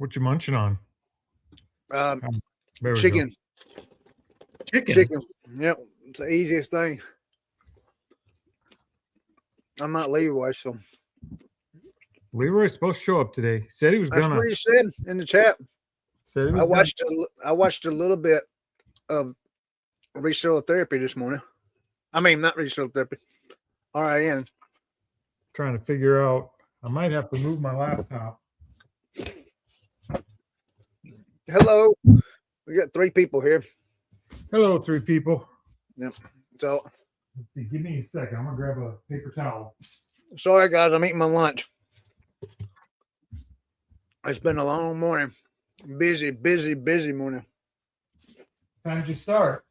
What you munching on? There we Chicken. go. Chicken. Chicken. Yep. It's the easiest thing. I'm not Leroy, so Leroy's supposed to show up today. Said he was that's gonna. what he said in the chat. Said he was I watched a little bit of Reseller therapy this morning. I mean, not Reseller therapy. RIN. Trying to figure out. I might have to move my laptop. Hello. We got 3 people here. Hello, 3 people. Yep. So Let's see. Give me a second. I'm gonna grab a paper towel. sorry guys, I'm eating my lunch. It's been a long morning. Busy morning. Time did you start?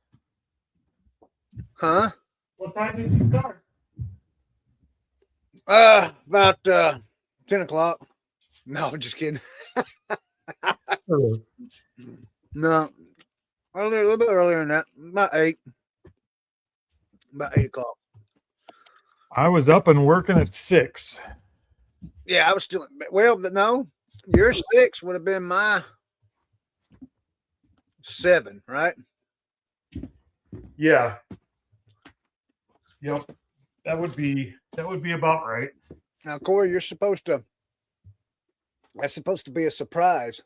Huh? What time did you start? About 10 o'clock. No, I'm just kidding. No. A little bit earlier than that. About 8. About 8 o'clock. I was up and working at 6. Yeah, I was still well, but no. Your 6 would have been my 7, right? Yeah. Yep. That would be about right. Now, Corey, that's supposed to be a surprise.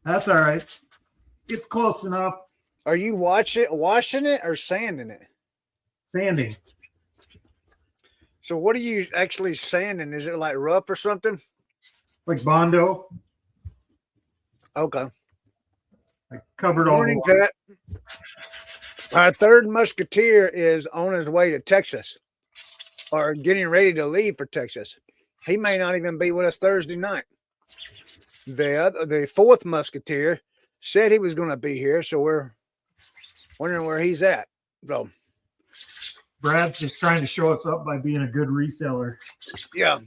That's all right. It's close enough. Are you washing it or sanding it? Sanding. So what are you actually sanding? Is it like rough or something? Like Bondo. Okay. I covered all Morning, the Cat. Our 3rd musketeer is on his way to Texas or getting ready to leave for Texas. He may not even be with us Thursday night. The 4th musketeer said he was going to be here, so we're wondering where he's at. So Brad's just trying to show us up by being a good reseller. yeah.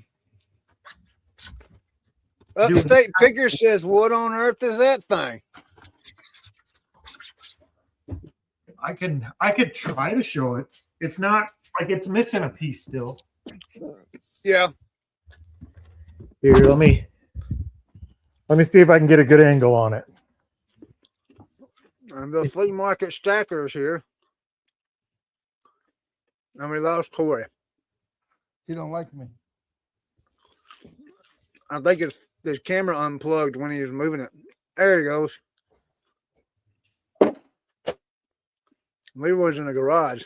Upstate Picker says, what on earth is that thing? I could try to show it. It's not like it's missing a piece still. Yeah. Here, let me see if I can get a good angle on it. And the flea market stackers here. And we lost Corey. He don't like me. I think his camera unplugged when he was moving it. There he goes. Leroy's in the garage.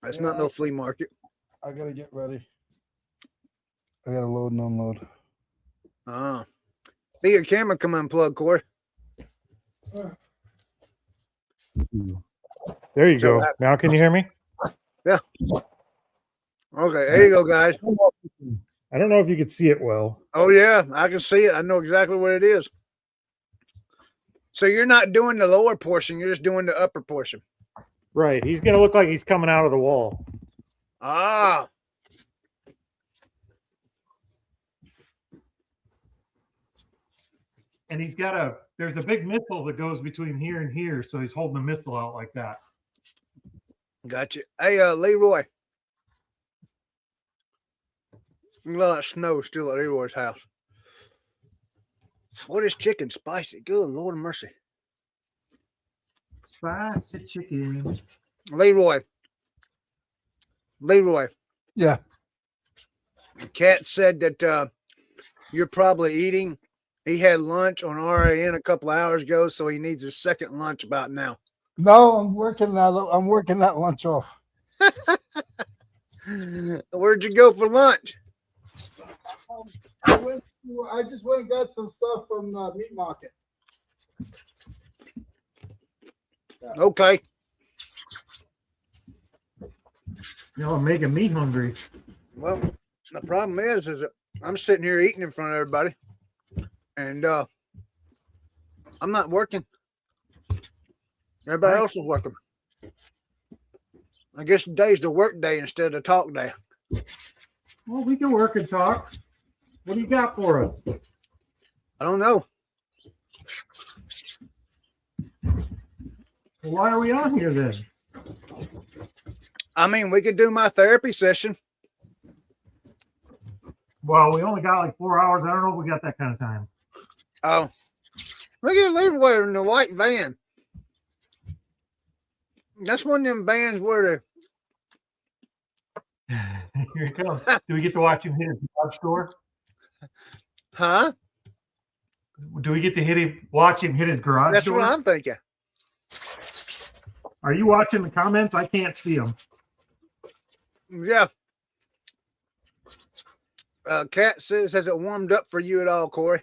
That's not no flea market. I gotta get ready. I gotta load and unload. See your camera come unplugged, Corey. There you go. Now can you hear me? Yeah. Okay, there you go, guys. I don't know if you could see it well. Oh, yeah, I can see it. I know exactly what it is. So you're not doing the lower portion. You're just doing the upper portion. Right. He's going to look like he's coming out of the wall. Ah. And he's got there's a big missile that goes between here and here. So he's holding the missile out like that. Gotcha. Hey, Leroy. A lot of snow still at Leroy's house. What is chicken? Spicy. Good Lord of mercy. Spicy chicken. Leroy. Yeah. Cat said that you're probably eating. He had lunch on RAN a couple of hours ago, so he needs his second lunch about now. No, I'm working that lunch off. Where'd you go for lunch? I just went and got some stuff from the meat market. Yeah. Okay. Y'all making me hungry. Well, the problem is that I'm sitting here eating in front of everybody, and I'm not working. Everybody else is working. I guess today's the work day instead of talk day. Well, we can work and talk. What do you got for us? I don't know. Well, why are we on here then? I mean, we could do my therapy session. Well, we only got like 4 hours. I don't know if we got that kind of time. Oh, look at Leroy in the white van. That's one of them vans where Here he comes. Do we get to watch him hit his garage door? huh? Do we get to watch him hit his garage That's door? what I'm thinking. Are you watching the comments? I can't see them. Yeah. Cat says, has it warmed up for you at all, Corey?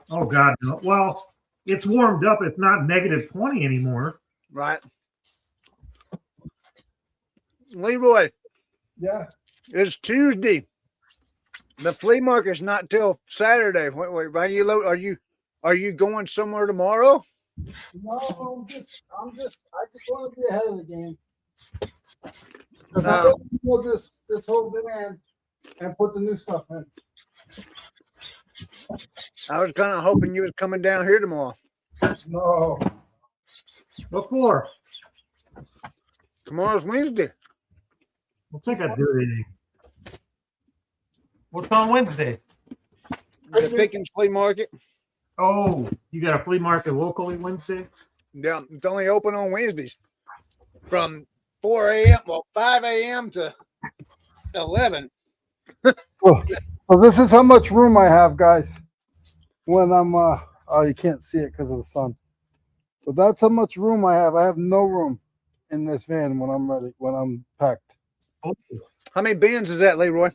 Oh God, no. Well, it's warmed up. It's not -20 anymore. Right. Leroy, Yeah. it's Tuesday. The flea market's not till Saturday. Wait, are you going somewhere tomorrow? No, I just want to be ahead of the game. Because I don't know this whole van and put the new stuff in. I was kind of hoping you was coming down here tomorrow. No. What for? Tomorrow's Wednesday. We'll think I'd do anything. What's on Wednesday? The Pickens Flea Market. Oh, you got a flea market locally Wednesday? Yeah, it's only open on Wednesdays from 4 a.m. Well, 5 a.m. to 11. So this is how much room I have, guys. When I'm oh, you can't see it because of the sun. But that's how much room I have. I have no room in this van when I'm ready, when I'm packed. How many bins is that, Leroy?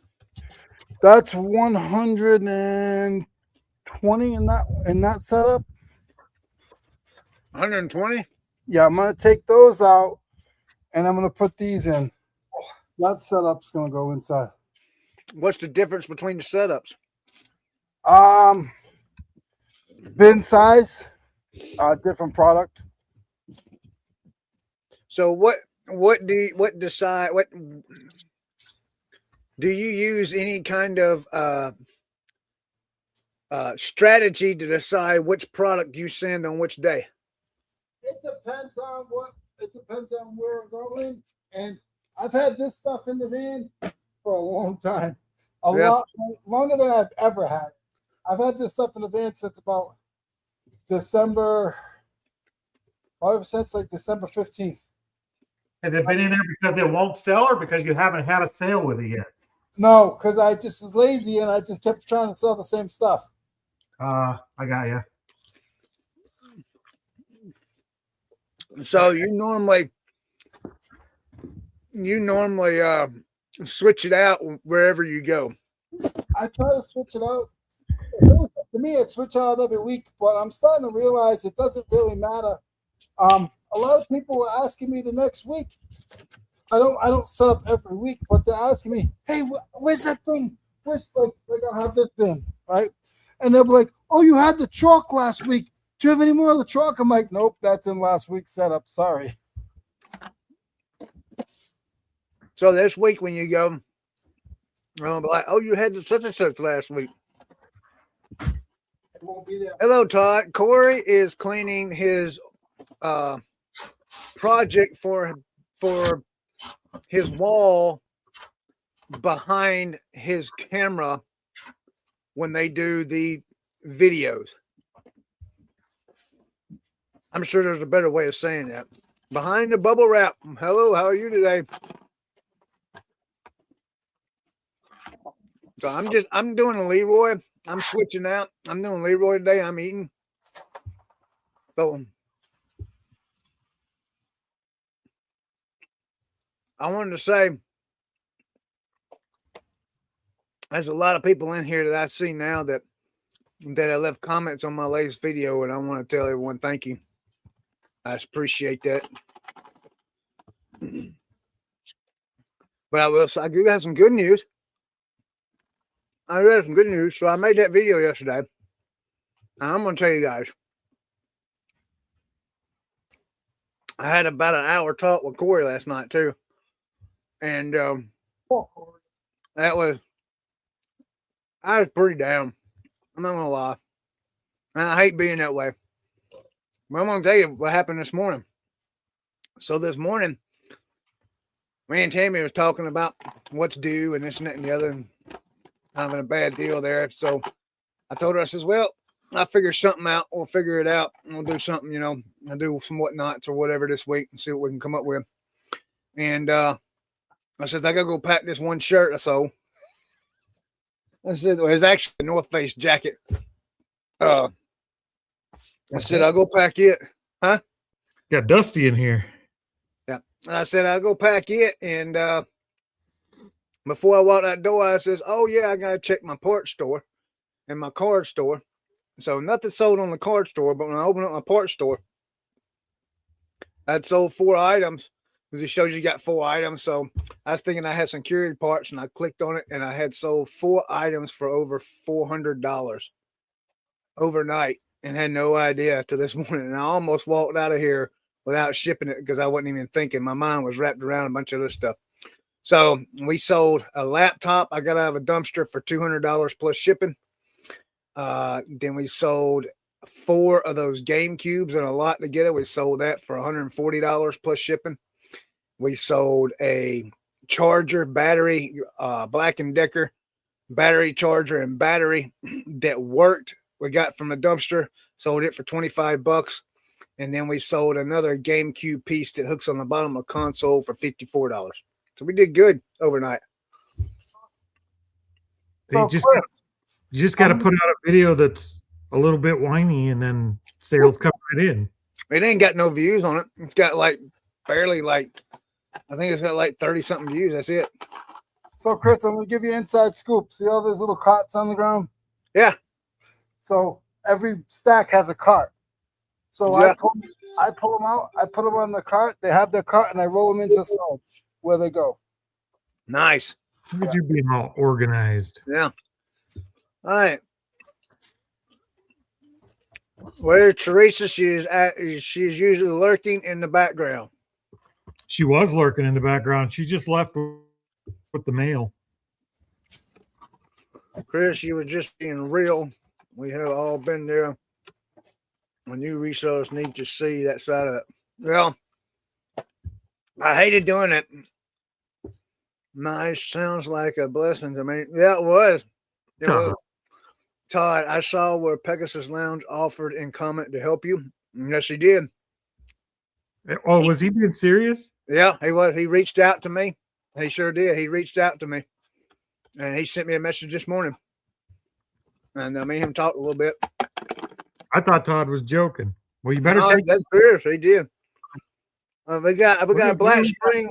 That's 120 in that setup. 120? Yeah, I'm gonna take those out and I'm gonna put these in. That setup's gonna go inside. What's the difference between the setups? Bin size, different product. So what do you use any kind of strategy to decide which product you send on which day? It depends on where we're going. And I've had this stuff in the van for a long time. A lot longer than I've ever had. I've had this stuff in the van since about December, probably since like December 15th. Has it been in there because it won't sell or because you haven't had a sale with it yet? No, because I just was lazy and I just kept trying to sell the same stuff. I got you. So you normally switch it out wherever you go. I try to switch it out. To me, I'd switch out every week, but I'm starting to realize it doesn't really matter. A lot of people are asking me the next week. I don't set up every week, but they're asking me, "Hey, where's that thing? Where's like I'll have this bin, right?" And they'll be like, "Oh, you had the chalk last week. Do you have any more of the chalk?" I'm like, "Nope, that's in last week's setup. Sorry." So this week when you go, I'll be like, "Oh, you had the such and such last week." It won't be there. Hello, Todd. Corey is cleaning his project for his wall behind his camera when they do the videos. I'm sure there's a better way of saying that. Behind the bubble wrap. Hello, how are you today? So I'm doing a Leroy. I'm switching out. I'm doing Leroy today. I'm eating. So I wanted to say there's a lot of people in here that I see now that I left comments on my latest video, and I want to tell everyone thank you. I appreciate that. But I do have some good news. I read some good news. So I made that video yesterday. And I'm going to tell you guys. I had about an hour talk with Corey last night too. And I was pretty down. I'm not going to lie. And I hate being that way. But I'm going to tell you what happened this morning. So this morning, me and Tammy was talking about what's due and this and that and the other. having a bad deal there. So I told her, I says, well, I'll figure something out. We'll figure it out. We'll do something, you know, I'll do some whatnots or whatever this week and see what we can come up with. And I says, I gotta go pack this one shirt I sold. I said, well, it's actually a North Face jacket. I said, I'll go pack it. Huh? Got dusty in here. Yeah. I said, I'll go pack it. And before I walked out the door, I says, oh, yeah, I got to check my parts store and my card store. So nothing sold on the card store, but when I opened up my parts store, I'd sold 4 items because it shows you got 4 items. So I was thinking I had some curated parts, and I clicked on it, and I had sold 4 items for over $400 overnight and had no idea till this morning. And I almost walked out of here without shipping it because I wasn't even thinking. My mind was wrapped around a bunch of other stuff. So we sold a laptop I got out of a dumpster for $200 plus shipping. Then we sold 4 of those Game Cubes and a lot together. We sold that for $140 plus shipping. We sold a charger, battery, Black & Decker battery charger and battery that worked. We got from a dumpster, sold it for $25. And then we sold another GameCube piece that hooks on the bottom of a console for $54. So we did good overnight. So, You Chris, just got to put out a video that's a little bit whiny, and then sales come right in. It ain't got no views on it. It's got like barely like, I think it's got like 30 something views. That's it. So, Chris, I'm going to give you an inside scoop. See all those little carts on the ground? Yeah. So every stack has a cart. So Yeah. I pull them out. I put them on the cart. They have their cart, and I roll them into snow where they go. Nice. Look at you being all organized. Yeah. All right. Where Teresa, she's usually lurking in the background. She was lurking in the background. She just left with the mail. Chris, you were just being real. We have all been there. When new resellers need to see that side of it. Well, I hated doing it. Nice. Sounds like a blessing to me. Yeah, it was. It was. Todd, I saw where Pegasus Lounge offered in comment to help you. Yes, he did. Oh, was he being serious? Yeah, he was. He reached out to me. He sure did. He reached out to me. And he sent me a message this morning. And me and him talked a little bit. I thought Todd was joking. Well, you better take that's serious. He did. We got a black screen.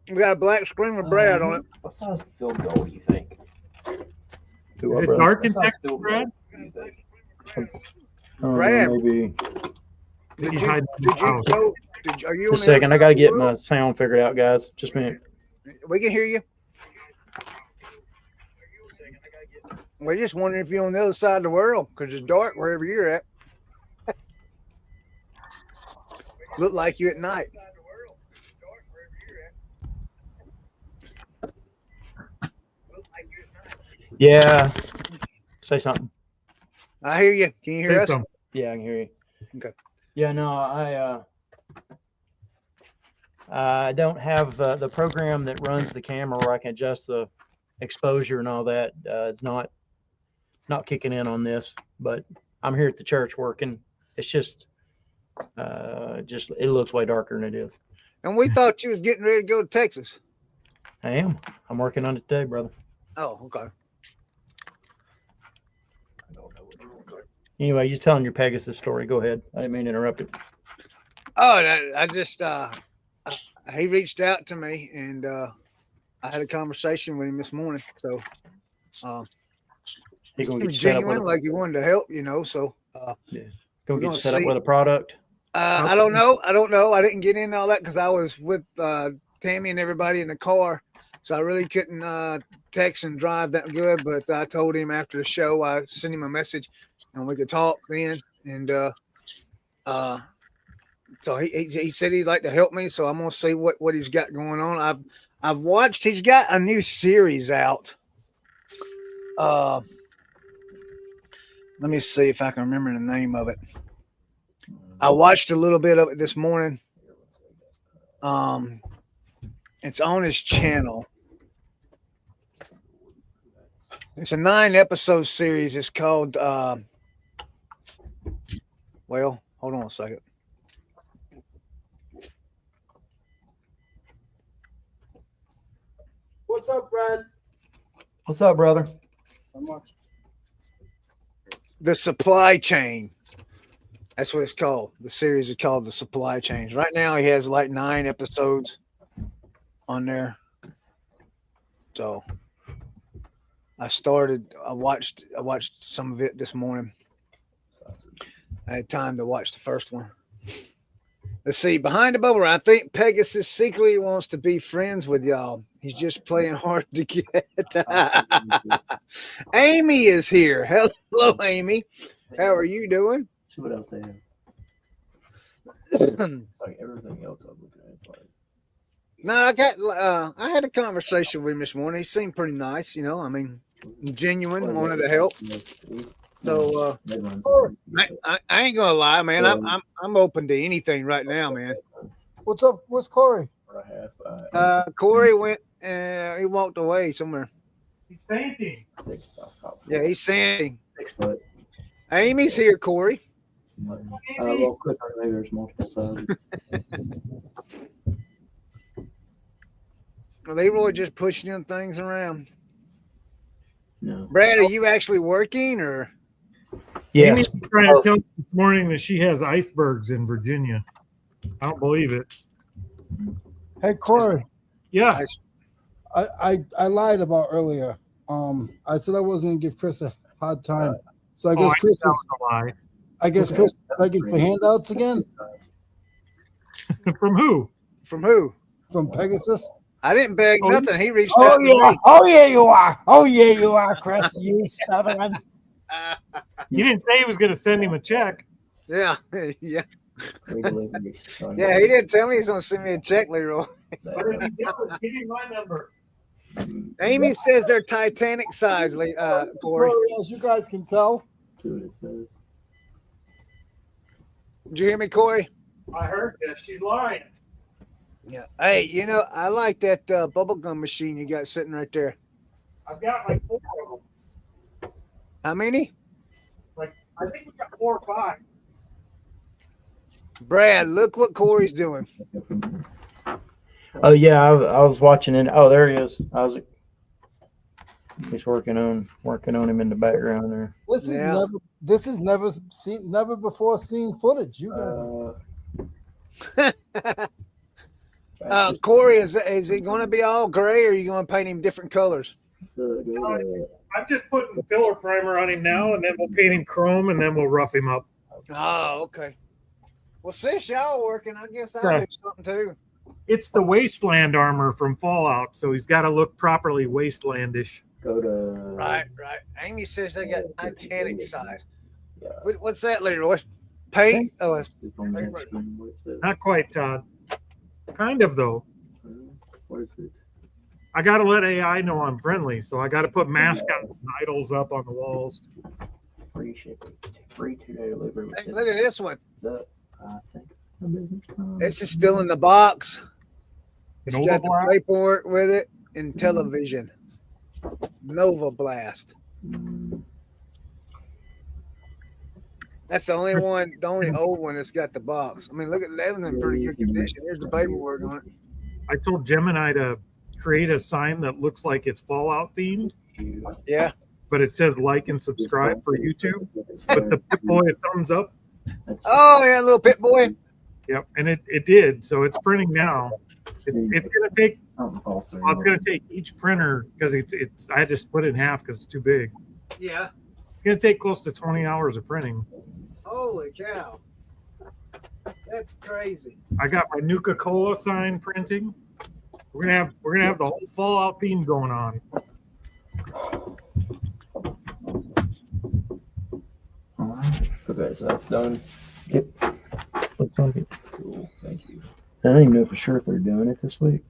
We got a black screen with Brad on it. What size field goal do you think? Is it dark in Texas, Brad? Brad, maybe. Did you go? Are you? Just a second. I got to get my sound figured out, guys. Just a minute. We can hear you. We're just wondering if you're on the other side of the world because it's dark wherever you're at. Look like you at night. Yeah. Say something. I hear you. Can you hear us? Something. Yeah, I can hear you. Okay. Yeah, no, I don't have the program that runs the camera where I can adjust the exposure and all that. It's not kicking in on this, but I'm here at the church working. It's just it looks way darker than it is. And we thought you was getting ready to go to Texas. I am. I'm working on it today, brother. Oh, okay. Anyway, you're telling your Pegasus story. Go ahead. I didn't mean to interrupt it. Oh, I just he reached out to me and I had a conversation with him this morning. So He's gonna he get was you set up genuine, like he wanted to help, you know. So gonna get gonna you set up see. with a product. I don't know. I didn't get into all that because I was with Tammy and everybody in the car. So I really couldn't text and drive that good. But I told him after the show, I sent him a message and we could talk then. And so he said he'd like to help me. So I'm going to see what he's got going on. I've watched, he's got a new series out. Let me see if I can remember the name of it. I watched a little bit of it this morning. It's on his channel. It's a 9-episode series. It's called. Well, hold on a second. What's up, Brad? What's up, brother? How much? The Supply Chain. That's what it's called. The series is called The Supply Chain. Right now, he has like 9 episodes on there. So I watched some of it this morning. I had time to watch the first one. Let's see. Behind the bubble, I think Pegasus secretly wants to be friends with y'all. He's just playing hard to get. Amy is here. Hello, Amy. How are you doing? See what else they have. It's like everything else I was looking at. It's like, No, I had a conversation with him this morning. He seemed pretty nice, I mean, genuine, wanted to help. So I ain't gonna lie, man. I'm open to anything right now, man. What's up? What's Corey? Corey went. He walked away somewhere. He's fainting. Yeah, he's sanding. 6 foot. Amy's here, Corey. Well, quick, maybe there's multiple sides. Leroy just pushing them things around. No. Brad, are you actually working or? Yes. Amy's trying to tell me this morning that she has icebergs in Virginia. I don't believe it. Hey, Corey. Yeah. I lied about earlier. I said I wasn't gonna give Chris a hard time. So I Oh, guess I Chris know is, it's a lie. I guess Chris is begging for handouts again From who? From who? from Pegasus. I didn't beg Oh, nothing. He reached out to me. Oh yeah, you are. Oh yeah, you are, Chris. You son. He didn't say he was going to send him a check. Yeah, yeah. Free delivery. Yeah, he didn't tell me he's gonna send me a check, Leroy. What if he does? Give him my number. Amy says they're Titanic size, Corey. Corey, as you guys can tell, Did you hear me, Corey? I heard that. She's lying. Yeah. Hey, I like that bubblegum machine you got sitting right there. I've got like 4 of them. How many? I think we got 4 or 5. Brad, look what Corey's doing. Oh yeah, I was watching it. Oh, there he is. He's working on him in the background there. this is never before seen footage. You guys. Corey, is he going to be all gray, or are you going to paint him different colors? I'm just putting filler primer on him now, and then we'll paint him chrome, and then we'll rough him up. Oh, okay. Well, since y'all are working, I guess I'll do something too. It's the wasteland armor from Fallout, so he's got to look properly wastelandish. Go to Right. Amy says they got Titanic size. Yeah. What's that, Leroy? Paint? Oh, it's Not quite, Todd. Kind of, though. What is it? I got to let AI know I'm friendly, so I got to put mascots and idols up on the walls. Free shipping. Free 2-day delivery. Hey, look at this one. Is that, I think it's a business card. This is still in the box. It's Nova got the Blast? paperwork with it and television. Nova Blast. That's the only one, the only old one that's got the box. I mean, look at that one's in pretty good condition. Here's the paperwork on it. I told Gemini to create a sign that looks like it's Fallout themed, Yeah. but it says like and subscribe for YouTube. But the Pit Boy a thumbs up. Oh, yeah, little pit boy. Yep, and it did. So it's printing now. It's gonna take. Well, it's gonna take each printer because it's. I had to split it in half because it's too big. Yeah. It's gonna take close to 20 hours of printing. Holy cow. That's crazy. I got my Nuka-Cola sign printing. We're gonna have the whole Fallout theme going on. Okay, so that's done. Yep. That's on it. Cool. Thank you. I don't even know for sure if they're doing it this week.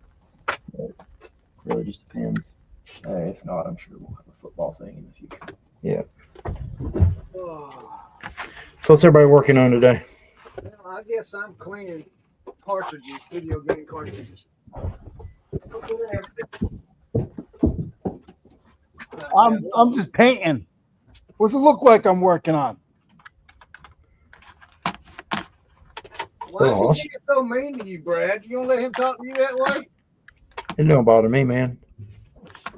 But it really just depends. If not, I'm sure we'll have a football thing in the future. Yeah. Oh. So what's everybody working on today? Well, I guess I'm cleaning cartridges, video game cartridges. I'm just painting. What's it look like I'm working on? Why is he being so mean to you, Brad? You gonna let him talk to you that way? It don't bother me, man.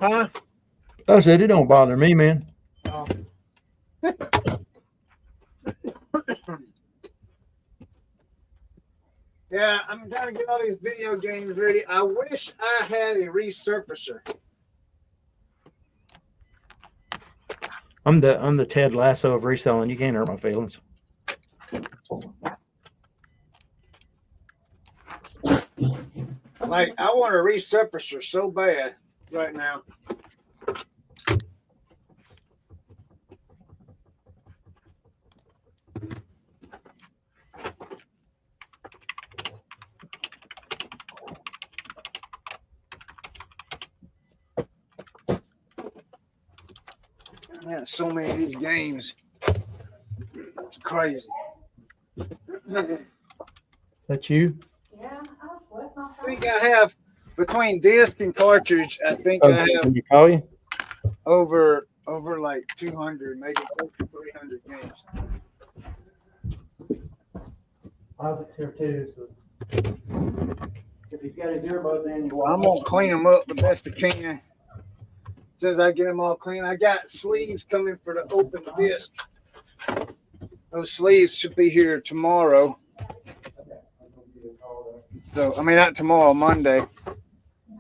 Huh? I said it don't bother me, man. Oh. Yeah, I'm trying to get all these video games ready. I wish I had a resurfacer. I'm the Ted Lasso of reselling. You can't hurt my feelings. Like, I want a resurfacer so bad right now. Man, so many of these games. It's crazy. That you? I think I have, between disc and cartridge, I think I have Can you call you? over like 200, maybe close to 300 games. Isaac's here too, so if he's got his earbuds in, I'm gonna clean them up the best I can. As soon as I get them all clean, I got sleeves coming for the open disc. Those sleeves should be here tomorrow. So, I mean, not tomorrow, Monday.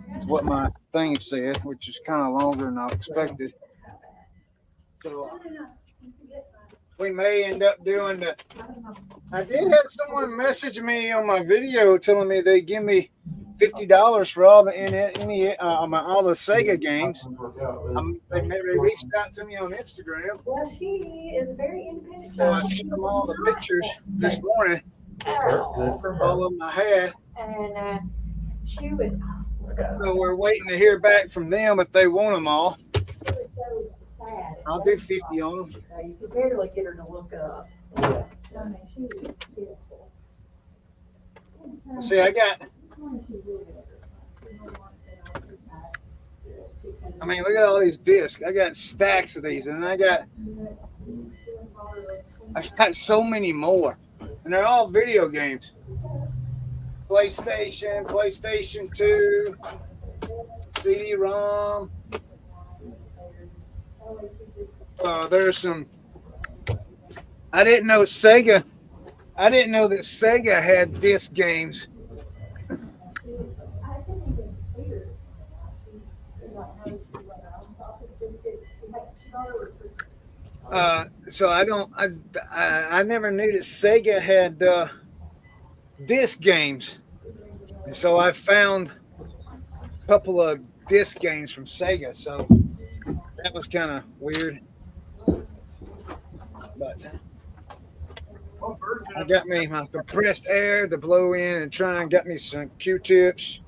That's what my thing said, which is kind of longer than I expected. So, we may end up doing the. I did have someone message me on my video telling me they give me $50 for all the all the Sega games. They reached out to me on Instagram. Well, she is very independent. So I sent them all the pictures this morning. All of them I had. And she would. So we're waiting to hear back from them if they want them all. She was so sad. I'll do 50 on them. You could barely get her to look up. I mean, she was beautiful. See, I mean, look at all these discs. I got stacks of these, and I got so many more, and they're all video games. PlayStation 2, CD-ROM. There's some. I didn't know that Sega had disc games. So I never knew that Sega had disc games, and so I found a couple of disc games from Sega. So that was kind of weird, but I got me my compressed air to blow in and try and get me some Q-tips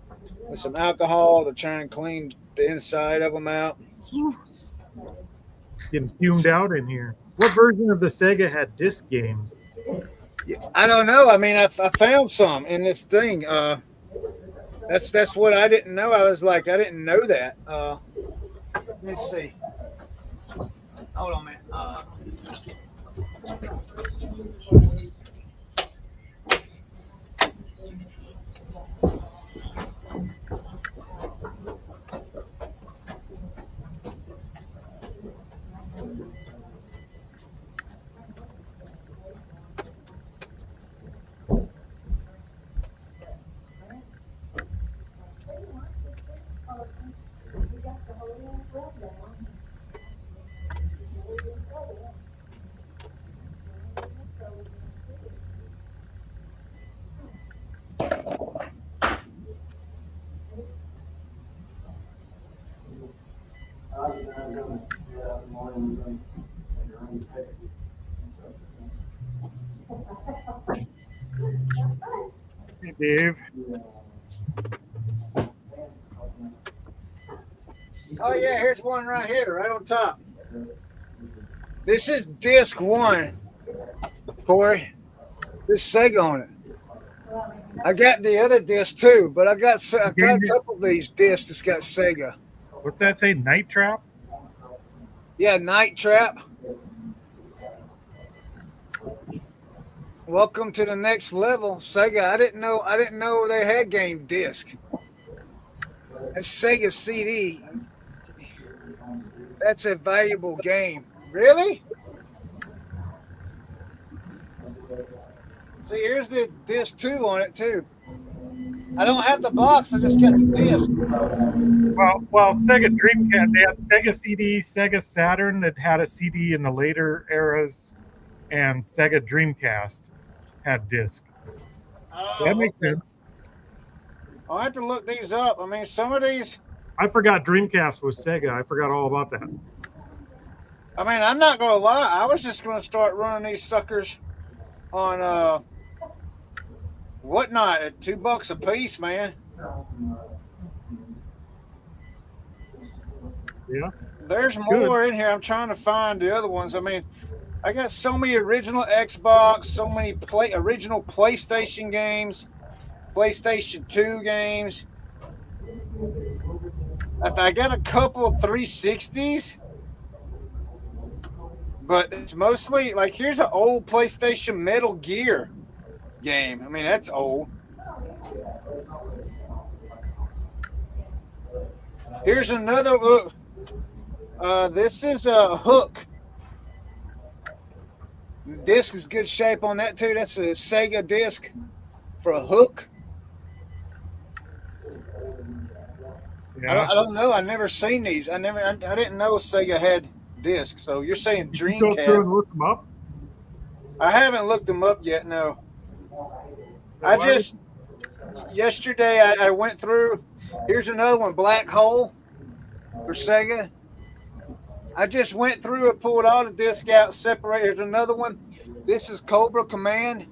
with some alcohol to try and clean the inside of them out. Getting fumed out in here. What version of the Sega had disc games? I don't know. I mean, I found some in this thing. That's what I didn't know. I was like, I didn't know that. Let me see. Hold on a minute. Hey, Dave. Oh yeah, here's one right here, right on top. This is disc 1, Corey. This Sega on it. I got the other disc too, but I got a couple of these discs that's got Sega. What's that say? Night Trap? Yeah, Night Trap. Welcome to the next level, Sega. I didn't know they had game disc. That's Sega CD. That's a valuable game. Really? See, here's the disc 2 on it too. I don't have the box. I just got the disc. Well, Sega Dreamcast, they had Sega CD, Sega Saturn that had a CD in the later eras, and Sega Dreamcast had disc. So that makes sense. I'll have to look these up. I mean, some of these. I forgot Dreamcast was Sega. I forgot all about that. I mean, I'm not gonna lie. I was just gonna start running these suckers on whatnot at $2 a piece, man. Yeah. There's more in here. I'm trying to find the other ones. I mean, I got so many original Xbox, so many original PlayStation games, PlayStation 2 games. I got a couple of 360s, but it's mostly like here's an old PlayStation Metal Gear game. I mean, that's old. Here's another look. This is a Hook. Disc is good shape on that too. That's a Sega disc for a Hook. Yeah. I don't know. I've never seen these. I didn't know Sega had discs. So you're saying Did you go through and Dreamcast? look them up? I haven't looked them up yet. No. Yesterday I went through. Here's another one, Black Hole for Sega. I just went through and pulled all the discs out, separated. Here's another one. This is Cobra Command.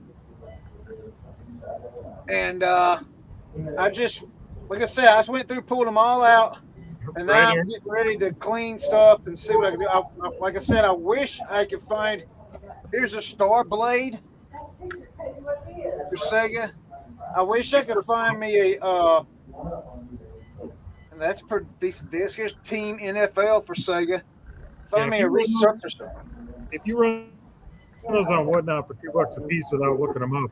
And I just, like I said, I just went through, pulled them all out, and now I'm getting ready to clean stuff and see what I can do. Like I said, I wish I could find. Here's a Star Blade for Sega. I wish I could find me a. And that's per decent disc. Here's Team NFL for Sega. Find me a resurfacer. If you run those on Whatnot for $2 a piece without looking them up,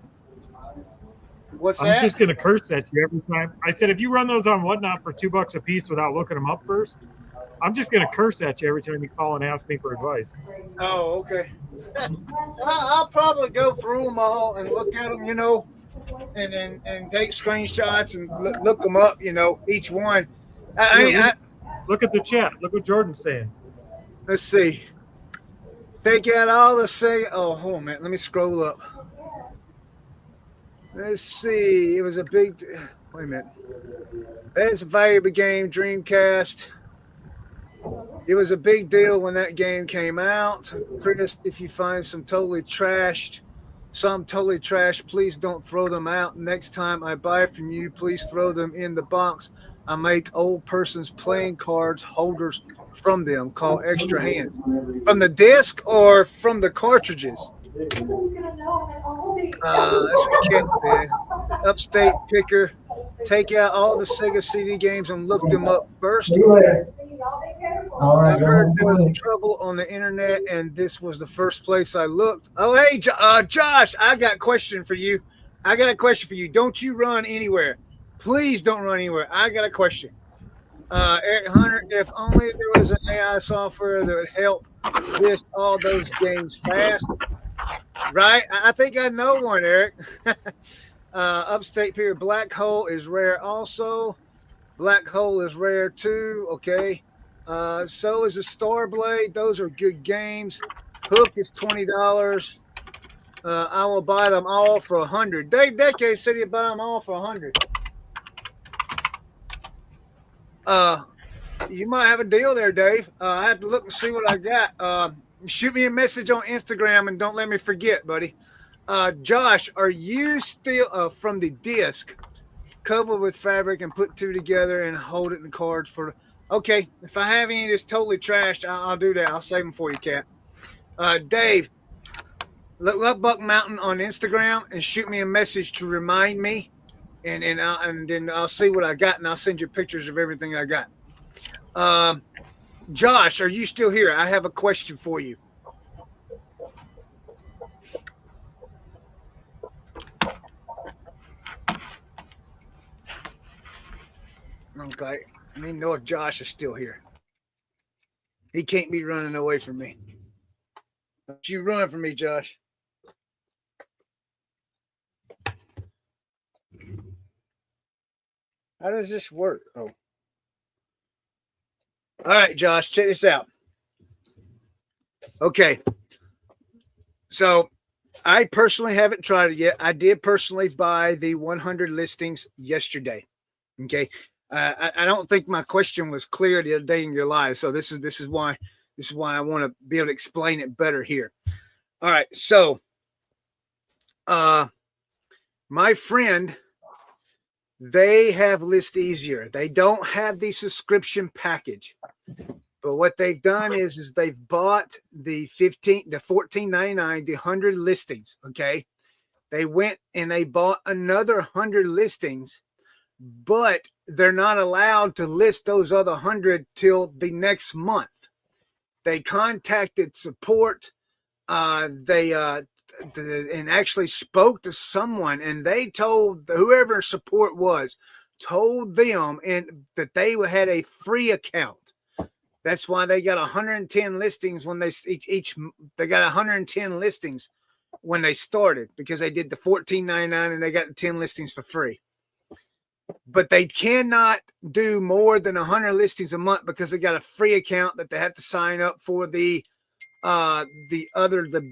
What's I'm that? just going to curse at you every time. I said, if you run those on Whatnot for $2 a piece without looking them up first, I'm just going to curse at you every time you call and ask me for advice. Oh, okay. I'll probably go through them all and look at them, you know, and take screenshots and look them up, you know, each one. Look at the chat. Look what Jordan's saying. Let's see. Take out all the Sega. Oh, hold on, man. Let me scroll up. Let's see. It was a big. Wait a minute. There's a valuable game, Dreamcast. It was a big deal when that game came out. Chris, if you find some totally trashed, please don't throw them out. Next time I buy from you, please throw them in the box. I make old person's playing cards holders from them called extra hands. From the disc or from the cartridges? That's what Ken said. Upstate picker. Take out all the Sega CD games and look them up first. I heard there was trouble on the internet, and this was the first place I looked. Oh, hey, Josh, I got a question for you. Don't you run anywhere. Please don't run anywhere. I got a question. Eric Hunter, if only there was an AI software that would help list all those games fast. Right? I think I know one, Eric. Upstate Pier, Black Hole is rare also. Black Hole is rare too. Okay. So is a Star Blade. Those are good games. Hook is $20. I will buy them all for $100. Dave Decade said he'd buy them all for $100. You might have a deal there, Dave. I have to look and see what I got. Shoot me a message on Instagram and don't let me forget, buddy. Josh, are you still from the disc covered with fabric and put two together and hold it in cards for? Okay, if I have any that's totally trashed, I'll do that. I'll save them for you, Cat. Dave, look up Buck Mountain on Instagram and shoot me a message to remind me, and then I'll see what I got and I'll send you pictures of everything I got. Josh, are you still here? I have a question for you. Okay. I need to know if Josh is still here. He can't be running away from me. Don't you run from me, Josh. How does this work? Oh. All right, Josh, check this out. Okay. So I personally haven't tried it yet. I did personally buy the 100 listings yesterday. Okay. I don't think my question was clear the other day in your live. So this is why I want to be able to explain it better here. All right. So my friend, they have List Easier. They don't have the subscription package. But what they've done is they've bought the $14.99, the 100 listings. Okay. They went and they bought another 100 listings, but they're not allowed to list those other 100 till the next month. They contacted support. They and actually spoke to someone, and they told whoever support was, told them that they had a free account. That's why they got 110 listings when they got 110 listings when they started, because they did the $14.99 and they got the 10 listings for free. But they cannot do more than 100 listings a month because they got a free account that they have to sign up for the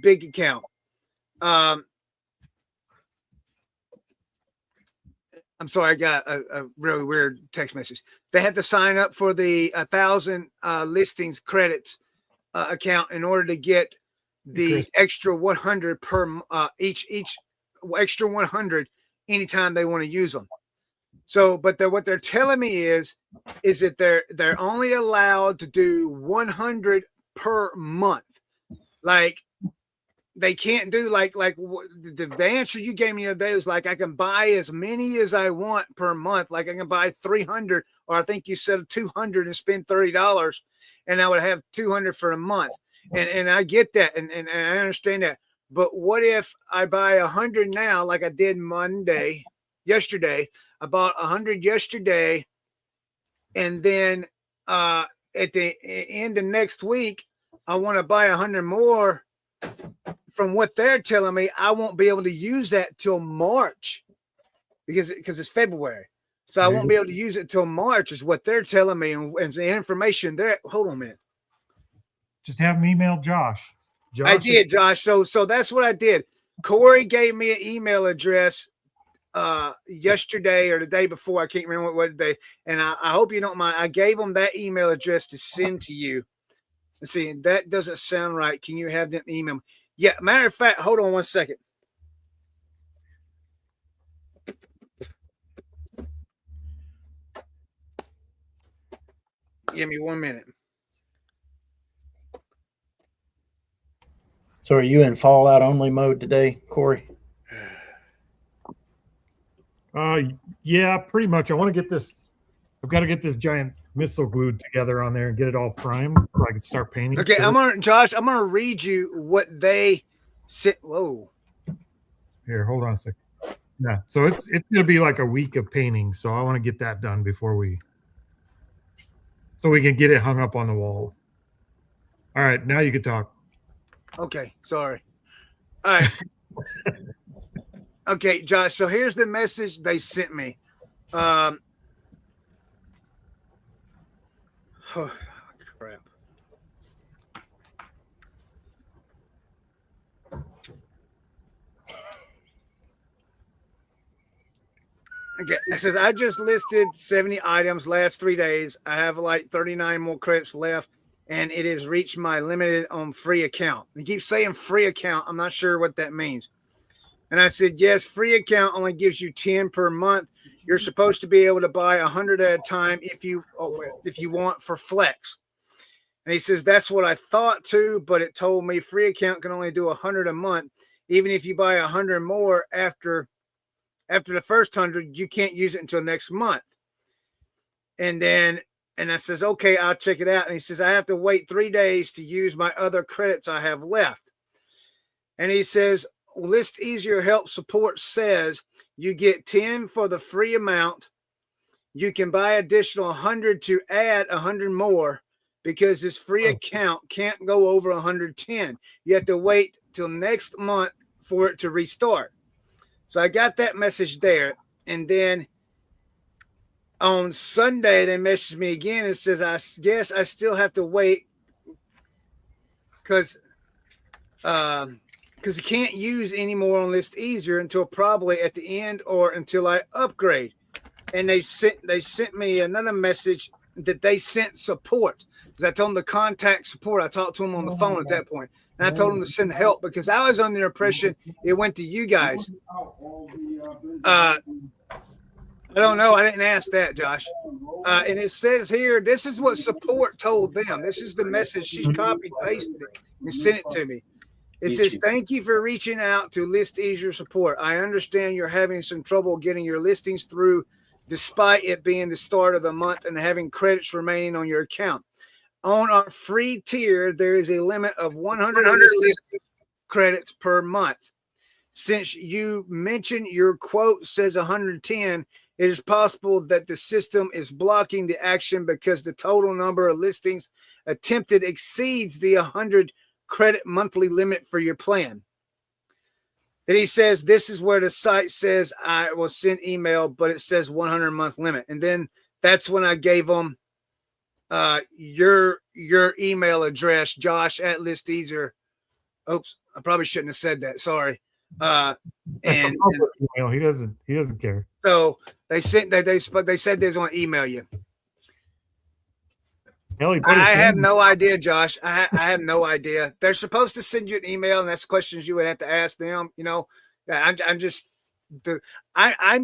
big account. I'm sorry, I got a really weird text message. They have to sign up for the 1,000 listings credits account in order to get the extra 100 per each extra 100 anytime they want to use them. So, but what they're telling me is that they're only allowed to do 100 per month. Like, they can't do like the answer you gave me the other day was like, I can buy as many as I want per month. Like, I can buy 300, or I think you said 200 and spend $30, and I would have 200 for a month. And I get that, and I understand that. But what if I buy 100 now, like I did yesterday? I bought 100 yesterday, and then at the end of next week, I want to buy 100 more. From what they're telling me, I won't be able to use that till March because it's February. So I won't be able to use it till March is what they're telling me. And the information there. Hold on a minute. Just have them email Josh. I did, Josh. So that's what I did. Corey gave me an email address yesterday or the day before. I can't remember what day. And I hope you don't mind. I gave them that email address to send to you. Let's see, that doesn't sound right. Can you have them email me? Yeah, matter of fact, hold on one second. Give me 1 minute. So are you in Fallout only mode today, Corey? Yeah, pretty much. I want to get this. I've got to get this giant missile glued together on there and get it all primed so I can start painting. Okay, Josh, I'm gonna read you what they said. Whoa. Here, hold on a second. Yeah, so it's gonna be like a week of painting, so I want to get that done before so we can get it hung up on the wall. All right, now you can talk. Okay, sorry. All right. Okay, Josh. So here's the message they sent me. Oh, crap. Okay, it says I just listed 70 items last 3 days. I have like 39 more credits left, and it has reached my limited on free account. They keep saying free account. I'm not sure what that means. And I said, yes, free account only gives you 10 per month. You're supposed to be able to buy 100 at a time if you want for flex. And he says, that's what I thought too, but it told me free account can only do 100 a month. Even if you buy 100 more after the first 100, you can't use it until next month. And then And I says, okay, I'll check it out. And he says, I have to wait 3 days to use my other credits I have left. And he says, List Easier Help Support says you get 10 for the free amount. You can buy additional 100 to add 100 more because this free account can't go over 110. You have to wait till next month for it to restart. So I got that message there. And then on Sunday, they messaged me again and says, I guess I still have to wait because you can't use any more on List Easier until probably at the end or until I upgrade. And they sent me another message that they sent support. Because I told them to contact support. I talked to them on the phone at that point. And I told them to send help because I was under the impression it went to you guys. I don't know. I didn't ask that, Josh. And it says here, this is what support told them. This is the message. She copied, pasted it, and sent it to me. It says, thank you for reaching out to List Easier Support. I understand you're having some trouble getting your listings through despite it being the start of the month and having credits remaining on your account. On our free tier, there is a limit of 100 listing credits per month. Since you mentioned your quote says 110, it is possible that the system is blocking the action because the total number of listings attempted exceeds the 100 credit monthly limit for your plan. Then he says, this is where the site says I will send email, but it says 100 month limit. And then that's when I gave them your email address, Josh at List Easier. Oops, I probably shouldn't have said that. Sorry. That's a public email. He doesn't care. So they said they was going to email you. I have no idea, Josh. I have no idea. They're supposed to send you an email, and that's questions you would have to ask them. You know, I'm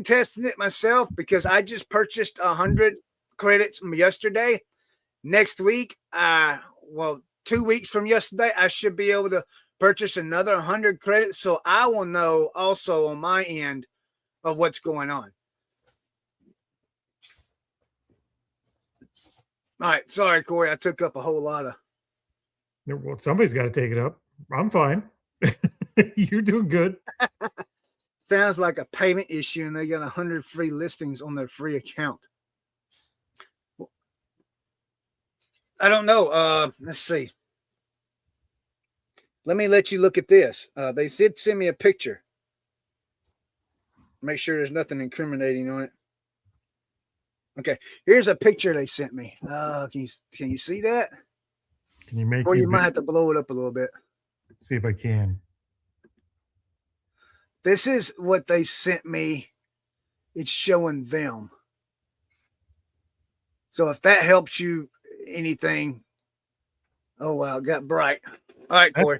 testing it myself because I just purchased 100 credits yesterday. Next week, 2 weeks from yesterday, I should be able to purchase another 100 credits, so I will know also on my end of what's going on. All right. Sorry, Corey. I took up a whole lot of. Well, somebody's got to take it up. I'm fine. You're doing good. Sounds like a payment issue, and they got 100 free listings on their free account. I don't know. Let's see. Let me let you look at this. They did send me a picture. Make sure there's nothing incriminating on it. Okay, here's a picture they sent me. Can you see that? Can you make? Or you might have to blow it up a little bit. See if I can. This is what they sent me. It's showing them. So if that helps you anything, oh wow, it got bright. All right, Corey.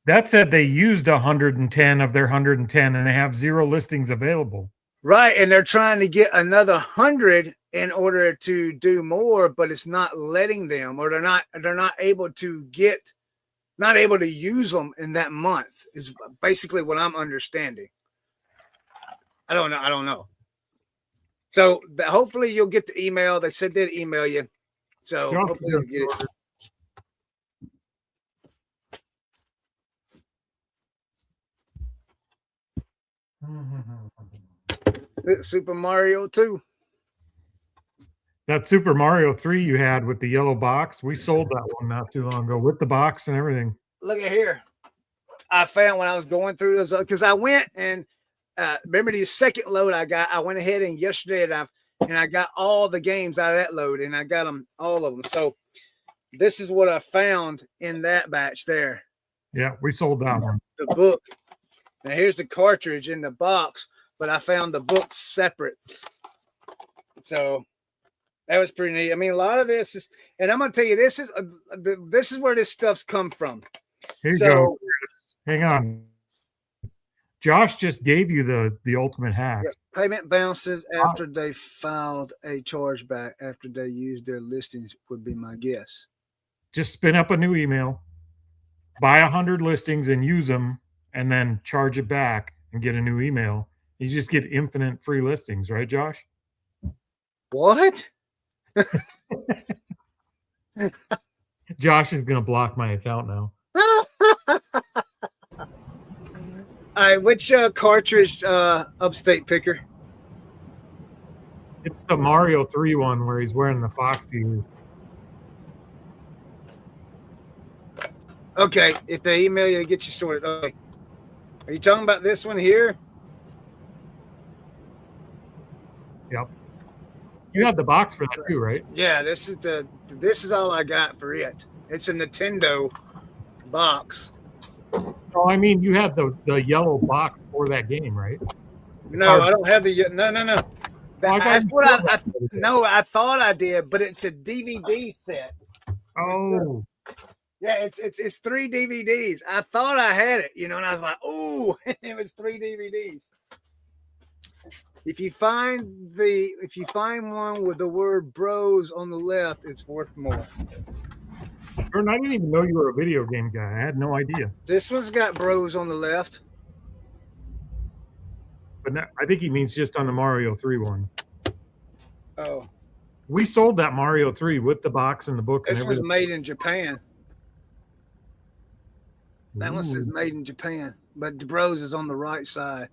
That said they used 110 of their 110, and they have 0 listings available. Right, and they're trying to get another 100 in order to do more, but it's not letting them, or they're not able to use them in that month. Is basically what I'm understanding. I don't know. So hopefully you'll get the email. They said they'd email you. So hopefully you'll get it. Super Mario 2. That Super Mario 3 you had with the yellow box, we sold that one not too long ago with the box and everything. Look at here. I found when I was going through those, because I went and remember the second load I went ahead and yesterday and I got all the games out of that load, and I got them, all of them. So this is what I found in that batch there. Yeah, we sold that one. The book. Now here's the cartridge in the box, but I found the books separate. So that was pretty neat. I mean, a lot of this is, and I'm going to tell you, this is where this stuff's come from. Here you go. Hang on. Josh just gave you the ultimate hack. Yeah, payment bounces after they filed a chargeback after they used their listings would be my guess. Just spin up a new email, buy 100 listings and use them, and then charge it back and get a new email. You just get infinite free listings, right, Josh? What? Josh is gonna block my account now. All right, which cartridge Upstate Picker? It's the Mario 3 one where he's wearing the fox ears. Okay, if they email you, get you sorted. Okay. Are you talking about this one here? Yep. You had the box for that too, right? Yeah, this is all I got for it. It's a Nintendo box. Oh, I mean, you had the yellow box for that game, right? No, I don't have the no. Oh, That's what I thought I did, but it's a DVD set. Oh, Yeah, it's 3 DVDs. I thought I had it, and I was like, "Ooh, it was 3 DVDs." If you find one with the word "bros" on the left, it's worth more. Jordan, I didn't even know you were a video game guy. I had no idea. This one's got "bros" on the left. But I think he means just on the Mario 3 one. Oh, We sold that Mario 3 with the box and the book. this and was everything. made in Japan. That one says "made in Japan," but the "bros" is on the right side.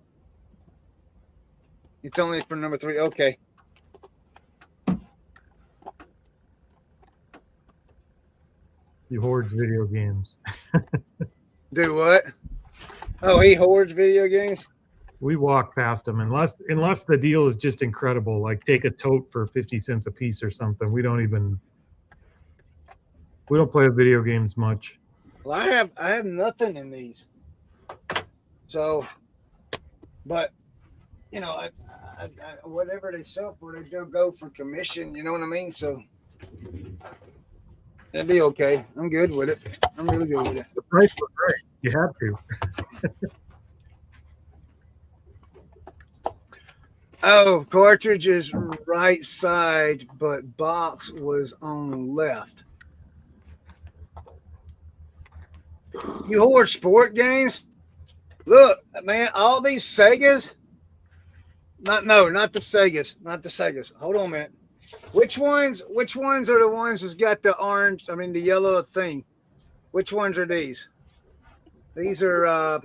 It's only for number 3. Okay. He hoards video games. Do what? Oh, he hoards video games? We walk past them unless the deal is just incredible. Like take a tote for 50 cents a piece or something. We don't play video games much. Well, I have nothing in these. So, but I whatever they sell for, they do go for commission. You know what I mean? So that'd be okay. I'm good with it. I'm really good with it. The price was right. You had to. Oh, cartridge is right side, but box was on left. You hoard sport games? Look, man, all these Segas. Not the Segas. Not the Segas. Hold on a minute. Which ones are the ones that's got the orange, the yellow thing? Which ones are these? These are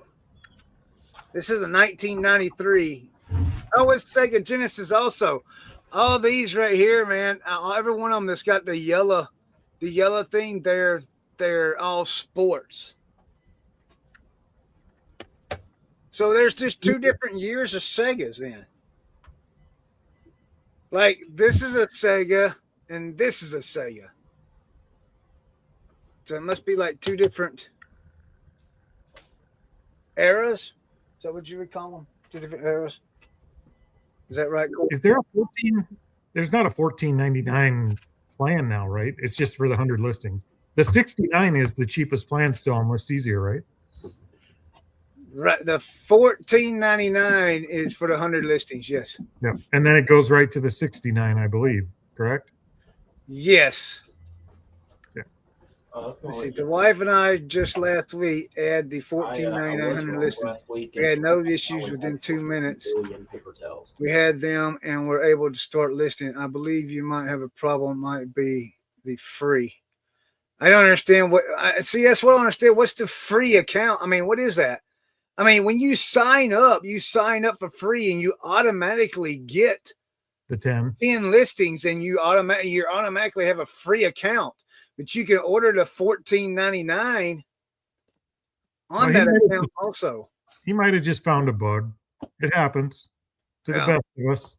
this is a 1993. Oh, it's Sega Genesis also. All these right here, man. Every one of them that's got the yellow thing, they're all sports. So there's just 2 different years of Segas then. Like this is a Sega and this is a Sega. So it must be like 2 different eras. Is that what you would call them? 2 different eras. Is that right? Is there a 14? There's not a $14.99 plan now, right? It's just for the 100 listings. The 69 is the cheapest plan still on List Easier, right? Right. The $14.99 is for the 100 listings. Yes. Yeah. And then it goes right to the 69, I believe. Correct? Yes. Yeah. Let's see. The wife and I just last week had the $14.99 100 listings. We had no issues within 2 minutes. We had them and we're able to start listing. I believe you might have a problem. Might be the free. I don't understand that's what I understand. What's the free account? What is that? When you sign up for free and you automatically get The 10 listings and you automatically have a free account, but you can order the $14.99 on that account also. He might have just found a bug. It happens to the best of us.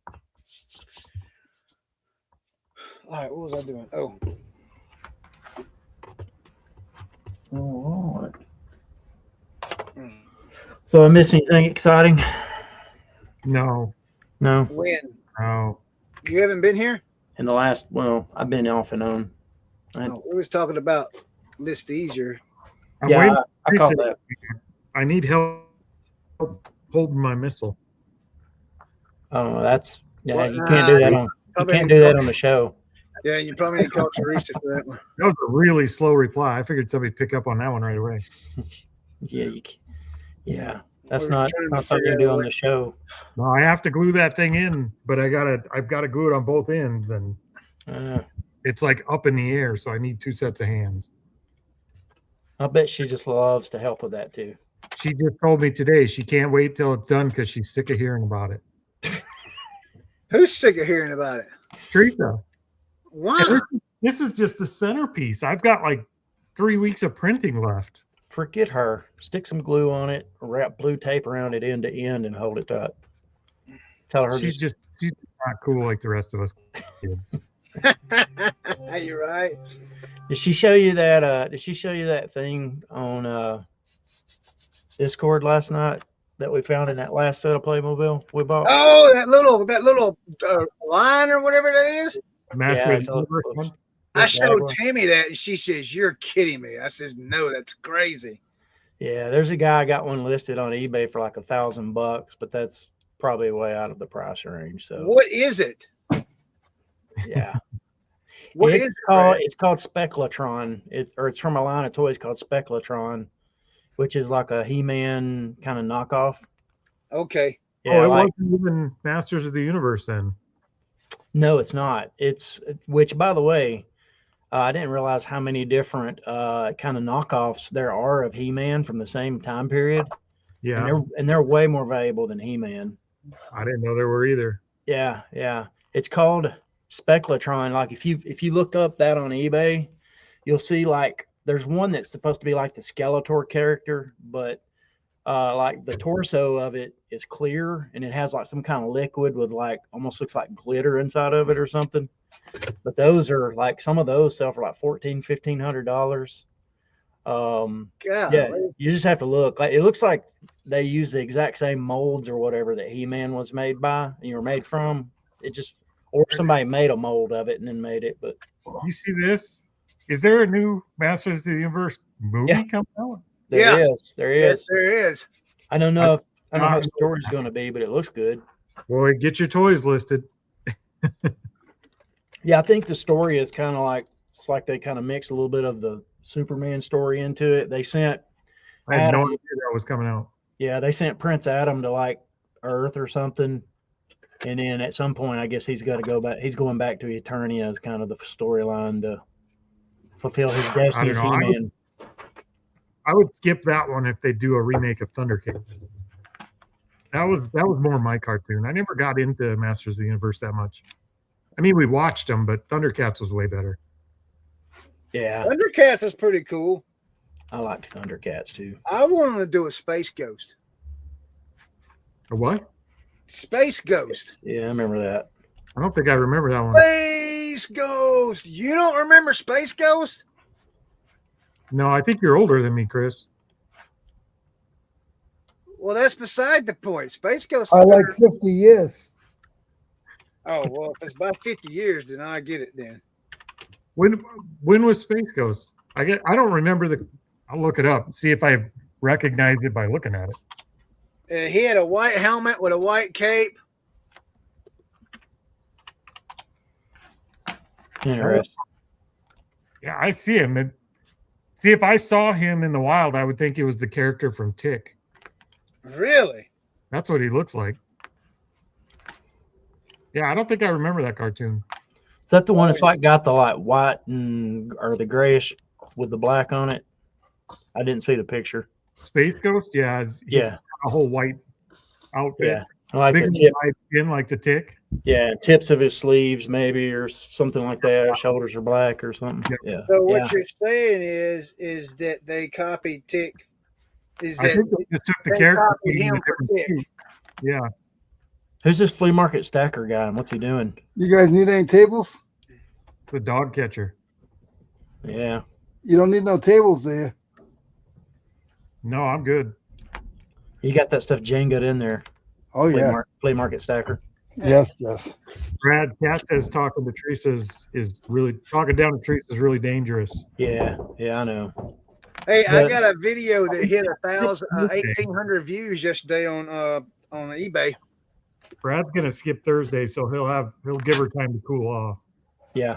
All right, what was I doing? Oh. All right. So I missed anything exciting? No. When? No. You haven't been here? In the last, I've been off and on. We was talking about List Easier. I'm Yeah, waiting. I caught that. I need help holding my missile. Oh, that's Well, you can't do that on the show. Yeah, you probably need to call Teresa for that one. That was a really slow reply. I figured somebody'd pick up on that one right away. Yeah, that's We're not trying to something you figure do out on what- the show. No, I have to glue that thing in, but I've got to glue it on both ends, and Uh, It's like up in the air, so I need 2 sets of hands. I bet she just loves to help with that too. She just told me today she can't wait till it's done because she's sick of hearing about it. Who's sick of hearing about it? Teresa, Why? this is just the centerpiece. I've got like 3 weeks of printing left. Forget her. Stick some glue on it, wrap blue tape around it end to end, and hold it tight. Tell her She's not cool like the rest of us kids. You're right. Did she show you that? Did she show you that thing on Discord last night that we found in that last set of Playmobil we bought? Oh, that little line or whatever that is. Master Yeah, of the Universe one. I showed Jaguar. Tammy that, and she says, "You're kidding me." I says, "No, that's crazy." Yeah, there's a guy got one listed on eBay for like $1,000, but that's probably way out of the price range. So What is it? yeah, What is it's it, called Brad? it's called Specklatron. It's from a line of toys called Specklatron, which is like a He-Man kind of knockoff. Okay. Yeah, it like wasn't even Masters of the Universe then. no, it's not. It's which, by the way, I didn't realize how many different kind of knockoffs there are of He-Man from the same time period, Yeah, and they're way more valuable than He-Man. I didn't know there were either. Yeah, yeah. It's called Specklatron. Like if you look up that on eBay, you'll see like there's one that's supposed to be like the Skeletor character, but like the torso of it is clear and it has like some kind of liquid with like almost looks like glitter inside of it or something. But those are like some of those sell for like $1,500. God. Yeah, you just have to look. Like it looks like they use the exact same molds or whatever that He-Man was made by, made from. It just or somebody made a mold of it and then made it. But You see this? Is there a new Masters of the Universe movie Yeah. coming out? there is. Yes, there is. I don't know how the story's going to be, but it looks good. Boy, get your toys listed. Yeah, I think the story is kind of like it's like they kind of mix a little bit of the Superman story into it. They sent I had no Adam- idea that was coming out. Yeah, they sent Prince Adam to like Earth or something, and then at some point, I guess he's got to go back. He's going back to Eternia as kind of the storyline to fulfill his destiny as know. He-Man. I would skip that one if they do a remake of Thundercats. That was more my cartoon. I never got into Masters of the Universe that much. I mean, we watched them, but Thundercats was way better. Yeah, Thundercats is pretty cool. I liked Thundercats too. I wanted to do a Space Ghost. A what? Space Ghost. Yeah, I remember that. I don't think I remember that one. Space Ghost. You don't remember Space Ghost? No, I think you're older than me, Chris. Well, that's beside the point. Space Ghost. I like 50 years. Oh, well, if it's about 50 years, then I get it then. When was Space Ghost? I don't remember the. I'll look it up. See if I recognize it by looking at it. He had a white helmet with a white cape. Interesting. Yeah, I see him. See, if I saw him in the wild, I would think it was the character from Tick. Really? That's what he looks like. Yeah, I don't think I remember that cartoon. Is that the one that's like got the like white or the grayish with the black on it? I didn't see the picture. Space Ghost? Yeah, he's Yeah. a whole white outfit. Yeah, I like Big the tip. wide skin like the Tick. Yeah, tips of his sleeves maybe or something like that. Shoulders are black or something. Yeah. So what you're saying is that they copied Tick. Is I that think they just took the they character copied in him a for different Tick? suit. Yeah. Who's this flea market stacker guy and what's he doing? You guys need any tables? The dog catcher. Yeah. You don't need no tables there. No, I'm good. You got that stuff Jenga in there. Oh yeah. Flea market stacker. Yes, yes. Brad Cat says talking to Teresa is really talking down to Teresa is really dangerous. Yeah, I know. Hey, I But- got a video that hit 1,800 views yesterday on eBay. Brad's gonna skip Thursday, so he'll give her time to cool off. Yeah.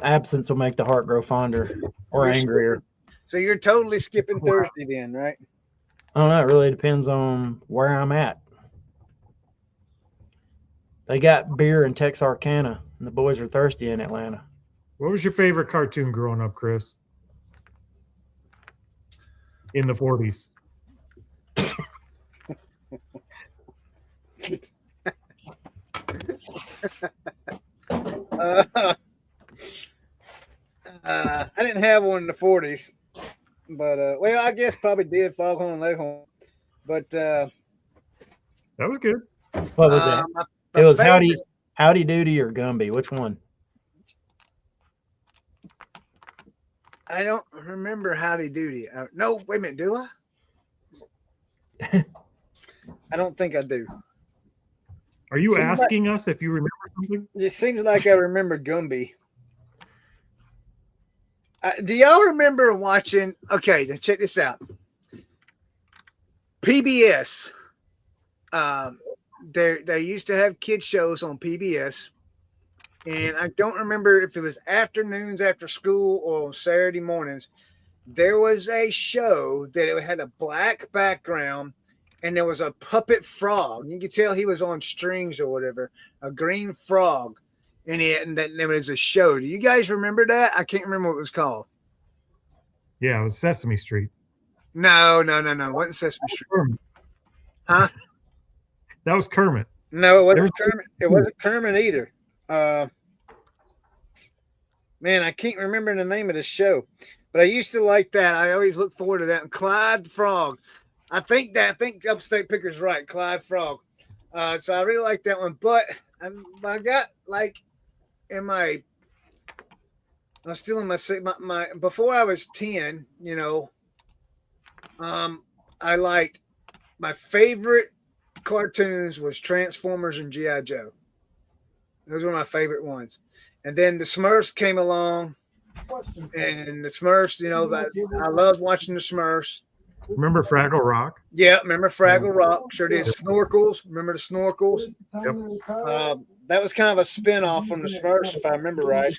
Absence will make the heart grow fonder or You're angrier. So you're totally skipping Thursday then, right? I don't know. It really depends on where I'm at. They got beer in Texarkana And the boys are thirsty in Atlanta. What was your favorite cartoon growing up, Chris? In the 40s. I didn't have one in the 40s, but well, I guess probably did Foghorn Leghorn, but That was good. What was that? my It was favorite- Howdy Doody or Gumby. Which one? I don't remember Howdy Doody. No, wait a minute, do I? I don't think I do. Are you Seems like- asking us if you remember something? It seems like I remember Gumby. Do y'all remember watching? Okay, now check this out. PBS. They used to have kid shows on PBS, and I don't remember if it was afternoons after school or on Saturday mornings. There was a show that it had a black background, and there was a puppet frog. You could tell he was on strings or whatever. A green frog. And there was a show. Do you guys remember that? I can't remember what it was called. Yeah, it was Sesame Street. No. It wasn't Sesame Street. Kermit. Huh? That was Kermit. No, it wasn't There was- Kermit. It wasn't Kermit either. Man, I can't remember the name of the show. But I used to like that. I always look forward to that. And Clyde the Frog. I think Upstate Picker's right. Clyde Frog. So I really like that one. But I got like I was still in my before I was 10, I liked my favorite cartoons was Transformers and G.I. Joe. Those were my favorite ones. And then the Smurfs came along, Question. and the Smurfs, I loved watching the Smurfs. Remember Fraggle Rock? Yeah, remember Fraggle Rock? Sure did. Snorkels. Remember the Snorkels? That was kind of a spin-off from the Smurfs, if I remember right.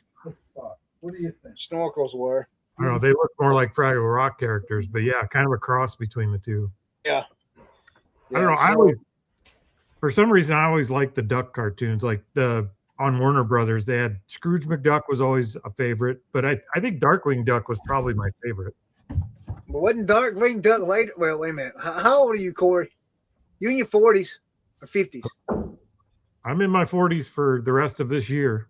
What do you think? Snorkels were. I don't know. They look more like Fraggle Rock characters, but yeah, kind of a cross between the two. Yeah. I don't know. For some reason, I always liked the duck cartoons. Like on Warner Brothers, they had Scrooge McDuck was always a favorite, but I think Darkwing Duck was probably my favorite. But wasn't Darkwing Duck later? Well, wait a minute. How old are you, Corey? You in your 40s or 50s? I'm in my 40s for the rest of this year.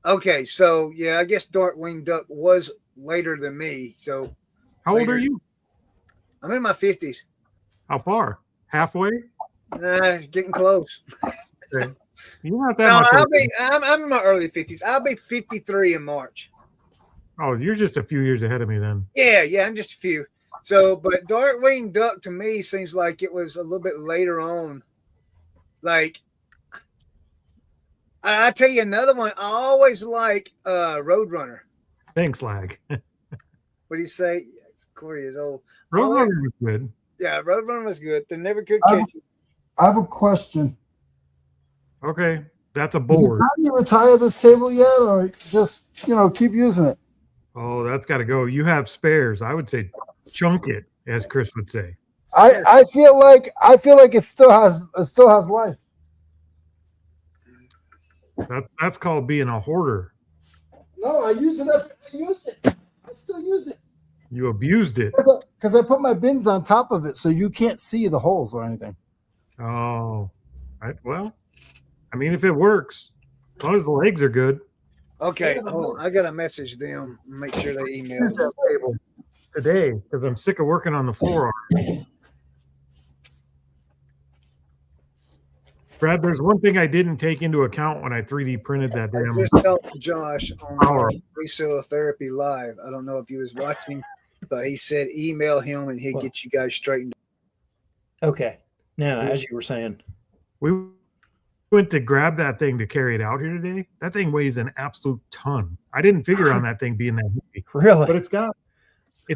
Okay, so yeah, I guess Darkwing Duck was later than me. So How old later. are you? I'm in my 50s. How far? Halfway? Getting close. Okay. You're not that No, much. I'm in my early 50s. I'll be 53 in March. Oh, you're just a few years ahead of me then. Yeah, I'm just a few. So, but Darkwing Duck to me seems like it was a little bit later on. Like, I tell you another one. I always like Roadrunner. Thanks, Lag. What do you say? Corey is old. Roadrunner was good. Yeah, Roadrunner was good. They never could I catch you. have a question. Okay, that's a Is it board. time you retire this table yet, or just keep using it? Oh, that's got to go. You have spares. I would say chunk it, as Chris would say. I feel like it still has life. That's called being a hoarder. No, I use it. I still use it You abused it. because I put my bins on top of it, so you can't see the holes or anything. Oh, well, I mean, if it works, as long as the legs are good. Okay, hold on. I got to message them. Make sure they email me. Table today because I'm sick of working on the floor. Brad, there's one thing I didn't take into account when I 3D printed that I damn. just helped Josh on Power. Reseller Therapy Live. I don't know if he was watching, but he said email him and he'll get you guys straightened. Okay. Now, as you were saying, We went to grab that thing to carry it out here today. That thing weighs an absolute ton. I didn't figure on that thing being that heavy, really? but it's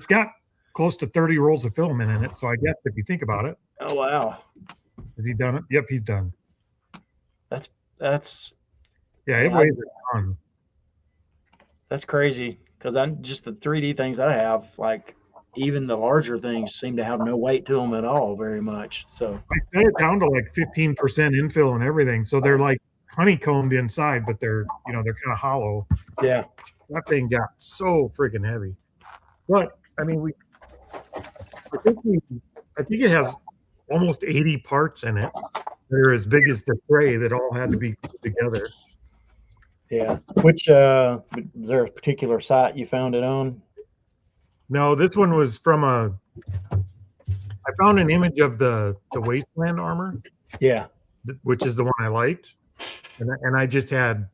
got close to 30 rolls of filament in it. So I guess if you think about it, Oh, wow. has he done it? Yep, he's done. That's Yeah, it weighs a ton. That's crazy because I'm just the 3D things I have, like even the larger things seem to have no weight to them at all very much. So I set it down to like 15% infill and everything. So they're like honeycombed inside, but they're they're kind of hollow. Yeah. That thing got so freaking heavy. But I mean, I think it has almost 80 parts in it. They're as big as the tray that all had to be put together. Yeah. Which is there a particular site you found it on? No, this one was from I found an image of the Wasteland armor, Yeah. which is the one I liked, and I just had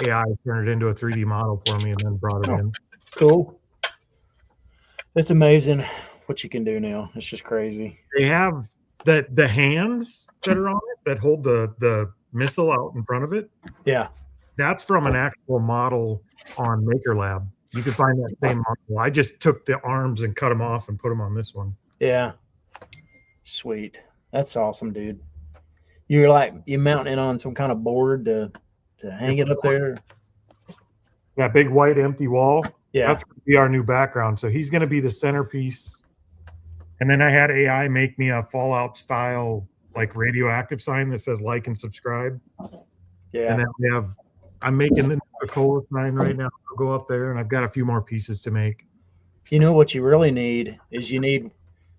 AI turn it into a 3D model for me and then brought it in. Cool. It's amazing what you can do now. It's just crazy. They have the hands that are on it that hold the missile out in front of it. Yeah. That's from an actual model on Maker Lab. You can find that same model. I just took the arms and cut them off and put them on this one. Yeah. Sweet. That's awesome, dude. You mounting it on some kind of board to hang it up there. That big white empty wall. Yeah. That's going to be our new background. So he's going to be the centerpiece. And then I had AI make me a Fallout style like radioactive sign that says like and subscribe. Yeah. And then I'm making the Coca-Cola sign right now. I'll go up there and I've got a few more pieces to make. You know what you really need is you need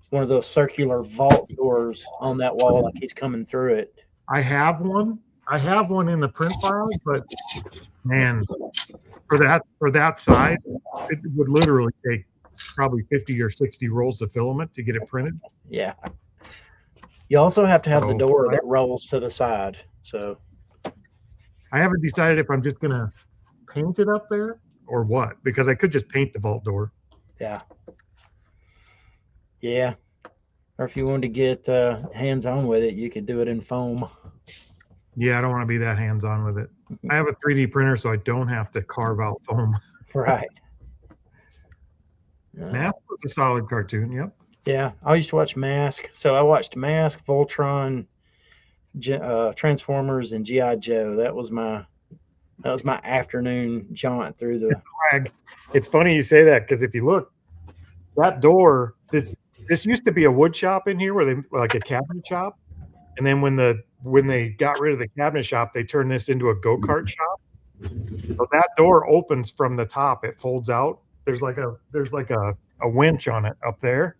one of those circular vault doors on that wall like he's coming through it. I have one. I have one in the print file, but man, for that size, it would literally take probably 50 or 60 rolls of filament to get it printed. Yeah. You also have to have the door that rolls to the side. So I haven't decided if I'm just gonna paint it up there or what, because I could just paint the vault door. yeah. Yeah. Or if you wanted to get hands-on with it, you could do it in foam. Yeah, I don't want to be that hands-on with it. I have a 3D printer, so I don't have to carve out foam. Right. Mask was a solid cartoon. Yep. Yeah, I used to watch Mask. So I watched Mask, Voltron, Transformers, and GI Joe. That was my afternoon jaunt through the. It's funny you say that because if you look, that door, this used to be a wood shop in here, where they like a cabinet shop, and then when they got rid of the cabinet shop, they turned this into a go-kart shop. So that door opens from the top; it folds out. There's like a winch on it up there,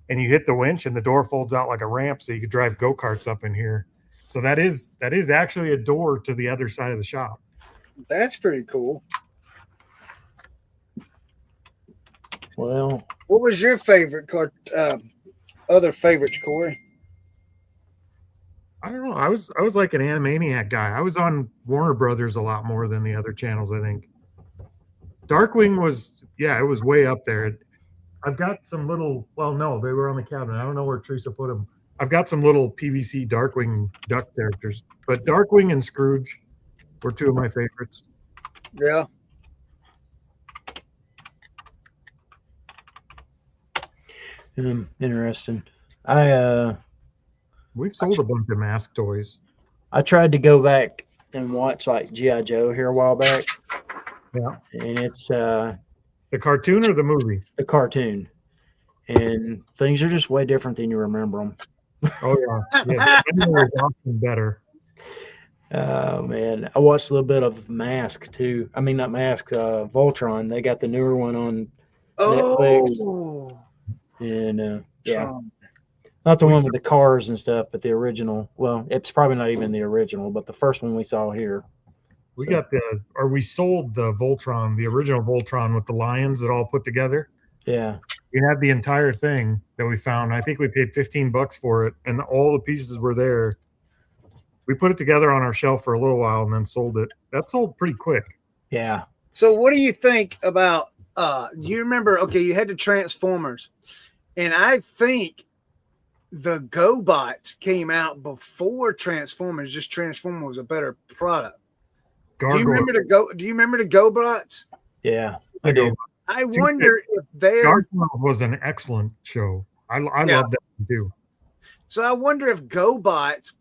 and you hit the winch, and the door folds out like a ramp, so you could drive go-karts up in here. So that is actually a door to the other side of the shop. That's pretty cool. Well, what was your favorite other favorites, Corey? I don't know. I was like an Animaniac guy. I was on Warner Brothers a lot more than the other channels, I think. Darkwing was, it was way up there. I've got some little, well, no, they were on the cabinet. I don't know where Teresa put them. I've got some little PVC Darkwing duck characters, but Darkwing and Scrooge were two of my favorites. Yeah. Interesting. We've sold a bunch of Mask toys. I tried to go back and watch like GI Joe here a while back. Yeah. And it's the cartoon or the movie? The cartoon. And things are just way different than you remember them. Oh yeah. It's often better. Oh man. I watched a little bit of Mask too. I mean not Mask, Voltron. They got the newer one on Netflix. And not the one with the cars and stuff, but the original. Well, it's probably not even the original, but the first one we saw here. We sold the Voltron, the original Voltron with the lions that all put together. Yeah. We had the entire thing that we found. I think we paid $15 for it, and all the pieces were there. We put it together on our shelf for a little while and then sold it. That sold pretty quick. Yeah. So what do you think about you remember, okay, you had the Transformers, and I think the GoBots came out before Transformers. Just Transformers was a better product. Do you remember the GoBots? Yeah, I do. I wonder if Gargoyle was an excellent show. I love that one too. So I wonder if GoBots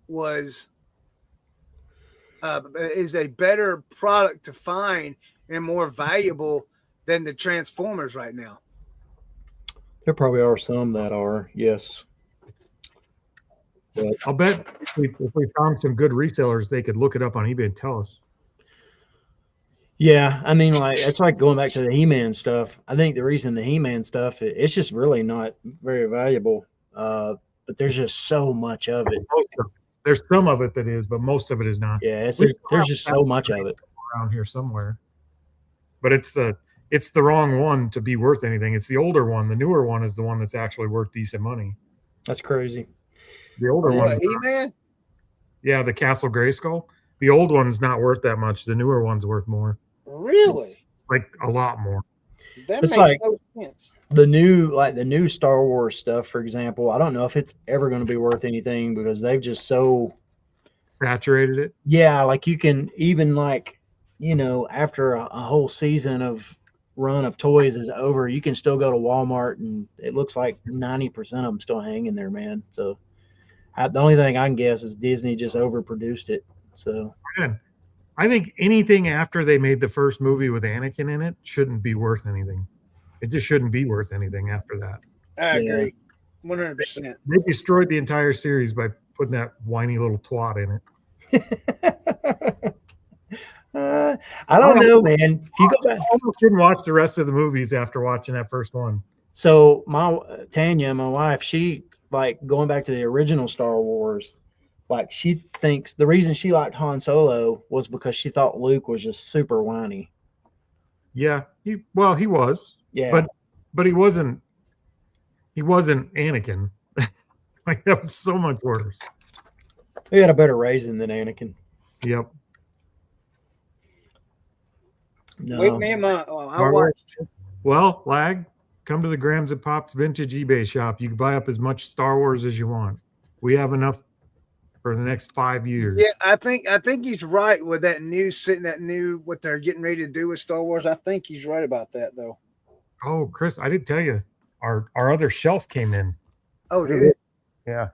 is a better product to find and more valuable than the Transformers right now. There probably are some that are, yes. But I'll bet if we found some good resellers, they could look it up on eBay and tell us. yeah, I mean, like it's like going back to the He-Man stuff. I think the reason the He-Man stuff, it's just really not very valuable. But there's just so much of it. There's some of it that is, but most of it is not. Yeah, We there's just so much of it. around here somewhere. But it's the wrong one to be worth anything. It's the older one. The newer one is the one that's actually worth decent money. That's crazy. The older Yeah. one's He-Man? yeah, the Castle Grayskull. The old one's not worth that much. The newer one's worth more. Really? Like a lot more. That It's makes like- no sense. The new Star Wars stuff, for example, I don't know if it's ever going to be worth anything because they've just so Saturated it. yeah, like you can even like, after a whole season of run of toys is over, you can still go to Walmart and it looks like 90% of them still hanging there, man. So the only thing I can guess is Disney just overproduced it. So Man, I think anything after they made the first movie with Anakin in it shouldn't be worth anything. It just shouldn't be worth anything after that. I Yeah. agree. 100%. They destroyed the entire series by putting that whiny little twat in it. I don't know, man. If you go back, I almost didn't watch the rest of the movies after watching that first one. so Tanya, my wife, she like going back to the original Star Wars. Like she thinks the reason she liked Han Solo was because she thought Luke was just super whiny. Yeah, he was, Yeah, but he wasn't Anakin. Like that was so much worse. he had a better raising than Anakin. Yep. No, Wake me in my. I watched. Well, Lag, come to the Grams and Pops Vintage eBay shop. You can buy up as much Star Wars as you want. We have enough for the next 5 years. Yeah, I think he's right with that new what they're getting ready to do with Star Wars. I think he's right about that though. Oh, Chris, I didn't tell you. Our other shelf came in. Oh, dude. Yeah.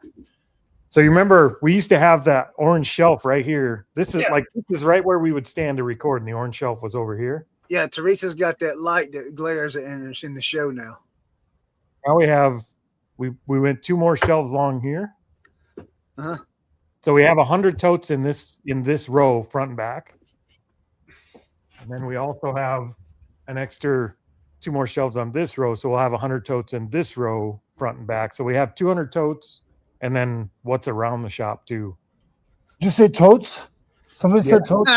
So you remember we used to have that orange shelf right here. This is this is right where we would stand to record, and the orange shelf was over here. Yeah, Teresa's got that light that glares in the show now. Now we went 2 more shelves long here. Uh-huh. So we have 100 totes in this row, front and back. And then we also have an extra 2 more shelves on this row. So we'll have 100 totes in this row, front and back. So we have 200 totes, and then what's around the shop too. Did you say totes? Somebody said totes.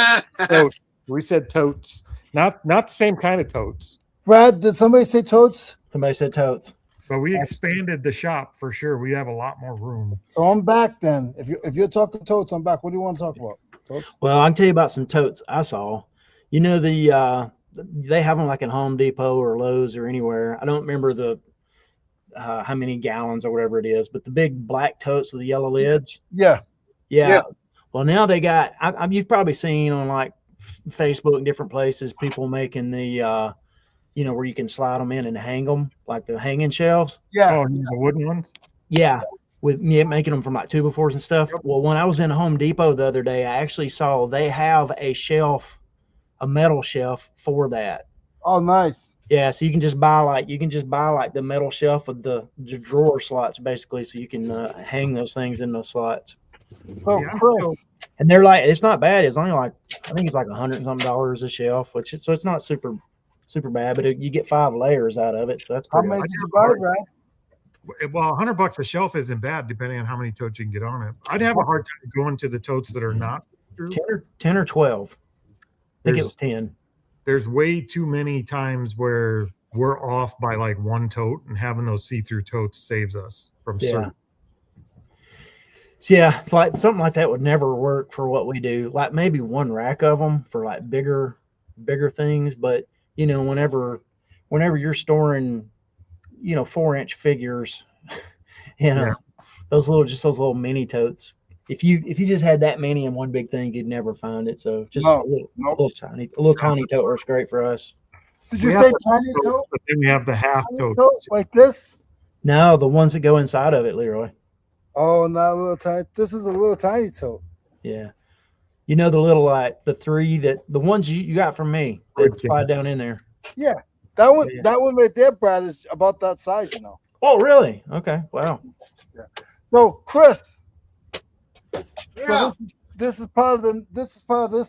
Totes. We said totes, not the same kind of totes. Brad, did somebody say totes? somebody said totes. But we expanded the shop for sure. We have a lot more room. So I'm back then. If you're talking totes, I'm back. What do you want to talk about? Totes? Well, I can tell you about some totes I saw. You know they have them like at Home Depot or Lowe's or anywhere. I don't remember the how many gallons or whatever it is, but the big black totes with the yellow lids. Yeah. Yeah. Well, now they got. You've probably seen on like Facebook and different places people making the where you can slide them in and hang them like the hanging shelves. Yeah. Oh, the wooden ones? Yeah, with me making them from like 2x4s and stuff. Well, when I was in Home Depot the other day, I actually saw they have a shelf, a metal shelf for that. Oh, nice. Yeah, so you can just buy like the metal shelf with the drawer slots basically, so you can hang those things in those slots. So Yeah, Chris, And they're like, it's not bad. It's only like I think it's like $100 and something a shelf, so it's not super bad, but you get 5 layers out of it, so that's how pretty many awesome. did you buy, Brad? Well, $100 a shelf isn't bad, depending on how many totes you can get on it. I'd have a hard time going to the totes that are not true. 10 or 12. I think it There's- was 10. There's way too many times where we're off by like 1 tote, and having those see-through totes saves us from Yeah. certain. So yeah, like something like that would never work for what we do. Like maybe 1 rack of them for like bigger things, but whenever you're storing 4-inch figures, Yeah. those little mini totes. If you just had that many in one big thing, you'd never find it. So just No, a little tiny tote works great for us. Did We you have say the tiny totes, tote? but then we have the half totes. Tote like this? No, the ones that go inside of it, Leroy. Oh, not a little tiny. This is a little tiny tote. Yeah. The little the 3 the ones you got from me that slide down in there. Yeah, that one. Yeah. That one right there, Brad, is about that size. Oh, really? Okay. Wow. So, Chris, So this is part of this setup is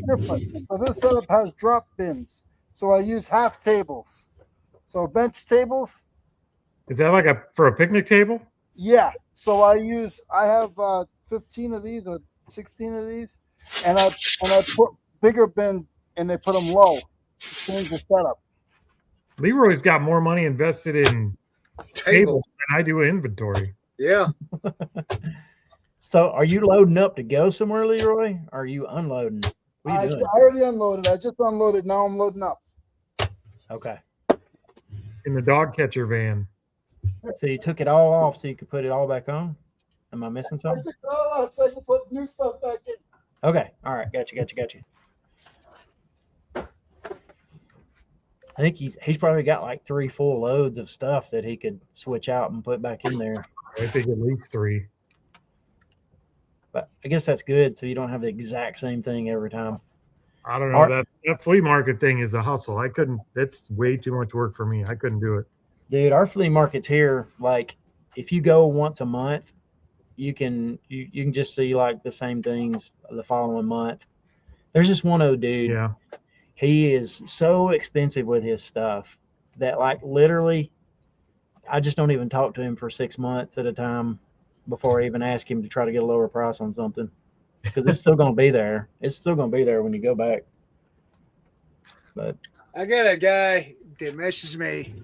different. So this setup has drop bins. So I use half tables. So bench tables. Is that like for a picnic table? Yeah. So I have 15 of these or 16 of these, and I put bigger bins and they put them low. Change the setup. Leroy's got more money invested in tables than I do inventory. Yeah. So are you loading up to go somewhere, Leroy? Or are you unloading? What are I you doing? already unloaded. I just unloaded. Now I'm loading up. Okay. In the dog catcher van. So you took it all off so you could put it all back on? Am I missing I something? took it all out so I can put new stuff back in. Okay. All right. Got you. I think he's probably got like 3 full loads of stuff that he could switch out and put back in there. I think at least 3. But I guess that's good, so you don't have the exact same thing every time. I don't know. That flea market thing is a hustle. That's way too much work for me. I couldn't do it. Dude, our flea markets here, like if you go once a month, you can just see like the same things the following month. There's just one old dude. Yeah. He is so expensive with his stuff that like literally I just don't even talk to him for 6 months at a time before I even ask him to try to get a lower price on something, because it's still going to be there. It's still going to be there when you go back. But I got a guy that messaged me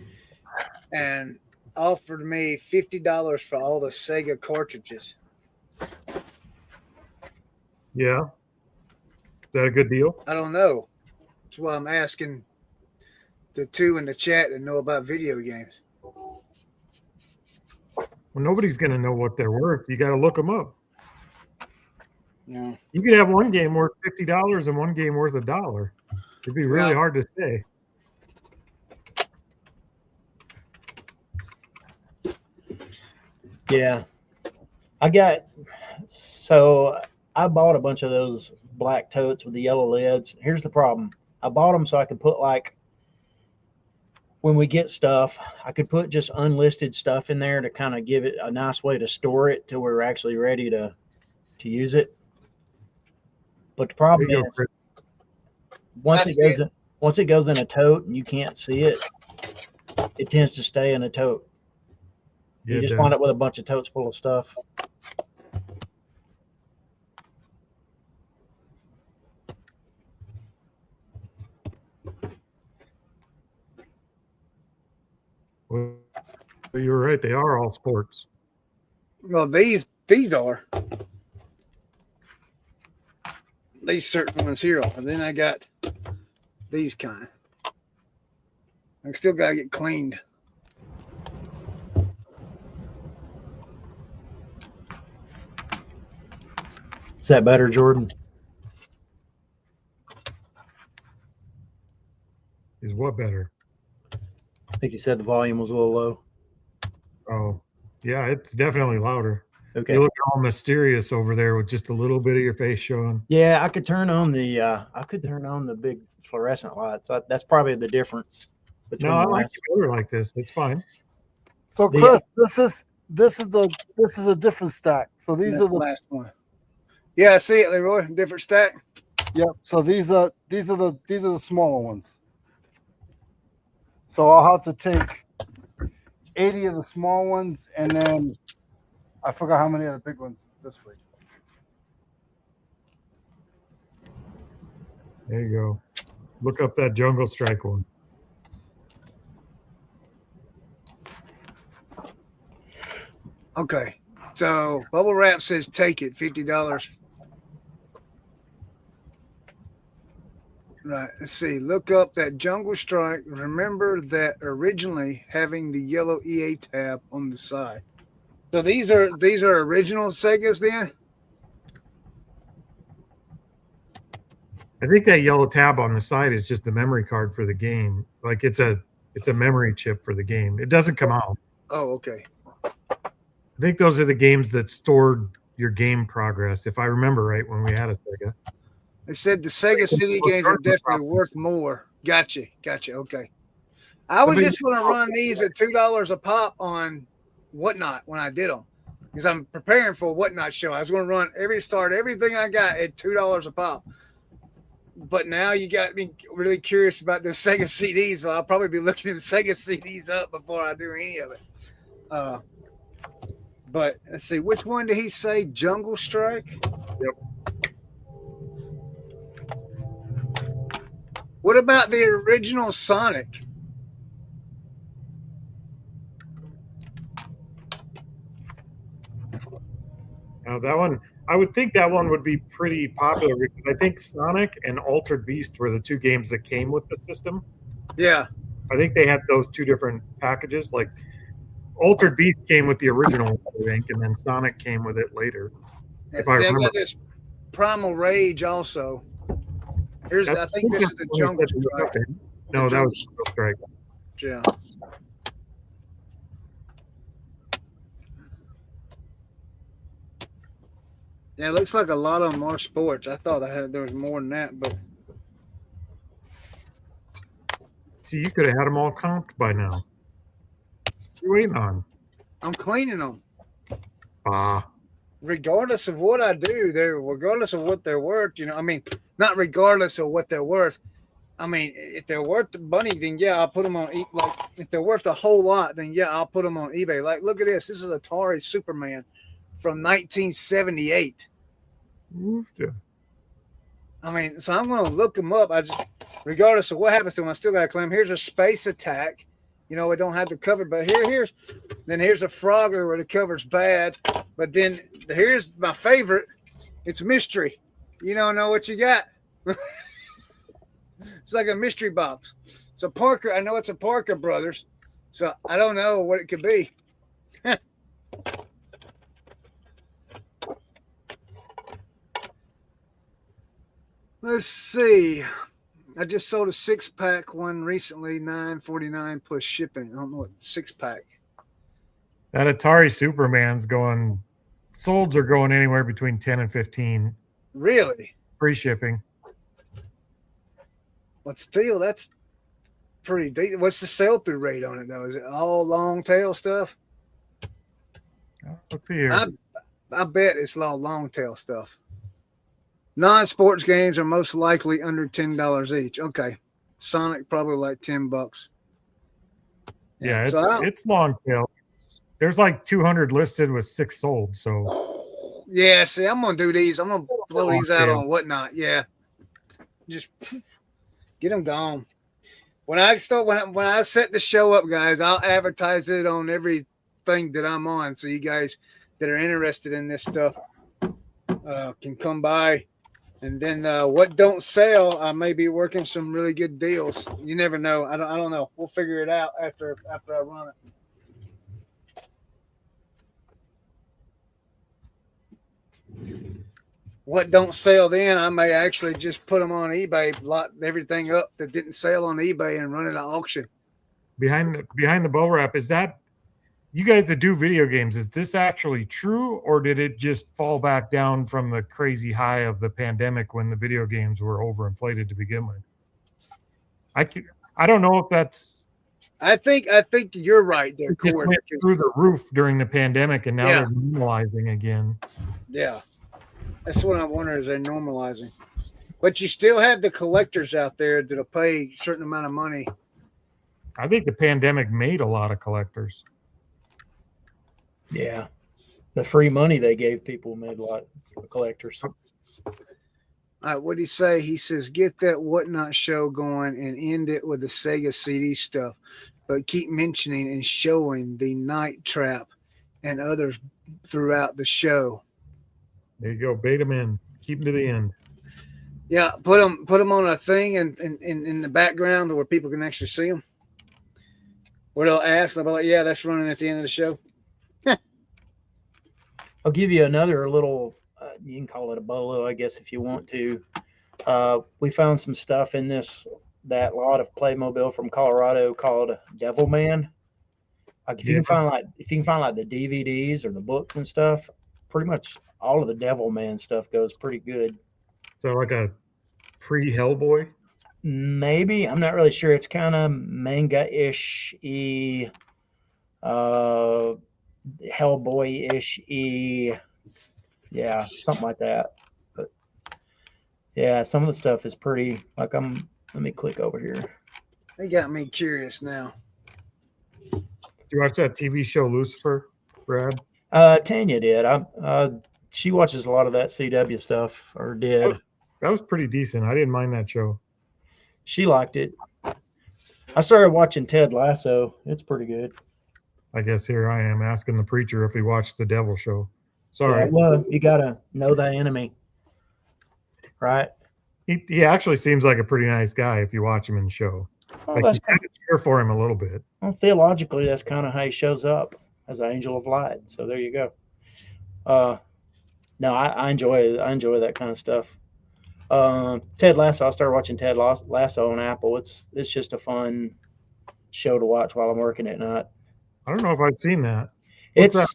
and offered me $50 for all the Sega cartridges. Yeah. Is that a good deal? I don't know. That's why I'm asking the two in the chat that know about video games. Well, nobody's going to know what they're worth. You got to look them up. Yeah. You could have one game worth $50 and one game worth $1. It'd be really hard to say. yeah, I bought a bunch of those black totes with the yellow lids. Here's the problem. I bought them so I could put like, when we get stuff, I could put just unlisted stuff in there to kind of give it a nice way to store it till we're actually ready to use it. But the problem There you go, is, Chris. once it goes in a tote and you can't see it, it tends to stay in a tote. You just wind up with a bunch of totes full of stuff. Well, you're right. They are all sports. Well, these are. These certain ones here. And then I got these kind. I still got to get cleaned. Is that better, Jordan? Is what better? I think you said the volume was a little low. Oh, yeah, it's definitely louder. Okay. You look all mysterious over there with just a little bit of your face showing. Yeah, I could turn on the big fluorescent lights. That's probably the difference between No, I the like last. the color like this. It's fine. So Chris, this is a different stack. So these That's are the last one. Yeah, I see it, Leroy. Different stack. Yep. So these are the smaller ones. So I'll have to take 80 of the small ones, and then I forgot how many of the big ones this week. There you go. Look up that Jungle Strike one. Okay. So Bubble Wrap says take it, $50. Right. Let's see. Look up that Jungle Strike. Remember that originally having the yellow EA tab on the side. So these are original Segas then? I think that yellow tab on the side is just the memory card for the game. Like it's a memory chip for the game. It doesn't come out. Oh, okay. I think those are the games that stored your game progress, if I remember right, when we had a Sega. They said the Sega City games are definitely worth more. Gotcha. Okay. I was just going to run these at $2 a pop on Whatnot when I did them. because I'm preparing for a Whatnot show. I was going to run everything I got at $2 a pop. But now you got me really curious about those Sega CDs, so I'll probably be looking the Sega CDs up before I do any of it. But let's see, which one did he say? Jungle Strike? Yep. What about the original Sonic? Now that one, I would think that one would be pretty popular because I think Sonic and Altered Beast were the two games that came with the system. Yeah. I think they had those two different packages. Like Altered Beast came with the original, I think, and then Sonic came with it later. If I See, I remember. got this Primal Rage also. I think this is the Jungle Strike. No, that was Jungle Strike. Yeah. Yeah, it looks like a lot of them are sports. I thought there was more than that, but see, you could have had them all comped by now. What you waiting on? I'm cleaning them. Ah. Regardless of what I do, regardless of what they're worth, I mean, not regardless of what they're worth. I mean, if they're worth the money, then yeah, I'll put them on. Like, if they're worth a whole lot, then yeah, I'll put them on eBay. Like, look at this. This is Atari Superman from 1978. Yeah. I mean, so I'm going to look them up. Regardless of what happens to them, I still got to claim. Here's a Space Attack. It don't have the cover, but here's a Frogger where the cover's bad. But then here's my favorite. It's mystery. You don't know what you got. It's like a mystery box. So Parker, I know it's a Parker Brothers. So I don't know what it could be. Let's see. I just sold a 6-pack one recently, $9.49 plus shipping. I don't know what 6-pack. That Atari Superman's solds are going anywhere between 10 and 15. Really? Free shipping. But still, that's pretty deep. What's the sell-through rate on it, though? Is it all long tail stuff? Let's see here. I bet it's all long tail stuff. Non-sports games are most likely under $10 each. Okay. Sonic probably like $10. Yeah, it's long tail. There's like 200 listed with 6 sold. So yeah, see, I'm gonna do these. I'm gonna blow these out on Whatnot. Yeah, just get them gone. When I set the show up, guys, I'll advertise it on everything that I'm on, so you guys that are interested in this stuff can come by. And then what don't sell, I may be working some really good deals. You never know. I don't know. We'll figure it out after I run it. What don't sell, then I may actually just put them on eBay, lot everything up that didn't sell on eBay, and run it at auction. Behind the bow wrap, is that you guys that do video games? Is this actually true, or did it just fall back down from the crazy high of the pandemic when the video games were overinflated to begin with? I don't know if that's. I think you're right there, Corey. Went through the roof during the pandemic, and now they're normalizing again. Yeah, that's what I'm wondering. Is they're normalizing? But you still have the collectors out there that'll pay a certain amount of money. I think the pandemic made a lot of collectors. Yeah. The free money they gave people made a lot of collectors. All right, what did he say? He says, get that Whatnot show going and end it with the Sega CD stuff, but keep mentioning and showing the Night Trap and others throughout the show. There you go. Bait them in. Keep them to the end. Yeah, put them on a thing and in the background where people can actually see them. Where they'll ask, they'll be like, yeah, that's running at the end of the show. I'll give you another little, you can call it a bolo, I guess, if you want to. We found some stuff in that lot of Playmobil from Colorado called Devil Man. Like if you can find like the DVDs or the books and stuff, pretty much all of the Devil Man stuff goes pretty good. So like a pre-Hellboy? Maybe. I'm not really sure. It's kind of manga-ish. Hellboy-ish, yeah, something like that. But yeah, some of the stuff is pretty. Like let me click over here. They got me curious now. Do you watch that TV show Lucifer, Brad? Tanya did. She watches a lot of that CW stuff, or did. That was pretty decent. I didn't mind that show. She liked it. I started watching Ted Lasso. It's pretty good. I guess here I am asking the preacher if he watched the Devil Show. Sorry. Yeah, well, you gotta know thy enemy, right? He actually seems like a pretty nice guy if you watch him in the show. Well, Like that's you kind of cheer for him a little bit. well, theologically, that's kind of how he shows up as an angel of light. So there you go. No, I enjoy that kind of stuff. Ted Lasso. I started watching Ted Lasso on Apple. It's just a fun show to watch while I'm working at night. I don't know if I've seen that. What's that?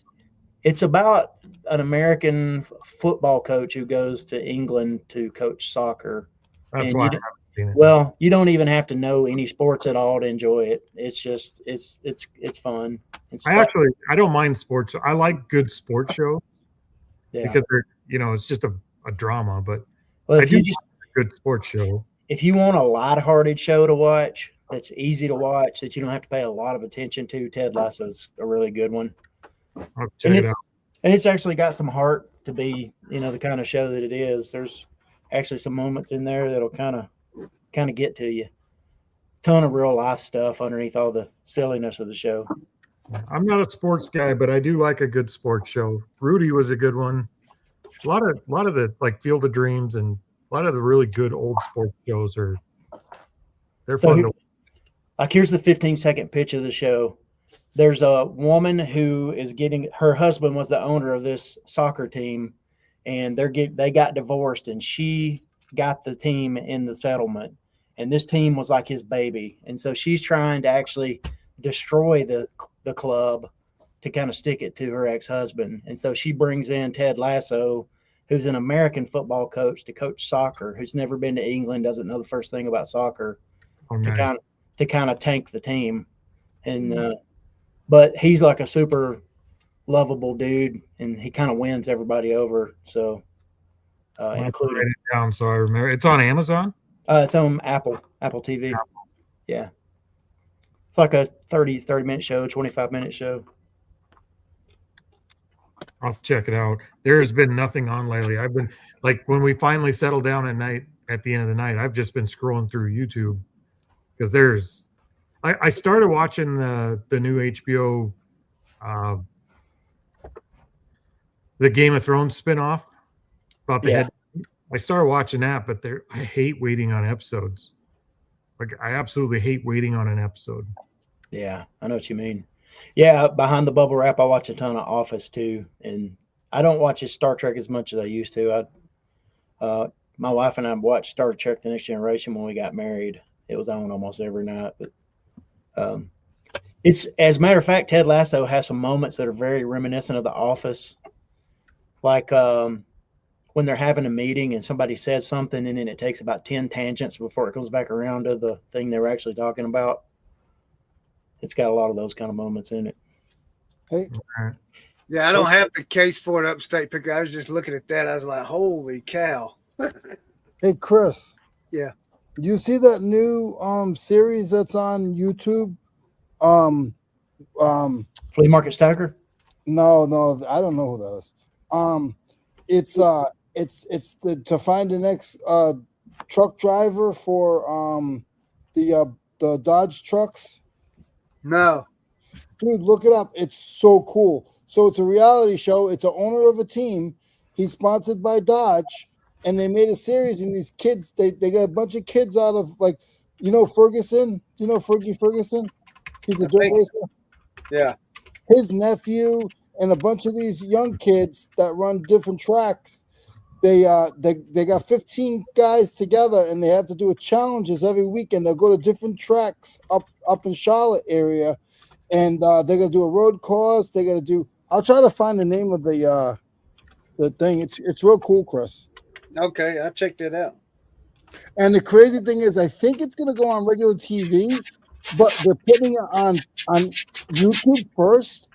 It's about an American football coach who goes to England to coach soccer. That's and why I you, haven't seen it. well, you don't even have to know any sports at all to enjoy it. It's just it's fun. It's I don't mind sports. I like good sports shows yeah. because they're it's just a drama. But Well, I if do you just like a good sports show. if you want a lighthearted show to watch that's easy to watch that you don't have to pay a lot of attention to, Ted Lasso's a really good one. I'll check it out. And it's actually got some heart to be, the kind of show that it is. There's actually some moments in there that'll kind of get to you. Ton of real life stuff underneath all the silliness of the show. I'm not a sports guy, but I do like a good sports show. Rudy was a good one. A lot of the like Field of Dreams and a lot of the really good old sports shows they're fun to. Like here's the 15-second pitch of the show. There's a woman who is her husband was the owner of this soccer team, and they got divorced, and she got the team in the settlement, and this team was like his baby, and so she's trying to actually destroy the club to kind of stick it to her ex-husband, and so she brings in Ted Lasso, who's an American football coach, to coach soccer, who's never been to England, doesn't know the first thing about soccer, Nice. to kind of tank the team, and but he's like a super lovable dude, and he kind of wins everybody over. So, including write it down so I remember. It's on Amazon. It's on Apple TV. Yeah, it's like a 30-minute show, 25-minute show. I'll check it out. There has been nothing on lately. I've been like when we finally settle down at the end of the night, I've just been scrolling through YouTube because I started watching the new HBO, the Game of Thrones spinoff about the head. I started watching that, but I hate waiting on episodes. Like I absolutely hate waiting on an episode. Yeah, I know what you mean. Yeah, behind the bubble wrap, I watch a ton of Office too, and I don't watch Star Trek as much as I used to. My wife and I watched Star Trek: The Next Generation when we got married. It was on almost every night, but it's, as a matter of fact, Ted Lasso has some moments that are very reminiscent of The Office, like when they're having a meeting and somebody says something and then it takes about 10 tangents before it comes back around to the thing they were actually talking about. It's got a lot of those kind of moments in it. Hey. Yeah, I don't have the case for it upstate picker. I was just looking at that. I was like, holy cow. Hey, Chris. Yeah. You see that new series that's on YouTube? Flea Market Stacker? No, I don't know who that is. It's to find the next truck driver for the Dodge trucks. No. Dude, look it up. It's so cool. So it's a reality show. It's an owner of a team. He's sponsored by Dodge, and they made a series. And these kids, they got a bunch of kids out of Ferguson. Do you know Fergie Ferguson? He's a dirt racer. Yeah. His nephew and a bunch of these young kids that run different tracks. They got 15 guys together, and they have to do challenges every weekend. They'll go to different tracks up in Charlotte area, and they're gonna do a road course. They're gonna do. I'll try to find the name of the thing. It's real cool, Chris. Okay, I'll check that out. And the crazy thing is, I think it's gonna go on regular TV, but they're putting it on YouTube first.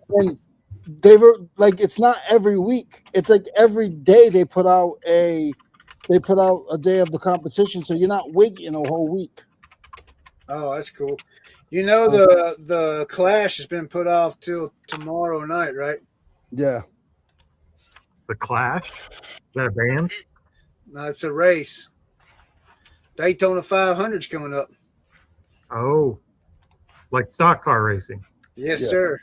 And they were like, it's not every week. It's like every day they put out a day of the competition, so you're not waiting a whole week. Oh, that's cool. You know the Clash has been put off till tomorrow night, right? Yeah. The Clash? Is that a band? No, it's a race. Daytona 500's coming up. Oh, like stock car racing. Yes, Yeah. sir.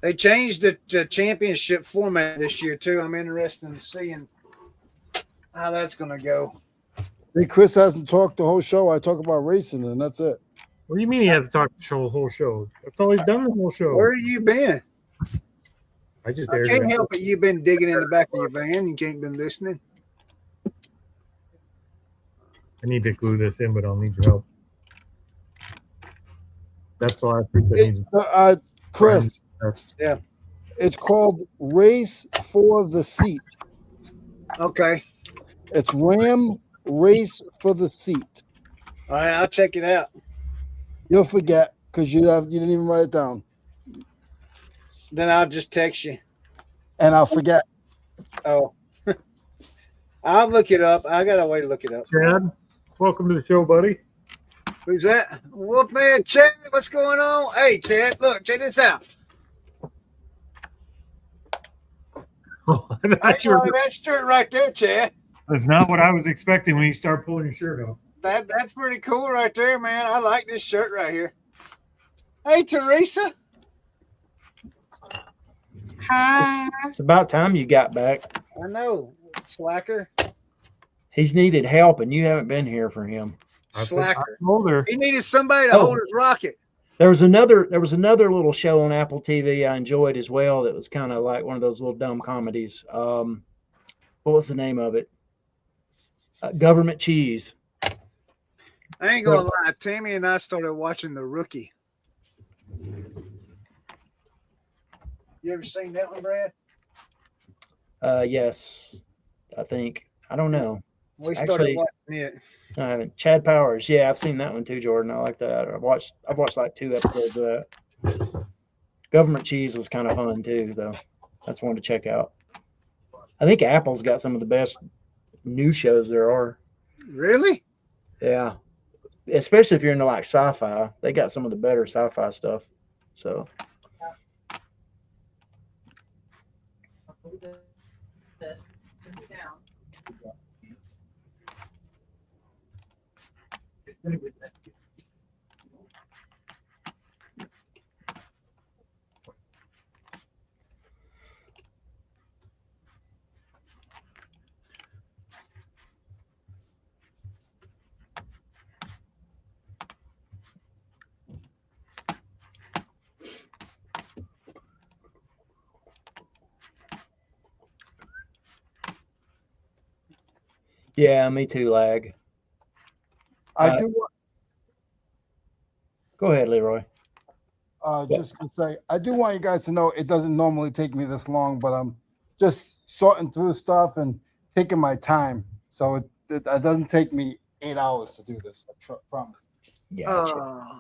They changed the championship format this year too. I'm interested in seeing how that's going to go. Hey, Chris hasn't talked the whole show. I talk about racing, and that's it. What do you mean he has to talk the whole show? That's all he's done the whole show. Where have you been? I just I aired can't it. help it. You've been digging in the back of your van. You can't been listening. I need to glue this in, but I'll need your help. That's the last piece I need. Chris. Yeah. It's called Race for the Seat. Okay. It's Ram Race for the Seat. All right, I'll check it out. You'll forget because you didn't even write it down. Then I'll just text you. And I'll forget. Oh. I'll look it up. I got a way to look it up. Chad, welcome to the show, buddy. Who's that? Wolfman Chad, what's going on? Hey, Chad, look, check this out. That's That shirt right there, Chad. not what I was expecting when you start pulling your shirt off. That's pretty cool right there, man. I like this shirt right here. Hey, Teresa. Hi. It's about time you got back. I know. Slacker. He's needed help, and you haven't been here for him. Slacker. I told her. He needed somebody to Oh. hold his rocket. There was another little show on Apple TV I enjoyed as well. That was kind of like one of those little dumb comedies. What was the name of it? Government Cheese. I ain't gonna lie. Tammy and I started watching The Rookie. You ever seen that one, Brad? Yes, I think. I don't know. We started Actually, watching it. I haven't. Chad Powers. Yeah, I've seen that one too, Jordan. I like that. I've watched like 2 episodes of that. Government Cheese was kind of fun too, though. That's one to check out. I think Apple's got some of the best new shows there are. Really? Yeah. Especially if you're into like sci-fi. They got some of the better sci-fi stuff. So yeah, me too, lag. I do want Go ahead, Leroy. just to say, I do want you guys to know it doesn't normally take me this long, but I'm just sorting through stuff and taking my time. So it doesn't take me 8 hours to do this. I promise. Yeah.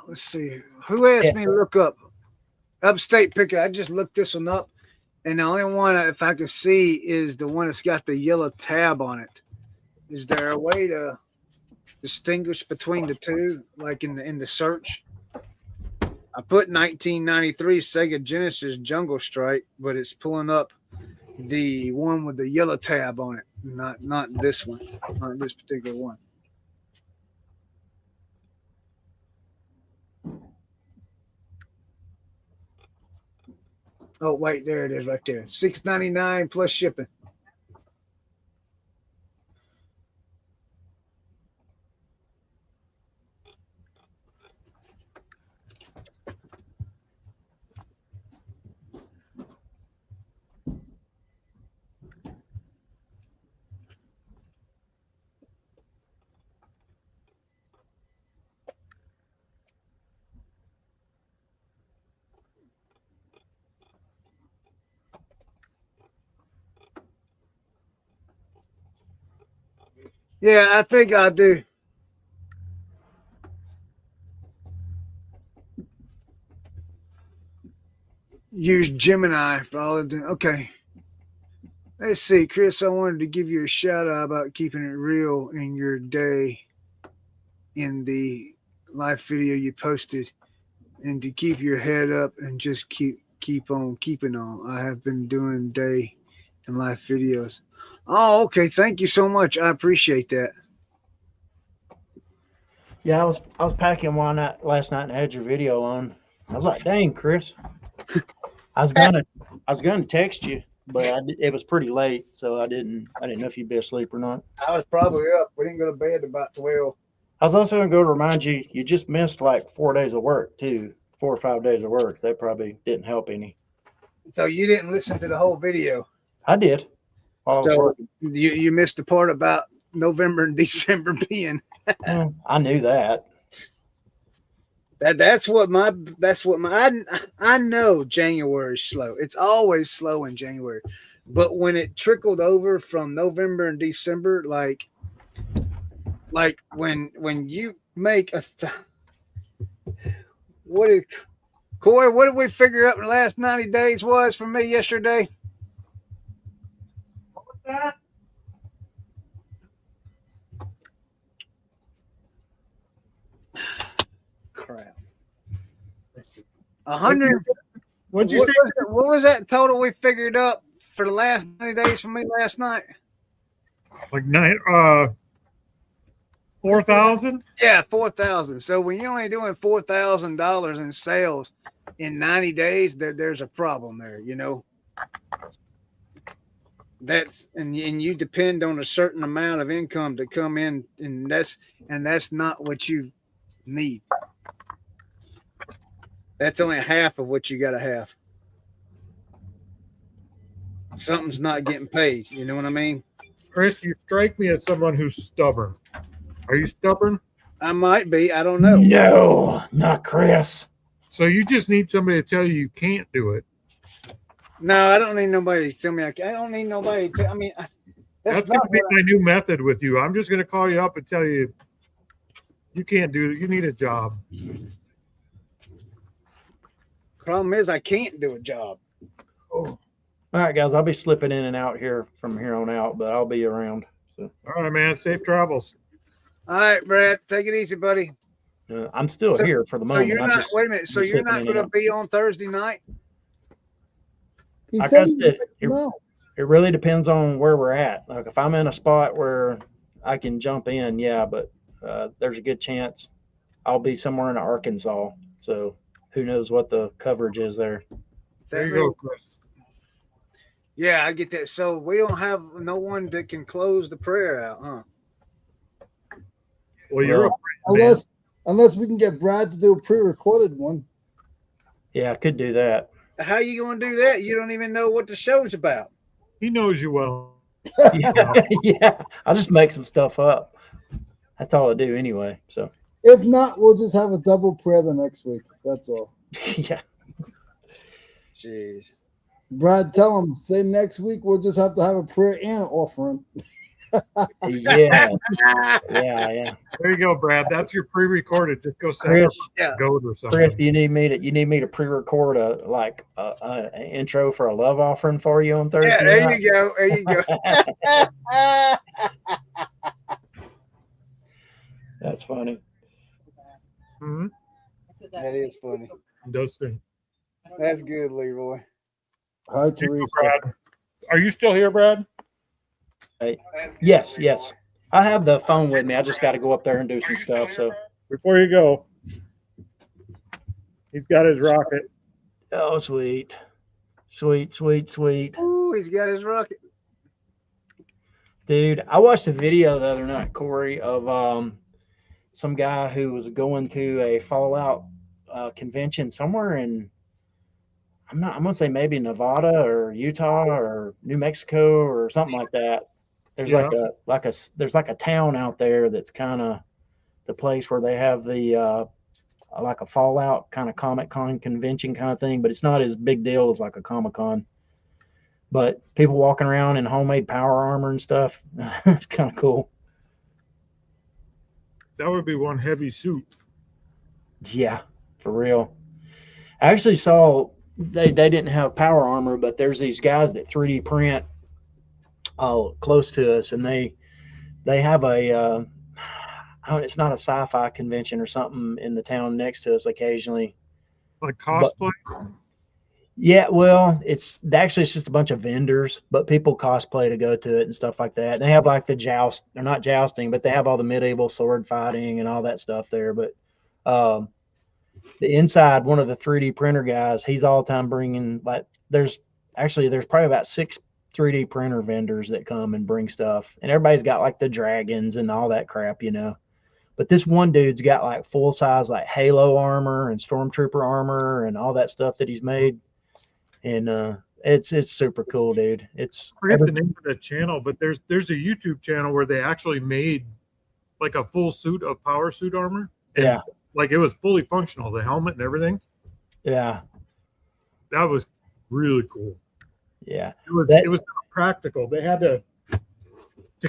Let's see. Who asked me to look up Upstate Picker? I just looked this one up, and the only one if I could see is the one that's got the yellow tab on it. Is there a way to distinguish between the two, like in the search? I put 1993 Sega Genesis Jungle Strike, but it's pulling up the one with the yellow tab on it, not this one, not this particular one. Oh, wait, there it is right there. $6.99 plus shipping. Yeah, I think I do. use Gemini for all of them. Okay. Let's see, Chris, I wanted to give you a shout out about keeping it real in your day in the live video you posted, and to keep your head up and just keep on keeping on. I have been doing day and live videos. Oh, okay. Thank you so much. I appreciate that. Yeah, I was packing one night last night and I had your video on. I was like, dang, Chris. I was gonna text you, but it was pretty late, so I didn't know if you'd be asleep or not. I was probably up. We didn't go to bed about 12. I was also gonna go remind you, you just missed like 4 days of work too, 4 or 5 days of work. That probably didn't help any. So you didn't listen to the whole video. I did. While I was So working. you missed the part about November and December being. Well, I knew that. That's what my I know January's slow. It's always slow in January. But when it trickled over from November and December, like when you make Corey, what did we figure out in the last 90 days was for me yesterday? What was that? Crap. 100. What'd you say? What was that total we figured up for the last 90 days for me last night? Like 4,000? Yeah, 4,000. So when you're only doing $4,000 in sales in 90 days, there's a problem there, you know. That's and you depend on a certain amount of income to come in, and that's not what you need. That's only half of what you got to have. Something's not getting paid. You know what I mean? Chris, you strike me as someone who's stubborn. Are you stubborn? I might be. I don't know. No, not Chris. So you just need somebody to tell you can't do it. No, I don't need nobody to tell me. I don't need nobody to. I mean, That's going to be my new method with you. I'm just going to call you up and tell you you can't do it. You need a job. Problem is, I can't do a job. All right, guys, I'll be slipping in and out here from here on out, but I'll be around. So, all right, man. Safe travels. All right, Brad. Take it easy, buddy. I'm still here for the moment. So you're not. Wait a minute. So you're not going to be on Thursday night? He Like said I he said, would know. it really depends on where we're at. Like if I'm in a spot where I can jump in, yeah, but there's a good chance I'll be somewhere in Arkansas. So who knows what the coverage is there. There you go, Chris. Yeah, I get that. So we don't have no one that can close the prayer out, huh? Well, you're a man. Unless we can get Brad to do a pre-recorded one. Yeah, I could do that. How you going to do that? You don't even know what the show's about. He knows you well. Yeah, I'll just make some stuff up. That's all I do anyway. So If not, we'll just have a double prayer the next week. That's all. yeah. Jeez. Brad, tell him, say next week we'll just have to have a prayer and an offering. Yeah. Yeah. There you go, Brad. That's your pre-recorded. Just go set Chris, up a goat or something. Chris, you need me to pre-record an intro for a love offering for you on Thursday. Yeah, there night? you go. There you go. That's funny. Mm-hmm. That is funny. Dustin. That's good, Leroy. Hi, Teresa. Brad. Are you still here, Brad? Hey, yes. I have the phone with me. I just got to go up there and do some stuff. So Before you go, he's got his rocket. oh, sweet. Ooh, he's got his rocket. Dude, I watched a video the other night, Corey, of some guy who was going to a Fallout convention somewhere in I'm gonna say maybe Nevada or Utah or New Mexico or something like that. There's there's like a town out there that's kind of the place where they have the like a Fallout kind of Comic Con convention kind of thing, but it's not as big deal as like a Comic Con. But people walking around in homemade power armor and stuff, it's kind of cool. That would be one heavy suit. Yeah, for real. I actually saw they didn't have power armor, but there's these guys that 3D print close to us, and they have a it's not a sci-fi convention or something in the town next to us occasionally. Like But cosplay. yeah, well, it's just a bunch of vendors, but people cosplay to go to it and stuff like that. And they have like the joust, they're not jousting, but they have all the medieval sword fighting and all that stuff there. But um, the inside, one of the 3D printer guys, he's all the time bringing like there's probably about 6 3D printer vendors that come and bring stuff, and everybody's got like the dragons and all that crap, you know. But this one dude's got like full size like Halo armor and Stormtrooper armor and all that stuff that he's made, and it's super cool, dude. It's I forget the name of the channel, but there's a YouTube channel where they actually made like a full suit of power suit armor. And yeah, like it was fully functional, the helmet and everything. yeah, That was really cool. yeah. It was not practical. They had to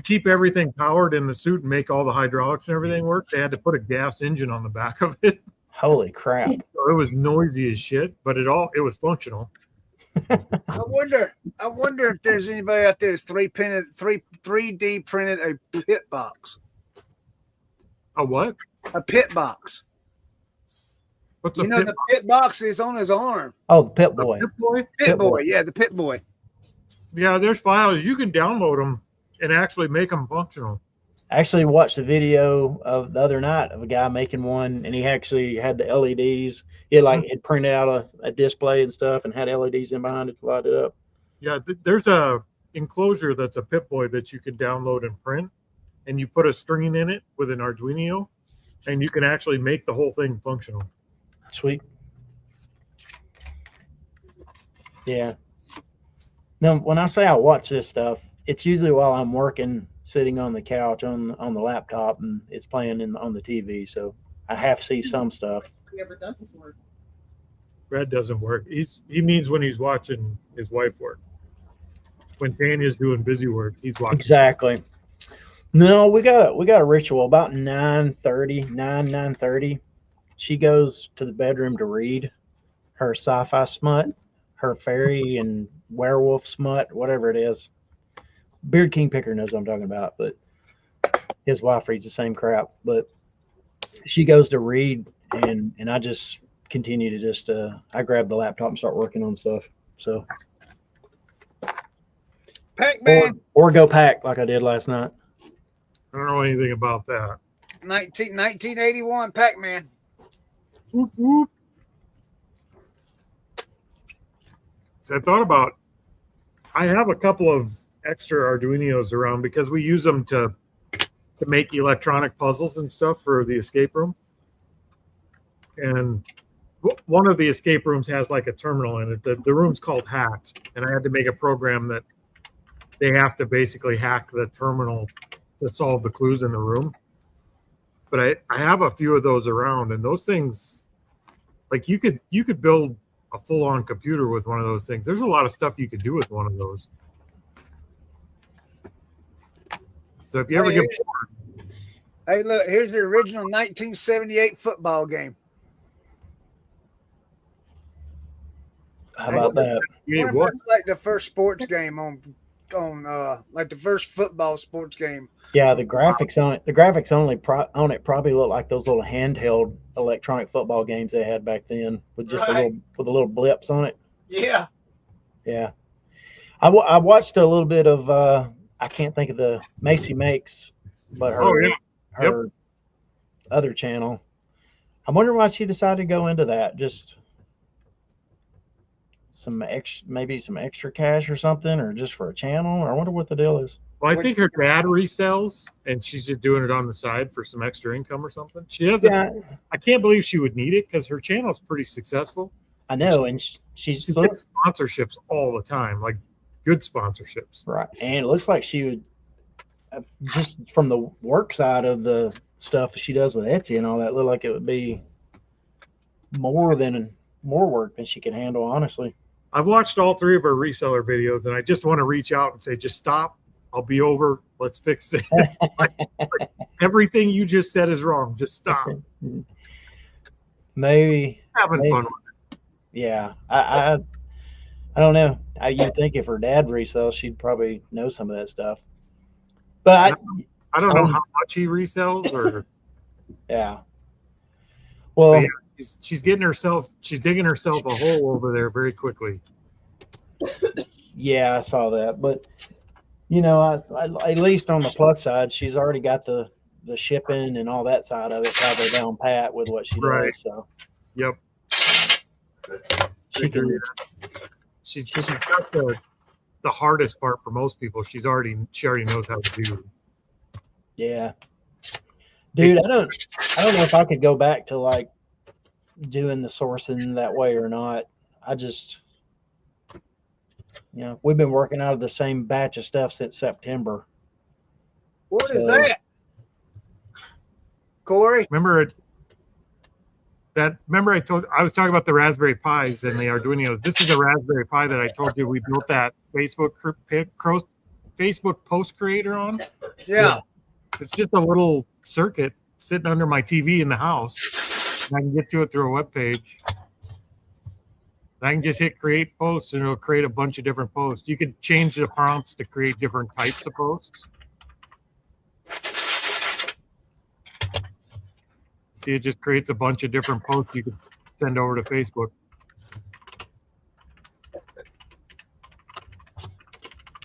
keep everything powered in the suit and make all the hydraulics and everything work. They had to put a gas engine on the back of it. Holy crap! So it was noisy as shit, but it was functional. I wonder if there's anybody out there that's 3D printed a pit box. A what? A pit box. What's a You know, pit the pit box is on his arm. Oh, the Pit boy? Boy. Pit boy? Pit boy, yeah, the pit boy. Yeah, there's files. You can download them and actually make them functional. I actually watched a video of the other night of a guy making one, and he actually had the LEDs. It had printed out a display and stuff, and had LEDs in behind it to light it up. Yeah, there's a enclosure that's a Pip Boy that you can download and print, and you put a screen in it with an Arduino, and you can actually make the whole thing functional. Sweet. Yeah. Now, when I say I watch this stuff, it's usually while I'm working, sitting on the couch on the laptop, and it's playing on the TV. So I have to see some stuff. Whoever does this work. Brad doesn't work. He means when he's watching his wife work. When Tanya's doing busy work, he's watching. Exactly. No, we got a ritual about 9:30. She goes to the bedroom to read her sci-fi smut, her fairy and werewolf smut, whatever it is. Beard King Picker knows what I'm talking about, but his wife reads the same crap. But she goes to read, and I just continue to I grab the laptop and start working on stuff. So Pac-Man. or go pack like I did last night. I don't know anything about that. 1981 Pac-Man. Whoop, whoop. So I have a couple of extra Arduinos around because we use them to make electronic puzzles and stuff for the escape room. And one of the escape rooms has like a terminal in it. The room's called Hacked, and I had to make a program that they have to basically hack the terminal to solve the clues in the room. But I have a few of those around, and those things, like you could build a full-on computer with one of those things. There's a lot of stuff you could do with one of those. So if you ever get bored, Hey, look, here's the original 1978 football game. How about that? yeah, what? It's like the first sports game on like the first football sports game. Yeah, the graphics on it probably look like those little handheld electronic football games they had back then with just Right. with the little blips on it. Yeah. Yeah, I watched a little bit of I can't think of the Macy Makes, but her other channel. I'm wondering why she decided to go into that. Just maybe some extra cash or something, or just for a channel. Or I wonder what the deal is. Well, I think her dad resells, and she's just doing it on the side for some extra income or something. She doesn't. Yeah, I can't believe she would need it because her channel's pretty successful. I know, and she's She gets sponsorships all the time, like good sponsorships. right, and it looks like she would just from the work side of the stuff she does with Etsy and all that, look like it would be more work than she can handle, honestly. I've watched all 3 of her reseller videos, and I just want to reach out and say, just stop. I'll be over. Let's fix it. like, everything you just said is wrong. Just stop. Maybe Having fun with it. Yeah, I don't know. You'd think if her dad resells, she'd probably know some of that stuff. But I don't know um, how much he resells, or yeah. but yeah, Well, she's digging herself a hole over there very quickly. yeah, I saw that. But at least on the plus side, she's already got the shipping and all that side of it probably down pat with what she Right. does. So Yep. she can. She's got the hardest part for most people. She already knows how to do. Yeah, dude, I don't know if I could go back to like doing the sourcing that way or not. I just, we've been working out of the same batch of stuff since September. What is So- that? Corey? Remember I was talking about the Raspberry Pis and the Arduinos. This is the Raspberry Pi that I told you we built that Facebook post creator on. Yeah. It's just a little circuit sitting under my TV in the house. I can get to it through a web page. I can just hit create posts and it'll create a bunch of different posts. You could change the prompts to create different types of posts. See, it just creates a bunch of different posts you could send over to Facebook.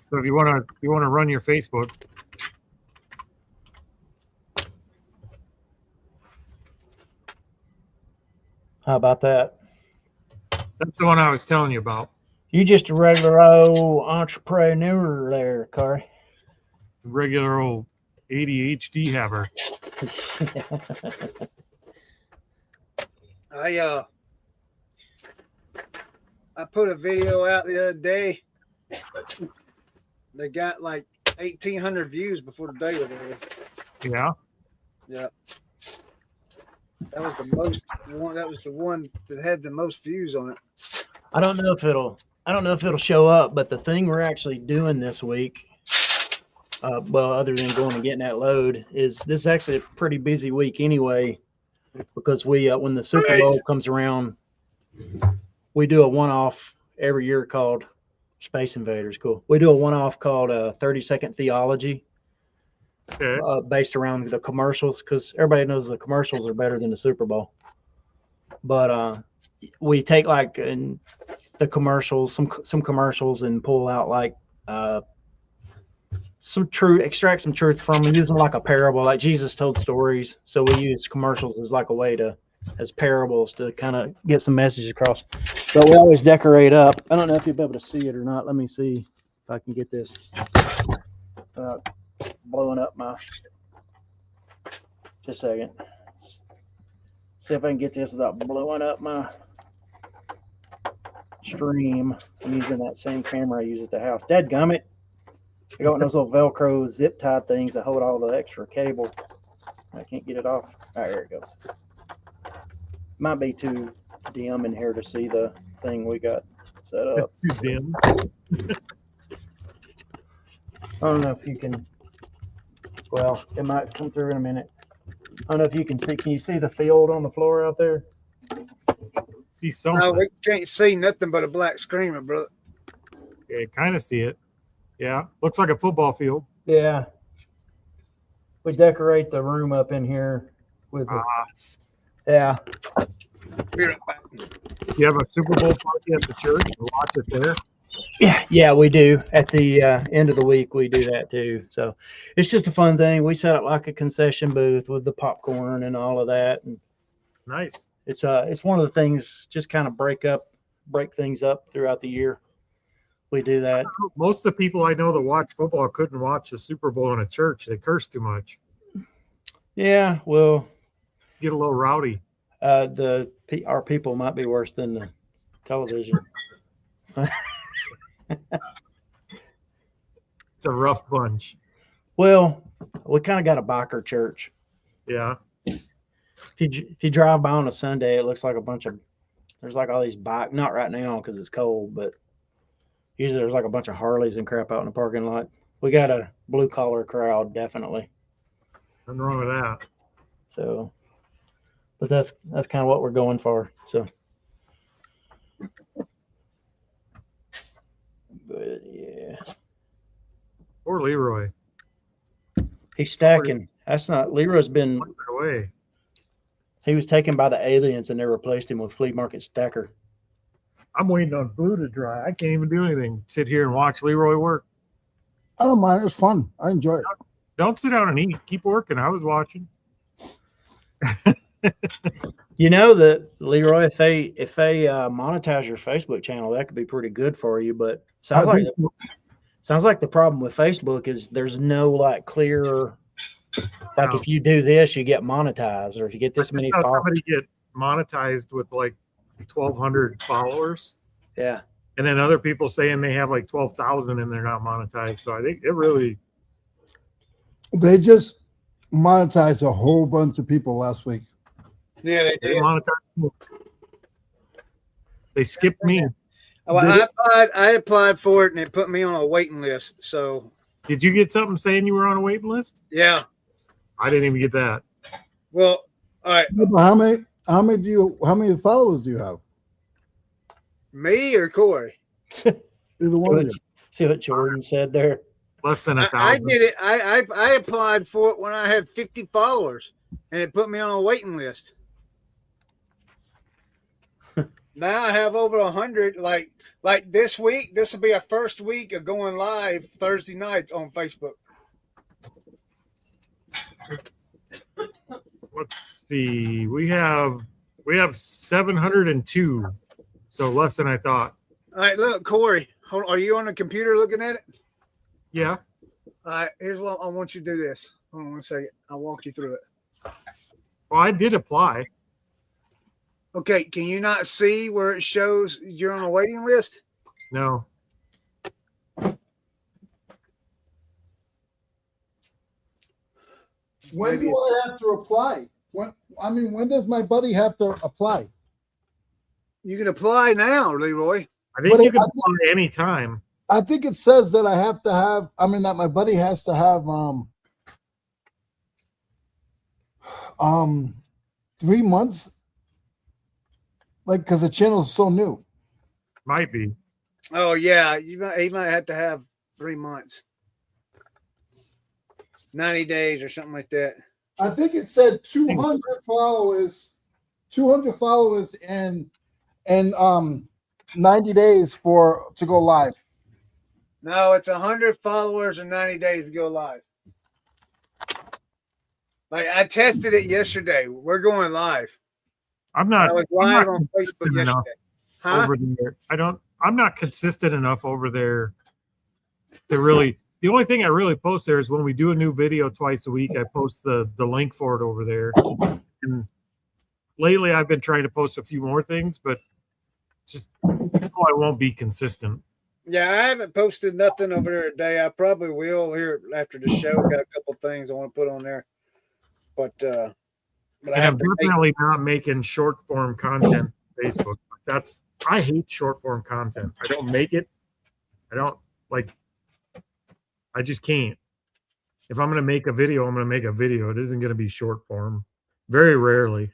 So if you want to run your Facebook, How about that? that's the one I was telling you about. You just a regular old entrepreneur there, Corey. The regular old ADHD haver. I put a video out the other day. They got like 1,800 views before the day was over. Yeah. Yeah. That was the most one. That was the one that had the most views on it. I don't know if it'll show up, but the thing we're actually doing this week, well, other than going and getting that load, is this is actually a pretty busy week anyway, because we when the Super Bowl comes around, we do a one-off every year called Space Invaders. Cool. We do a one-off called 30-second theology. Okay. Based around the commercials, because everybody knows the commercials are better than the Super Bowl. But we take like in the commercials, some commercials, and pull out like extract some truth from them, using like a parable, like Jesus told stories. So we use commercials as like a way as parables to kind of get some message across. But we always decorate up. I don't know if you'll be able to see it or not. Let me see if I can get this. Blowing up my, just a second, see if I can get this without blowing up my stream. I'm using that same camera I use at the house. Dadgummit, I got one of those little Velcro zip tie things that hold all the extra cable. I can't get it off. All right, there it goes. Might be too dim in here to see the thing we got set up. It's too dim. I don't know if you can. Well, it might come through in a minute. I don't know if you can see. Can you see the field on the floor out there? See something. No, we can't see nothing but a black screen, my brother. Yeah, kind of see it. Yeah, looks like a football field. Yeah. We decorate the room up in here with the, yeah. Be right back. You have a Super Bowl party at the church and watch it there. Yeah, we do. At the end of the week, we do that too. So it's just a fun thing. We set up like a concession booth with the popcorn and all of that. And Nice. it's one of the things, just kind of break things up throughout the year. We do that. Most of the people I know that watch football couldn't watch the Super Bowl in a church. They curse too much. Yeah, well, Get a little rowdy. our people might be worse than the television. It's a rough bunch. Well, we kind of got a biker church. Yeah. If you drive by on a Sunday, it looks like there's like all these bike. Not right now because it's cold, but usually there's like a bunch of Harleys and crap out in the parking lot. We got a blue collar crowd, definitely. Nothing wrong with that. So, but that's kind of what we're going for. So, But yeah, Poor Leroy. he's stacking. That's not Leroy's been. Put it away. He was taken by the aliens and they replaced him with flea market stacker. I'm waiting on glue to dry. I can't even do anything. Sit here and watch Leroy work. I don't mind. It's fun. I enjoy it. Don't sit down and eat. Keep working. I was watching. You know that Leroy, if they monetize your Facebook channel, that could be pretty good for you. But sounds like the problem with Facebook is there's no like clear, like No. if you do this, you get monetized, or if you get this many Saw followers. somebody get monetized with like 1,200 followers, Yeah. and then other people saying they have like 12,000 and they're not monetized. So I think it really. They just monetized a whole bunch of people last week. Yeah, they They did. monetized. They skipped me. Well, I applied for it and it put me on a waiting list. So Did you get something saying you were on a waiting list? yeah. I didn't even get that. Well, all right. No, but how many followers do you have? Me or Corey? Either one of you. See what Jordan said there? Less than I 1,000. did it. I applied for it when I had 50 followers and it put me on a waiting list. Now I have over 100. Like this week, this will be our first week of going live Thursday nights on Facebook. Let's see. We have 702. So less than I thought. All right, look, Corey, are you on the computer looking at it? Yeah. All right, here's what I want you to do this. Hold on 1 second. I'll walk you through it. Well, I did apply. Okay, can you not see where it shows you're on a waiting list? No. When Maybe do I have to apply? When does my buddy have to apply? You can apply now, Leroy. I think But you can I- apply anytime. I think it says that I have to have. That my buddy has to have 3 months, like because the channel is so new. Might be. Oh yeah, he might have to have 3 months, 90 days or something like that. I think it said 200 followers, and 90 days to go live. No, it's 100 followers and 90 days to go live. Like I tested it yesterday. We're going live. I'm not. I was I'm live not on Facebook consistent enough yesterday. Huh? over there. I'm not consistent enough over there to really. The only thing I really post there is when we do a new video twice a week. I post the link for it over there. And lately, I've been trying to post a few more things, but just I won't be consistent. Yeah, I haven't posted nothing over there today. I probably will here after the show. Got a couple things I want to put on there, but I And have I'm to make, definitely not making short form content on Facebook. I hate short form content. I don't make it. I don't like. I just can't. If I'm going to make a video, I'm going to make a video. It isn't going to be short form. Very rarely.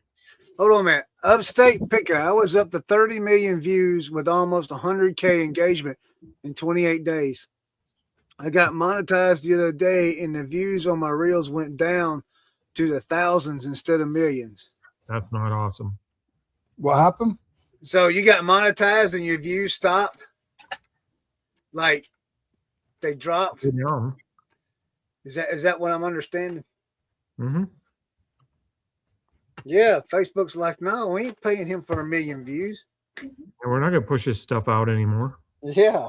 Hold on a minute. Upstate Picker. I was up to 30 million views with almost 100K engagement in 28 days. I got monetized the other day, and the views on my reels went down to the thousands instead of millions. That's not awesome. What happened? So you got monetized and your views stopped? Like they dropped? Yum. Is that what I'm understanding? Mm-hmm. Yeah, Facebook's like, no, we ain't paying him for 1 million views. And we're not going to push this stuff out anymore. Yeah.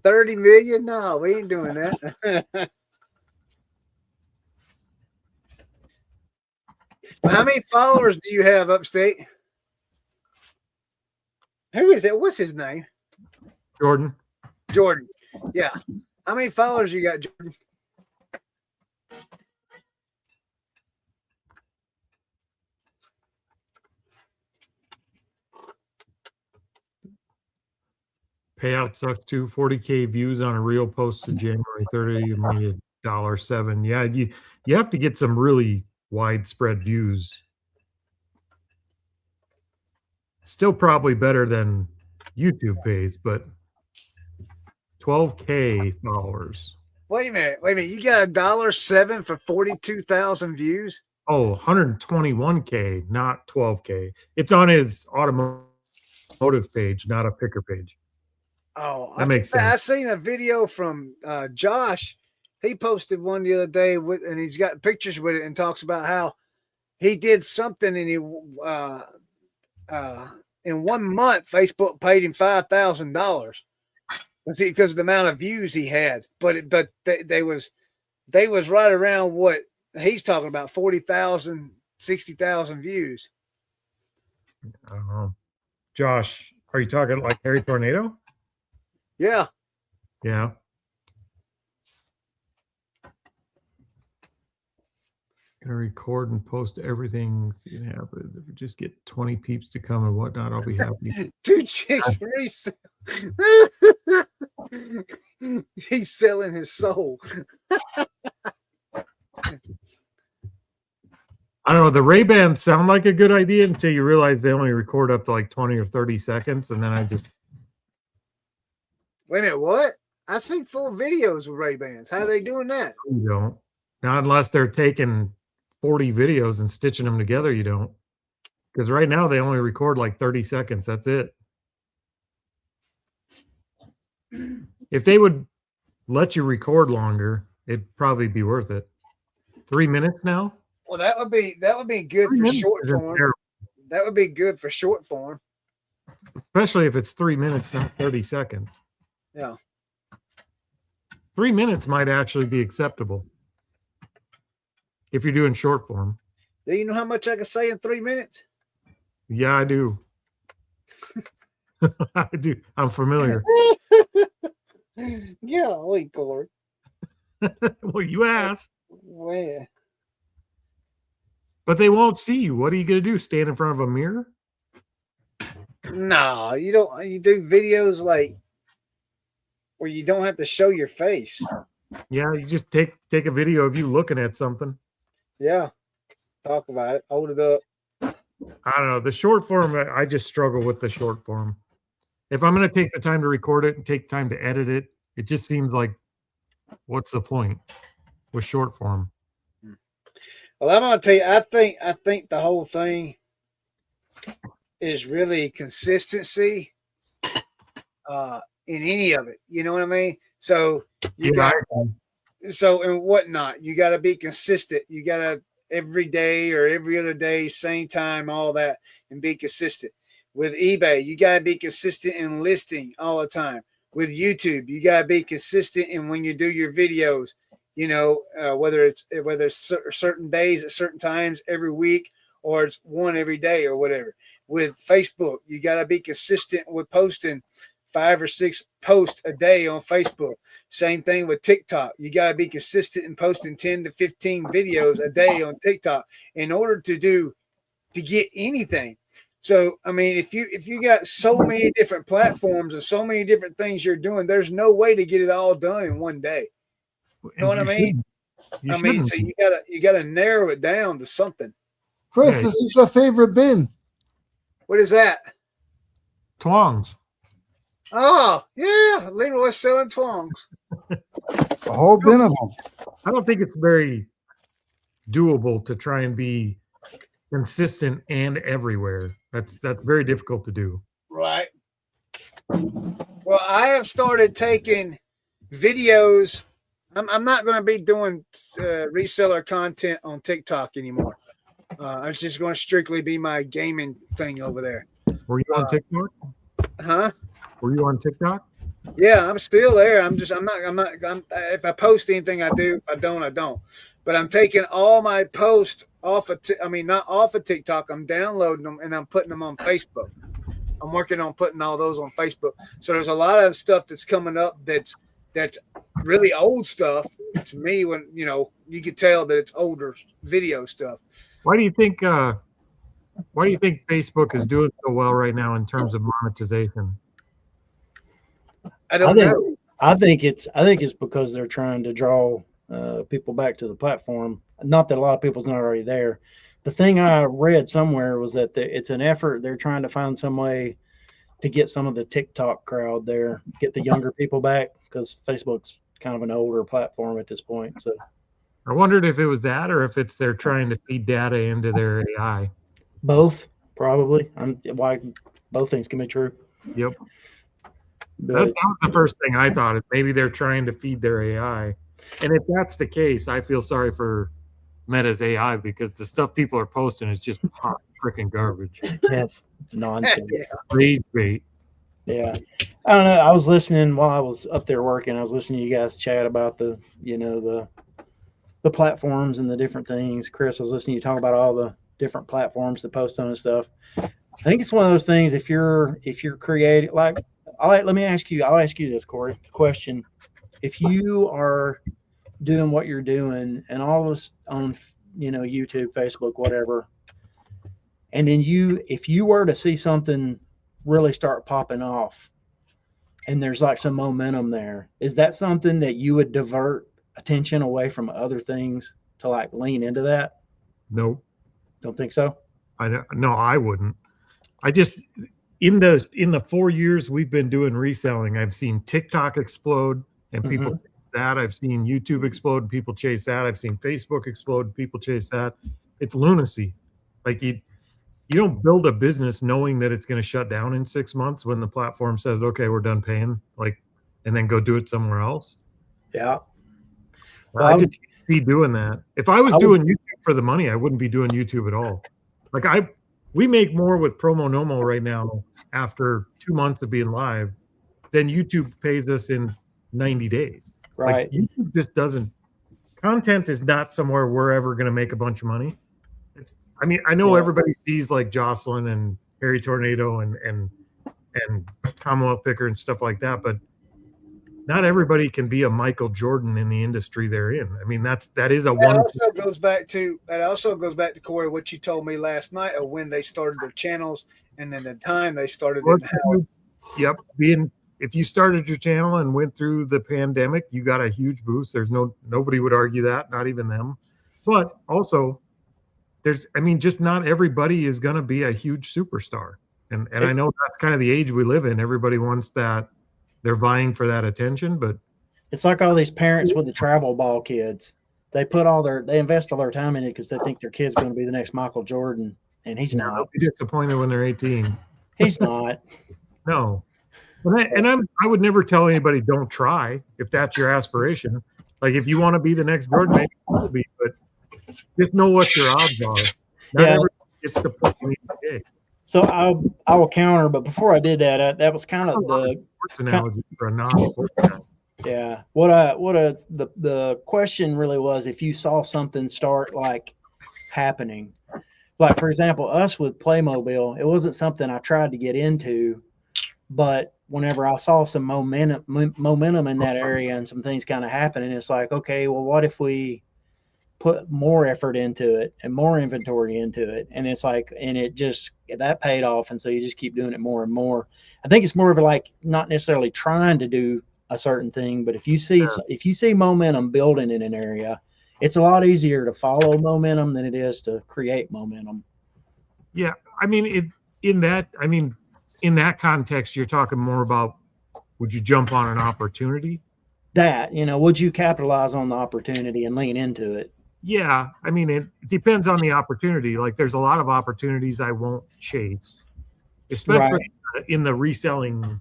30 million? No, we ain't doing that. How many followers do you have, Upstate? Who is it? What's his name? Jordan. Jordan. Yeah. How many followers you got, Jordan? Payout sucks too. 40K views on a reel posted January 30. You made $1.07. Yeah, you have to get some really widespread views. Still probably better than YouTube pays, but 12K followers. Wait a minute. You got $1.07 for 42,000 views? Oh, 121K, not 12K. It's on his automotive page, not a picker page. Oh, That makes sense. I seen a video from Josh. He posted one the other day and he's got pictures with it and talks about how he did something and he in 1 month Facebook paid him $5,000 because of the amount of views he had. But they was right around what he's talking about, 40,000, 60,000 views. I don't know. Josh, are you talking like Harry Tornado? Yeah. Yeah. Gonna record and post everything. See what happens. If we just get 20 peeps to come and whatnot, I'll be happy. 2 chicks resell. He's selling his soul. I don't know. The Ray-Bans sound like a good idea until you realize they only record up to like 20 or 30 seconds. And then I just. Wait a minute, what? I've seen full videos with Ray-Bans. How are they doing that? You don't. Not unless they're taking 40 videos and stitching them together, you don't. Because right now they only record like 30 seconds. That's it. If they would let you record longer, it'd probably be worth it. 3 minutes now? Well, that would be good for short form. That would be good for short form. Especially if it's 3 minutes, not 30 seconds. Yeah. 3 minutes might actually be acceptable if you're doing short form. Do you know how much I can say in 3 minutes? Yeah, I do. I do. I'm familiar. Yeah, wait, Corey. Well, you asked. Well, but they won't see you. What are you going to do? Stand in front of a mirror? No, you don't. You do videos like where you don't have to show your face. Yeah, you just take a video of you looking at something. Yeah, talk about it. Hold it up. I don't know. The short form, I just struggle with the short form. If I'm going to take the time to record it and take time to edit it, it just seems like, what's the point with short form? Well, I'm going to tell you, I think the whole thing is really consistency in any of it. You know what I mean? So and whatnot. You got to be consistent. You got to every day or every other day, same time, all that, and be consistent. With eBay, you got to be consistent in listing all the time. With YouTube, you got to be consistent in when you do your videos. You know, whether it's certain days at certain times every week, or it's one every day or whatever. With Facebook, you got to be consistent with posting 5 or 6 posts a day on Facebook. Same thing with TikTok. You got to be consistent in posting 10 to 15 videos a day on TikTok in order to get anything. So, I mean, if you got so many different platforms and so many different things you're doing, there's no way to get it all done in one day. You know what I mean? So you gotta narrow it down to something. Chris, this is your favorite bin. What is that? Twongs. Oh, yeah. Leroy's selling twongs. A whole bin of them. I don't think it's very doable to try and be consistent and everywhere. That's very difficult to do. Right. Well, I have started taking videos. I'm not going to be doing reseller content on TikTok anymore. It's just going to strictly be my gaming thing over there. Were you on TikTok? Huh? Were you on TikTok? Yeah, I'm still there. I'm not. If I post anything, I do. If I don't, I don't. But I'm taking all my posts off of. Not off of TikTok. I'm downloading them and I'm putting them on Facebook. I'm working on putting all those on Facebook. So there's a lot of stuff that's coming up that's really old stuff to me. When you could tell that it's older video stuff. Why do you think Facebook is doing so well right now in terms of monetization? I don't know. I think it's because they're trying to draw people back to the platform. Not that a lot of people's not already there. The thing I read somewhere was that it's an effort. They're trying to find some way to get some of the TikTok crowd there, get the younger people back. because Facebook's kind of an older platform at this point. So I wondered if it was that or if it's they're trying to feed data into their AI. both probably. Why both things can be true. Yep. That But was the first thing I thought. Is maybe they're trying to feed their AI. And if that's the case, I feel sorry for Meta's AI because the stuff people are posting is just hot freaking garbage. yes, it's nonsense. Rage bait. Yeah. I don't know. I was listening while I was up there working. I was listening to you guys chat about the platforms and the different things. Chris, I was listening to you talk about all the different platforms to post on and stuff. I think it's one of those things. If you're creating, like, let me ask you. I'll ask you this, Corey. The question: if you are doing what you're doing and all this on, YouTube, Facebook, whatever, and then if you were to see something really start popping off, and there's like some momentum there, is that something that you would divert attention away from other things to like lean into that? Nope. Don't think so? No, I wouldn't. I just in the 4 years we've been doing reselling, I've seen TikTok explode and people chase that. I've seen YouTube explode and people chase that. I've seen Facebook explode and people chase that. It's lunacy. Like you don't build a business knowing that it's going to shut down in 6 months when the platform says, okay, we're done paying, and then go do it somewhere else. Yeah. Well, I just can't see doing that. If I was doing YouTube for the money, I wouldn't be doing YouTube at all. We make more with Promo Nomo right now after 2 months of being live than YouTube pays us in 90 days. Right. Like, YouTube just doesn't. Content is not somewhere we're ever going to make a bunch of money. I know everybody sees like Jocelyn and Harry Tornado and Commonwealth Picker and stuff like that, but not everybody can be a Michael Jordan in the industry they're in. I mean, that is a That one. also goes back to Corey, what you told me last night of when they started their channels and then the time they started it. Yep. If you started your channel and went through the pandemic, you got a huge boost. There's nobody would argue that, not even them. But also, just not everybody is going to be a huge superstar. And I know that's kind of the age we live in. Everybody wants that. They're vying for that attention, but it's like all these parents with the travel ball kids. They invest all their time in it because they think their kid's going to be the next Michael Jordan, and he's not. They'll be disappointed when they're 18. He's not. No. I would never tell anybody don't try if that's your aspiration. Like if you want to be the next Jordan, maybe you will be, but just know what your odds are. Not everybody gets to point you need to take. So I will counter, but before I did that, that was kind of the sports analogy for a non-sports guy. Yeah. The question really was, if you saw something start like happening, like for example, us with Playmobil, it wasn't something I tried to get into, but whenever I saw some momentum in that area and some things kind of happening, it's like, okay, well, what if we put more effort into it and more inventory into it? And it's like, and it just, that paid off. And so you just keep doing it more and more. I think it's more of like not necessarily trying to do a certain thing, but if you see momentum building in an area, it's a lot easier to follow momentum than it is to create momentum. Yeah. In that context, you're talking more about, would you jump on an opportunity? Would you capitalize on the opportunity and lean into it? Yeah. It depends on the opportunity. Like there's a lot of opportunities I won't chase, especially in the reselling,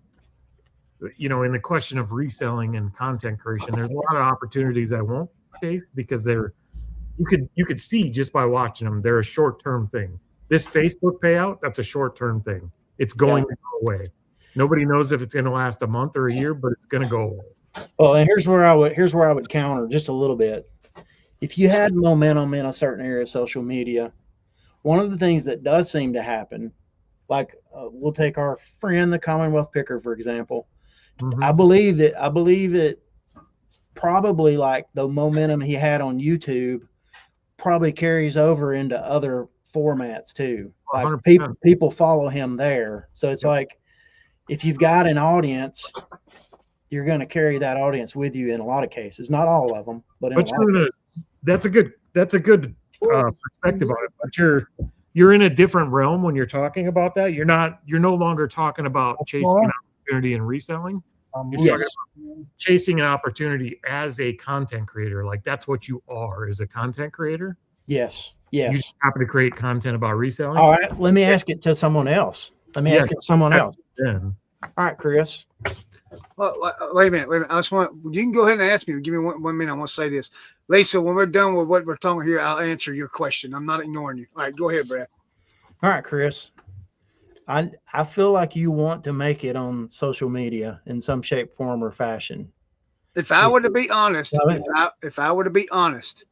in the question of reselling and content creation. There's a lot of opportunities I won't chase because you could see just by watching them, they're a short-term thing. This Facebook payout, that's a short-term thing. It's going to go away. Nobody knows if it's going to last a month or a year, but it's going to go away. Well, and here's where I would counter just a little bit. If you had momentum in a certain area of social media, one of the things that does seem to happen, like we'll take our friend, the Commonwealth Picker, for example. Mm-hmm. I believe it probably, like the momentum he had on YouTube probably carries over into other formats too. Like 100%. People follow him there. So it's like, if you've got an audience, you're going to carry that audience with you in a lot of cases, not all of them, but in a lot of cases. That's a good perspective on it. But you're in a different realm when you're talking about that. You're no longer talking about chasing an opportunity and reselling. You're Yes. chasing an opportunity as a content creator. Like that's what you are as a content creator. Yes. You Yes. just happen to create content about reselling. All right. Let me ask it to someone else. Let me ask it to someone else. Then All right, Chris. Well, wait a minute. I just want you can go ahead and ask me. Give me one minute. I want to say this, Lisa. When we're done with what we're talking here, I'll answer your question. I'm not ignoring you. All right, go ahead, Brad. All right, Chris. I feel like you want to make it on social media in some shape, form, or fashion. If I were to be honest, Go ahead. if I were to be honest,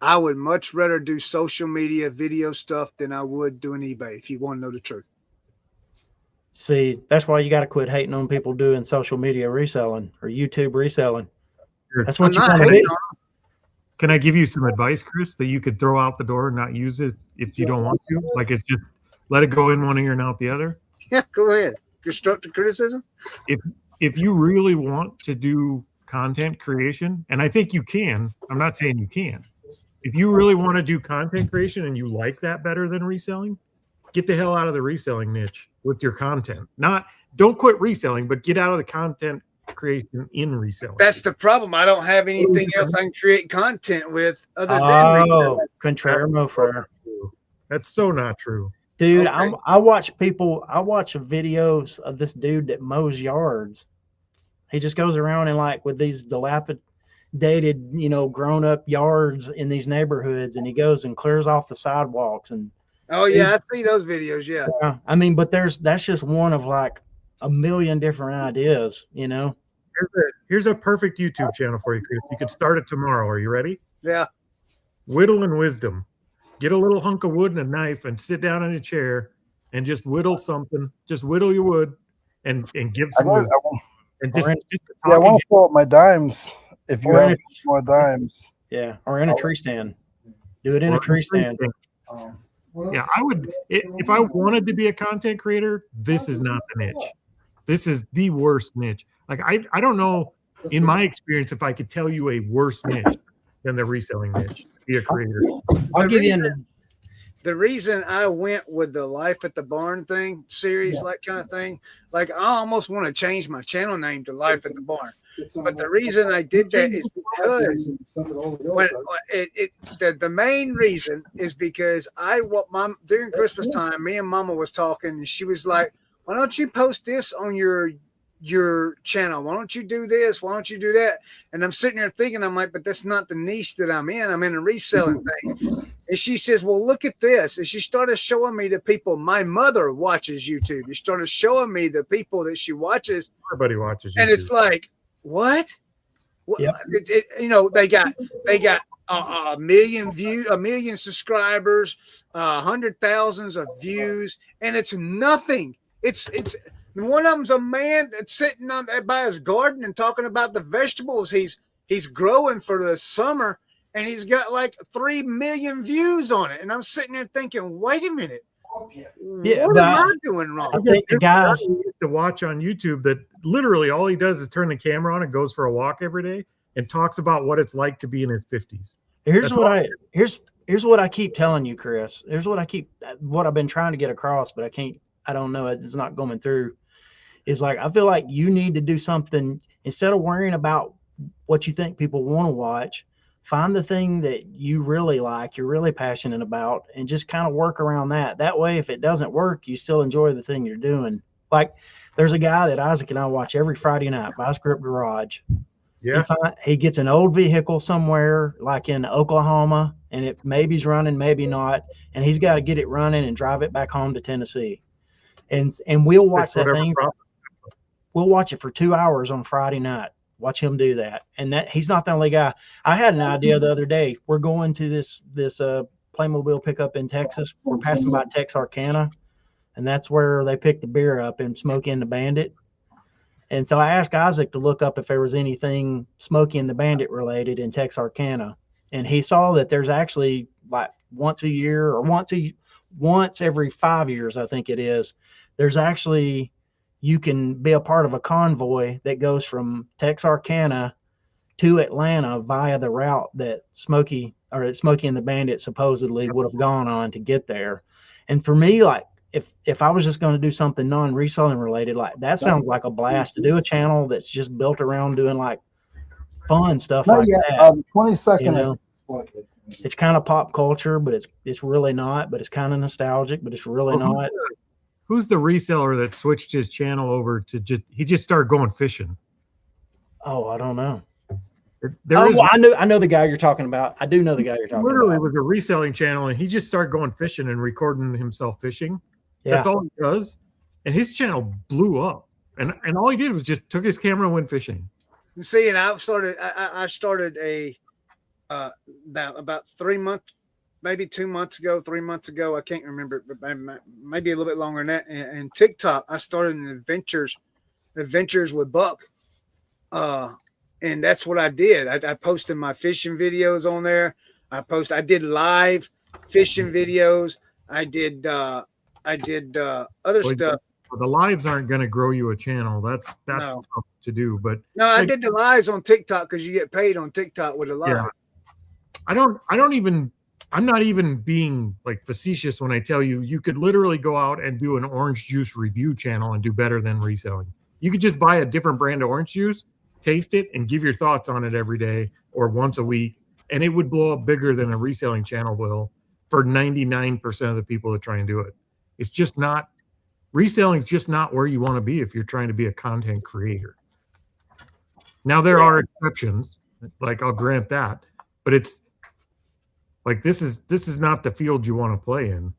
I would much rather do social media video stuff than I would doing eBay. If you want to know the truth. See, that's why you got to quit hating on people doing social media reselling or YouTube reselling. That's what I'm you not want to hating be. on can I give you some advice, Chris, that you could throw out the door and not use it if you don't want to? Like it's just let it go in one ear and out the other. Yeah, go ahead. Constructive criticism. If you really want to do content creation, and I think you can, I'm not saying you can't. If you really want to do content creation and you like that better than reselling, get the hell out of the reselling niche with your content. Don't quit reselling, but get out of the content creation in reselling. That's the problem. I don't have anything else I can create content with other than reselling. Contraire no fair. That's so not true. Dude, Okay. I watch videos of this dude that mows yards. He just goes around and like with these dilapidated, grown up yards in these neighborhoods, and he goes and clears off the sidewalks. And Oh yeah, I see those videos. Yeah. I mean, but that's just one of like a million different ideas, Here's a perfect YouTube channel for you, Chris. You could start it tomorrow. Are you ready? Yeah. Whittle and wisdom. Get a little hunk of wood and a knife and sit down in a chair and just whittle something. Just whittle your wood and give some wisdom. And just I want to pull up my dimes if you Or in have more dimes. Yeah, or in a tree stand. Do it in a tree stand. Yeah, I would. If I wanted to be a content creator, this is not the niche. This is the worst niche. Like I don't know, in my experience, if I could tell you a worse niche than the reselling niche. Be a creator. I'll give you The reason I went with the Life at the Barn thing series, that kind of thing, like I almost want to change my channel name to Life at the Barn. But the reason I did that is because the main reason is because during Christmas time, me and Mama was talking, and she was like, "Why don't you post this on your channel? Why don't you do this? Why don't you do that?" And I'm sitting there thinking, I'm like, but that's not the niche that I'm in. I'm in a reselling thing. And she says, well, look at this. And she started showing me the people. My mother watches YouTube. She started showing me the people that she watches. Everybody watches YouTube. And it's like, what? Yep. They got a million views, a million subscribers, 100,000s of views, and it's nothing. It's one of them's a man that's sitting by his garden and talking about the vegetables he's growing for the summer, and he's got like 3 million views on it. And I'm sitting there thinking, wait a minute. Yeah, what am I doing wrong? I think the guys to watch on YouTube that literally all he does is turn the camera on and goes for a walk every day and talks about what it's like to be in his 50s. Here's what I keep telling you, Chris. Here's what I've been trying to get across, but I don't know. It's not going through. Is like, I feel like you need to do something instead of worrying about what you think people want to watch. Find the thing that you really like, you're really passionate about, and just kind of work around that. That way, if it doesn't work, you still enjoy the thing you're doing. Like, there's a guy that Isaac and I watch every Friday night, Vice Grip Garage. Yeah. He gets an old vehicle somewhere, like in Oklahoma, and it maybe's running, maybe not, and he's got to get it running and drive it back home to Tennessee. And we'll watch that thing. We'll watch it for 2 hours on Friday night. Watch him do that. And that he's not the only guy. I had an idea the other day. We're going to this Playmobil pickup in Texas. We're passing by Texarkana, and that's where they pick the beer up in Smokey and the Bandit. And so I asked Isaac to look up if there was anything Smokey and the Bandit related in Texarkana. And he saw that there's actually like once a year or once every 5 years, I think it is, there's actually, you can be a part of a convoy that goes from Texarkana to Atlanta via the route that Smokey and the Bandit supposedly would have gone on to get there. And for me, like, if I was just going to do something non-reselling related, like that sounds like a blast to do a channel that's just built around doing like fun stuff Not like yet. that. 22nd. You know, it's kind of pop culture, but it's really not. But it's kind of nostalgic, but it's really not. Who's the reseller that switched his channel over to he just started going fishing? Oh, I don't know. There is Well, I know the guy you're talking about. I do know the guy you're talking literally about. was a reselling channel, and he just started going fishing and recording himself fishing. Yeah. That's all he does, and his channel blew up. And all he did was just took his camera and went fishing. See, and I started a about 3 months, maybe 2 months ago, 3 months ago. I can't remember, but maybe a little bit longer than that. And TikTok, I started an adventures with Buck. And that's what I did. I posted my fishing videos on there. I did live fishing videos. I did other stuff. Well, the lives aren't going to grow you a channel. That's No. tough to do. But No, I did the lives on TikTok because you get paid on TikTok with a live. Yeah. I'm not even being like facetious when I tell you, you could literally go out and do an orange juice review channel and do better than reselling. You could just buy a different brand of orange juice, taste it, and give your thoughts on it every day or once a week, and it would blow up bigger than a reselling channel will for 99% of the people that try and do it. It's just not, reselling is just not where you want to be if you're trying to be a content creator. Now, there are exceptions, like I'll grant that, but it's like this is not the field you want to play in.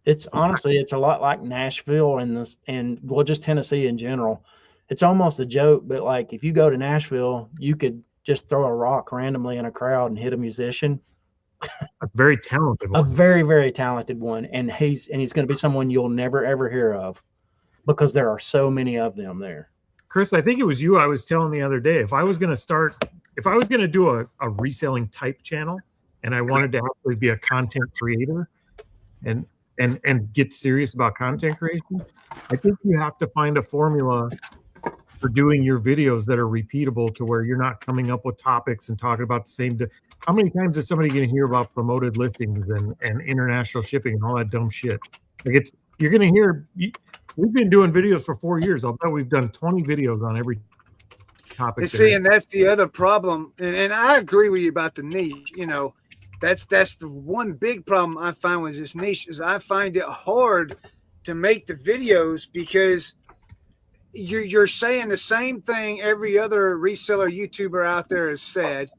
It's honestly, it's a lot like Nashville and well, just Tennessee in general. It's almost a joke, but like if you go to Nashville, you could just throw a rock randomly in a crowd and hit a musician. A very talented one. A very, very talented one. And he's going to be someone you'll never, ever hear of because there are so many of them there. Chris, I think it was you I was telling the other day, if I was going to do a reselling type channel and I wanted to actually be a content creator and get serious about content creation, I think you have to find a formula for doing your videos that are repeatable to where you're not coming up with topics and talking about the same. How many times is somebody going to hear about promoted listings and international shipping and all that dumb shit? Like you're going to hear. We've been doing videos for 4 years. I'll bet we've done 20 videos on every topic. And see, and that's the other problem. And I agree with you about the niche. You know, that's the one big problem I find with this niche is I find it hard to make the videos because you're saying the same thing every other reseller YouTuber out there has said.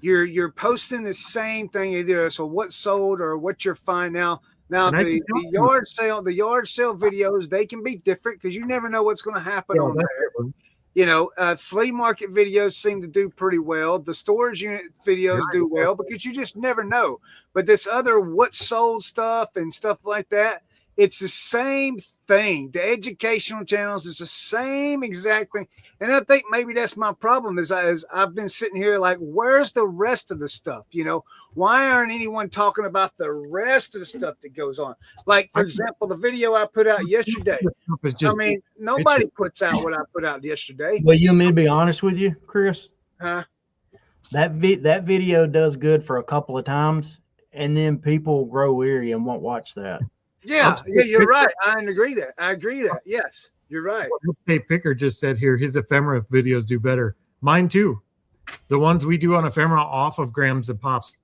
You're posting the same thing either. So what sold or what you're finding now. Now the yard sale videos, they can be different because you never know what's going to happen on there. You know, flea market videos seem to do pretty well. The storage unit videos do well because you just never know. But this other what sold stuff and stuff like that, it's the same thing. The educational channels is the same exact thing. And I think maybe that's my problem is I've been sitting here like, where's the rest of the stuff? You know, why aren't anyone talking about the rest of the stuff that goes on? Like, for example, the video I put out yesterday. I mean, nobody puts out what I put out yesterday. Well, you mean to be honest with you, Chris? Huh? That video does good for a couple of times, and then people grow weary and won't watch that. Yeah, you're right. I agree that. Yes, you're right. Hey, Picker just said here, his ephemera videos do better. Mine too. The ones we do on ephemera off of Grams and Pops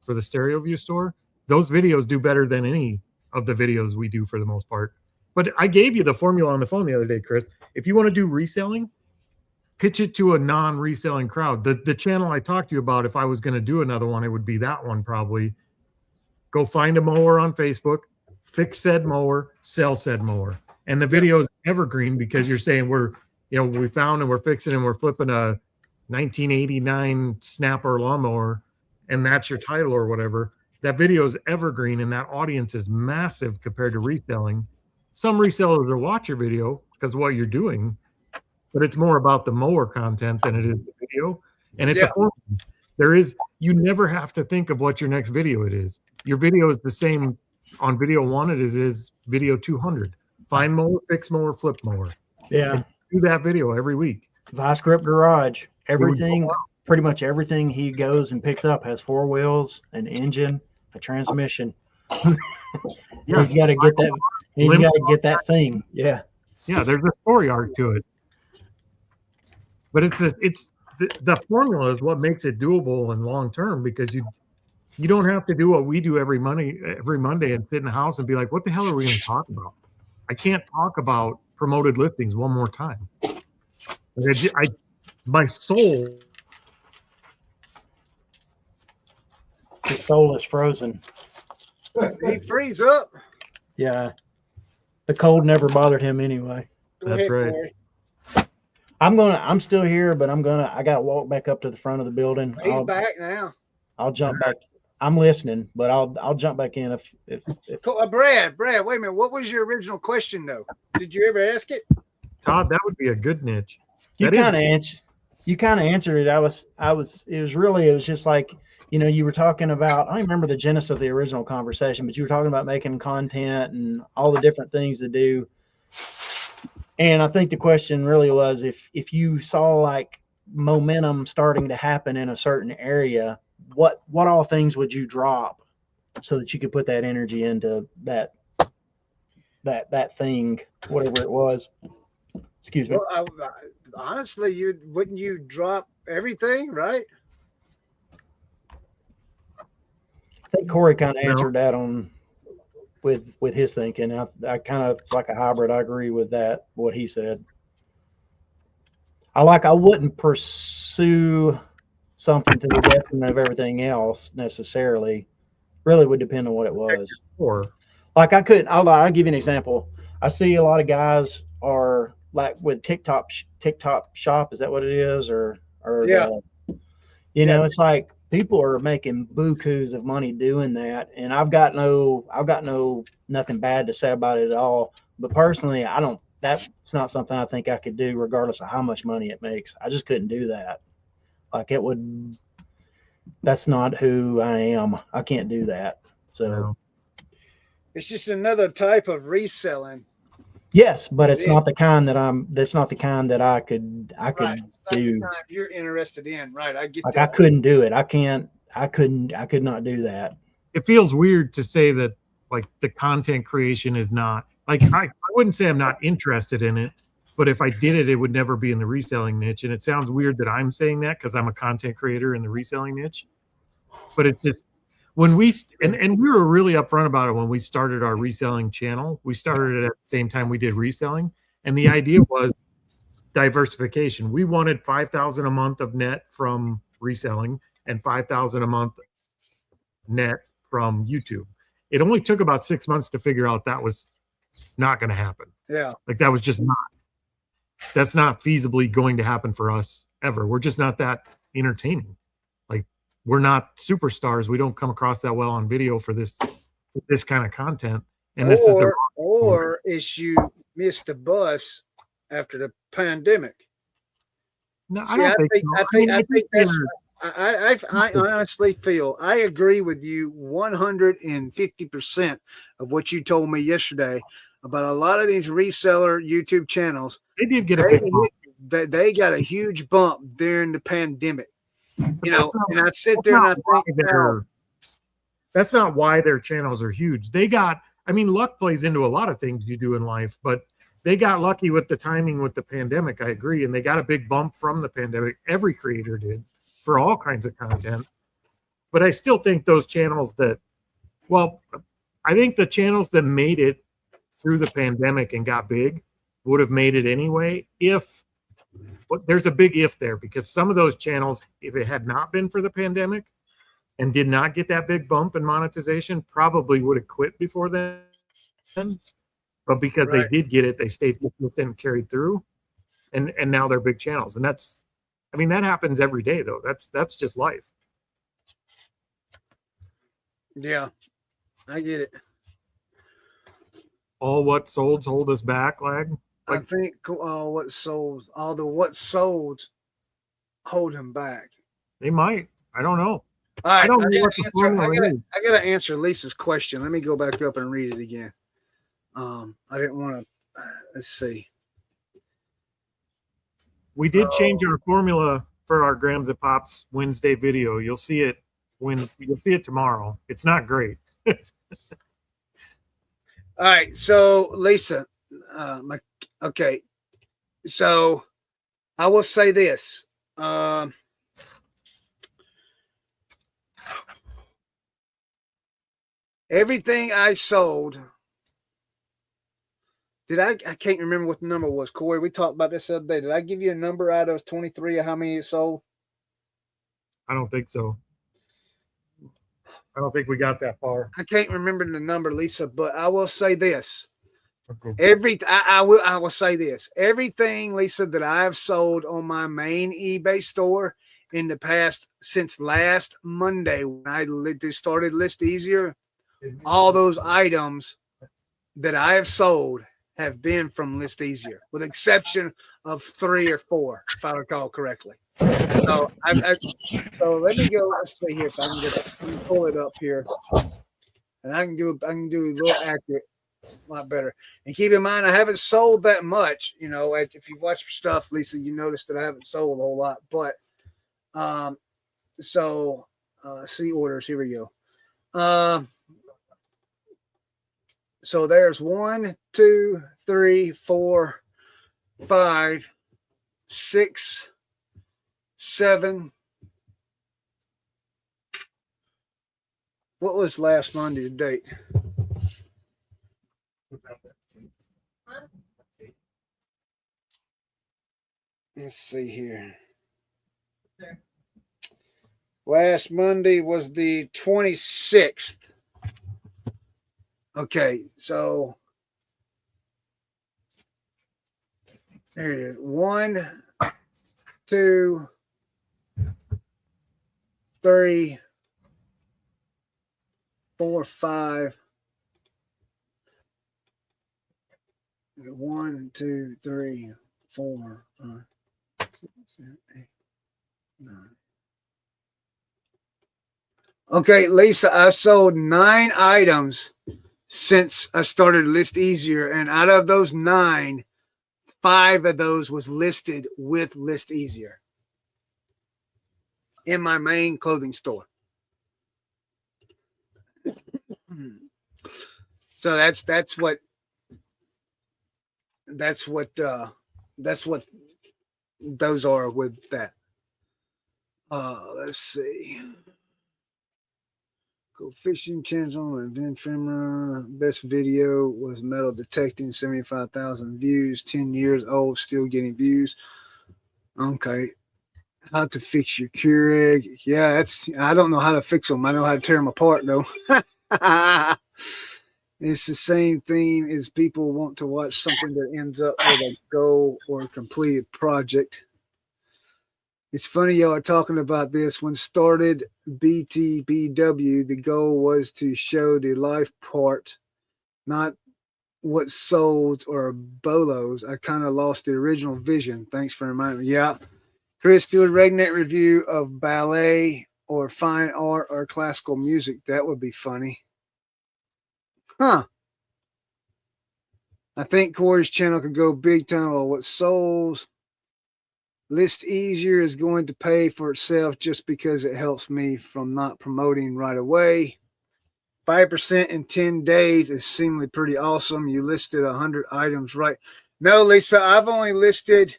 for the Stereo View store, those videos do better than any of the videos we do for the most part. But I gave you the formula on the phone the other day, Chris. If you want to do reselling, pitch it to a non-reselling crowd. The channel I talked to you about, if I was going to do another one, it would be that one probably. Go find a mower on Facebook, fix said mower, sell said mower. And the video is evergreen because you're saying we found and we're fixing and we're flipping a 1989 Snapper lawnmower and that's your title or whatever. That video is evergreen and that audience is massive compared to reselling. Some resellers will watch your video because of what you're doing, but it's more about the mower content than it is the video. And it's you never have to think of what your next video it is. Your video is the same on video 1 it is video 200. Find mower, fix mower, flip mower. Yeah. And do that video every week. Vice Grip Garage. Everything, pretty much everything he goes and picks up has 4 wheels, an engine, a transmission. Yeah. He's got to get that. He's limit. got to get that thing. Yeah. Yeah, there's a story arc to it. But the formula is what makes it doable and long term, because you don't have to do what we do every Monday and sit in the house and be like, what the hell are we going to talk about? I can't talk about promoted listings one more time. Like my soul. His soul is frozen. He frees up. Yeah. The cold never bothered him anyway. Go That's ahead, right. Corey. I'm still here, but I got to walk back up to the front of the building. He's back now. I'll jump back. I'm listening, but I'll jump back in if Brad, wait a minute. What was your original question though? Did you ever ask it? Todd, that would be a good niche. you kind of answered it. It was just like, you were talking about, I don't remember the genesis of the original conversation, but you were talking about making content and all the different things to do. And I think the question really was, if you saw like momentum starting to happen in a certain area, what all things would you drop so that you could put that energy into that thing, whatever it was. Excuse me. Well, honestly, wouldn't you drop everything, right? I think Corey kind of answered that on with his thinking. I kind of, it's like a hybrid. I agree with that, what he said. I wouldn't pursue something to the detriment of everything else necessarily. Really would depend on what it was. Like I'll give you an example. I see a lot of guys are like with TikTok shop. Is that what it is? Or yeah. It's like people are making bukus of money doing that. And I've got nothing bad to say about it at all. But personally, that's not something I think I could do regardless of how much money it makes. I just couldn't do that. Like that's not who I am. I can't do that. So it's just another type of reselling. Yes, but it's not the kind that's not the kind that I could do. You're interested in, right? I get like that. I couldn't do it. I could not do that. It feels weird to say that like the content creation is not like, I wouldn't say I'm not interested in it, but if I did it, it would never be in the reselling niche. And it sounds weird that I'm saying that because I'm a content creator in the reselling niche. But it's just when we were really upfront about it when we started our reselling channel. We started it at the same time we did reselling, and the idea was diversification. We wanted 5,000 a month of net from reselling and 5,000 a month net from YouTube. It only took about 6 months to figure out that was not going to happen. Yeah, like that was just not. That's not feasibly going to happen for us ever. We're just not that entertaining. Like we're not superstars. We don't come across that well on video for this kind of content. And this is is you missed the bus after the pandemic. No, I don't think so. I think that's. I honestly feel I agree with you 150% of what you told me yesterday about a lot of these reseller YouTube channels. They did get a big bump. They got a huge bump during the pandemic. And I sit there and I think that's not why their channels are huge. Luck plays into a lot of things you do in life, but they got lucky with the timing with the pandemic. I agree. And they got a big bump from the pandemic. Every creator did for all kinds of content. But I still think those channels I think the channels that made it through the pandemic and got big would have made it anyway there's a big if there, because some of those channels, if it had not been for the pandemic and did not get that big bump in monetization, probably would have quit before then. But because they did get it, they stayed consistent and carried through, and now they're big channels. And that happens every day though. That's just life. Yeah, I get it. All what solds hold us back, Lag? I think what solds hold him back. They might. I don't know. All right, I don't know what the formula is. I got to answer Lisa's question. Let me go back up and read it again. I didn't want to. Let's see. We did change our formula for our Grams and Pops Wednesday video. You'll see it tomorrow. It's not great. All right. So Lisa, okay. So I will say this. Everything I sold. I can't remember what the number was, Corey. We talked about this the other day. Did I give you a number out of 23 of how many it sold? I don't think so. I don't think we got that far. I can't remember the number, Lisa, but I will say this. Okay. I will say this. Everything, Lisa, that I have sold on my main eBay store in the past since last Monday when I started List Easier, all those items that I have sold have been from List Easier, with the exception of 3 or 4, if I recall correctly. So, so let me go. Let's see here if I can pull it up here, and I can do a little accurate, a lot better. And keep in mind, I haven't sold that much. You know, if you watch stuff, Lisa, you notice that I haven't sold a whole lot. But see orders. Here we go. So there's 1, 2, 3, 4, 5, 6, 7. What was last Monday's date? Let's see here. Last Monday was the 26th. Okay, so there it is. 1, 2, 3, 4, 5. 1, 2, 3, 4, 5, 6, 7, 8, 9. Okay, Lisa, I sold 9 items since I started List Easier, and out of those 9, 5 of those was listed with List Easier in my main clothing store. So that's what those are with that. Let's see. Go fishing channel, event camera. Best video was metal detecting, 75,000 views, 10 years old, still getting views. Okay. How to fix your Keurig. Yeah, I don't know how to fix them. I know how to tear them apart though. It's the same theme as people want to watch something that ends up with a goal or a completed project. It's funny y'all are talking about this. When started BTBW, the goal was to show the life part, not what sold or bolos. I kind of lost the original vision. Thanks for reminding me. Yeah. Chris, do a Regnet review of ballet or fine art or classical music. That would be funny. Huh. I think Corey's channel could go big time on what souls. List Easier is going to pay for itself just because it helps me from not promoting right away. 5% in 10 days is seemingly pretty awesome. You listed 100 items, right? No, Lisa, I've only listed.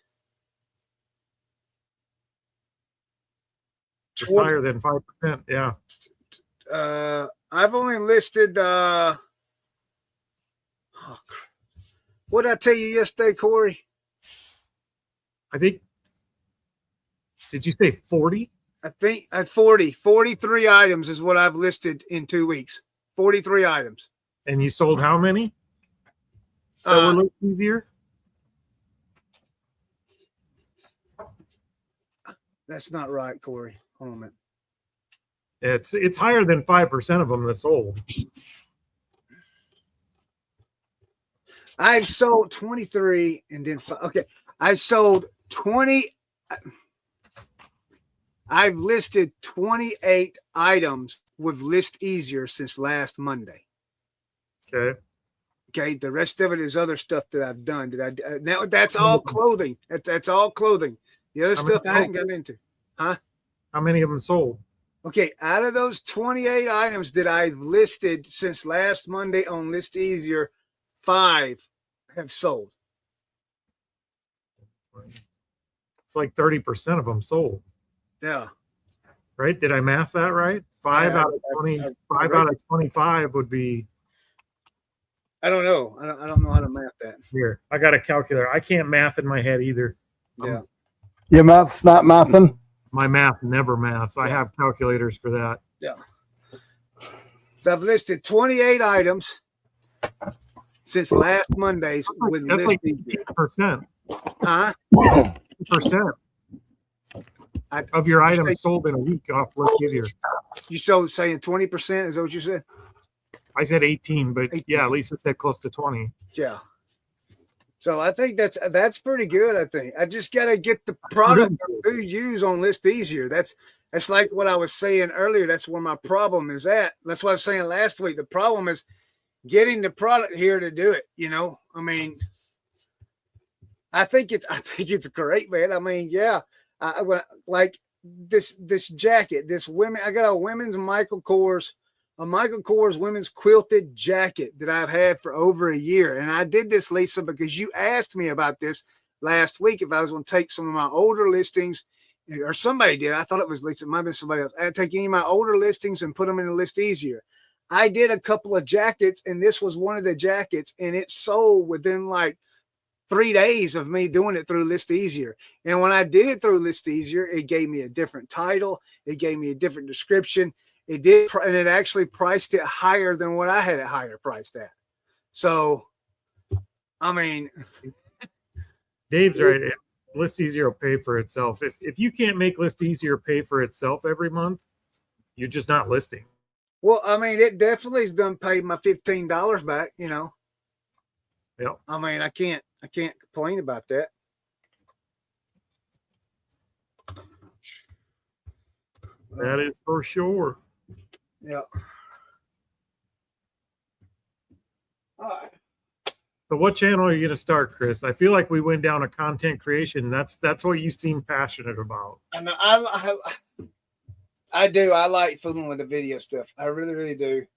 It's higher than 5%. Yeah. I've only listed. What did I tell you yesterday, Corey? I think. Did you say 40? I think at 43 items is what I've listed in 2 weeks. 43 items. And you sold how many? That were List Easier? That's not right, Corey. Hold on a minute. It's higher than 5% of them that sold. I've sold 23 and then 5. Okay. I sold 20. I've listed 28 items with List Easier since last Monday. Okay. Okay. The rest of it is other stuff that I've done. Now that's all clothing. That's all clothing. The other stuff I haven't gotten into. Huh? How many of them sold? Okay. Out of those 28 items that I've listed since last Monday on List Easier, 5 have sold. It's like 30% of them sold. Yeah. Right? Did I math that right? Five out of 20, 5 out of 25 would be. I don't know. I don't know how to math that. Here, I got a calculator. I can't math in my head either. Yeah. Your math's not mathing. My math never maths. I have calculators for that. Yeah. So I've listed 28 items since last Monday's with That's like listing. 18%. Huh? 18% of your items sold in a week off List Easier. You sold saying 20%? Is that what you said? I said 18, but 18. yeah, Lisa said close to 20. Yeah. So I think that's pretty good. I think I just got to get the product I do use on List Easier. That's like what I was saying earlier. That's where my problem is at. That's what I was saying last week. The problem is getting the product here to do it. You know, I mean, I think it's great, man. I mean, yeah, like this jacket, I got a women's Michael Kors women's quilted jacket that I've had for over a year. And I did this, Lisa, because you asked me about this last week, if I was going to take some of my older listings, or somebody did. I thought it was Lisa. It might have been somebody else. I'd take any of my older listings and put them in the List Easier. I did a couple of jackets, and this was one of the jackets, and it sold within like 3 days of me doing it through List Easier. And when I did it through List Easier, it gave me a different title. It gave me a different description. It did, and it actually priced it higher than what I had it higher priced at. So, I mean, Dave's right. List Easier will pay for itself. If you can't make List Easier pay for itself every month, you're just not listing. Well, I mean, it definitely has done paid my $15 back, you know. Yeah. I mean, I can't complain about that. That is for sure. Yeah. All right. So what channel are you going to start, Chris? I feel like we went down a content creation. That's what you seem passionate about. And I do. I like fooling with the video stuff. I really, really do.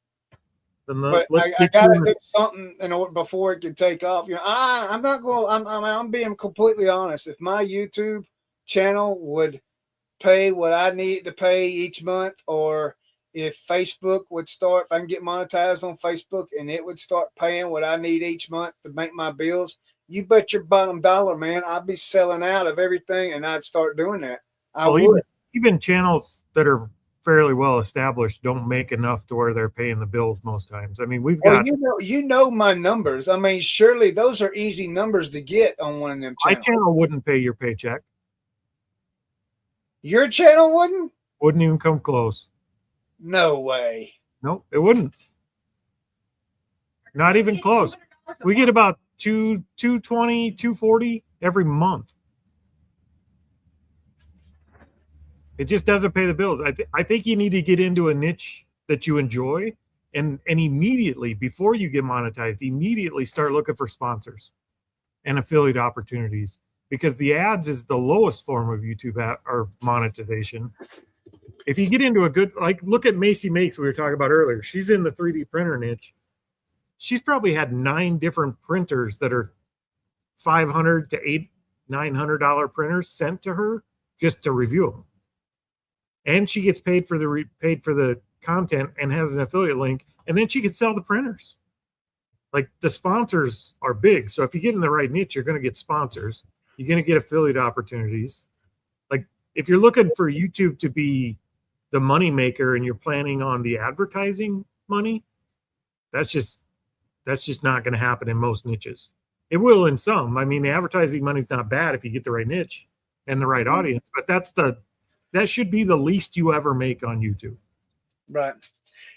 But I gotta do something in order before it can take off. You know, I'm not going. I'm being completely honest. If my YouTube channel would pay what I need to pay each month, or if Facebook would start, if I can get monetized on Facebook and it would start paying what I need each month to make my bills, you bet your bottom dollar, man, I'd be selling out of everything and I'd start doing that. Even channels that are fairly well established don't make enough to where they're paying the bills most times. I mean, we've got you know my numbers. I mean, surely those are easy numbers to get on one of them channels. My channel wouldn't pay your paycheck. Your channel wouldn't? Wouldn't even come close. No way. Nope, it wouldn't. Not even close. We get about 220, 240 every month. It just doesn't pay the bills. I think you need to get into a niche that you enjoy, and immediately, before you get monetized, immediately start looking for sponsors and affiliate opportunities, because the ads is the lowest form of YouTube or monetization. If you get into a good, like, look at Macy Makes, we were talking about earlier. She's in the 3D printer niche. She's probably had 9 different printers that are $500 to $900 printers sent to her just to review them. And she gets paid for the content and has an affiliate link, and then she can sell the printers. Like, the sponsors are big. So if you get in the right niche, you're going to get sponsors. You're going to get affiliate opportunities. Like, if you're looking for YouTube to be the money maker and you're planning on the advertising money, that's just not going to happen in most niches. It will in some. I mean, the advertising money's not bad if you get the right niche and the right audience, but that should be the least you ever make on YouTube. Right.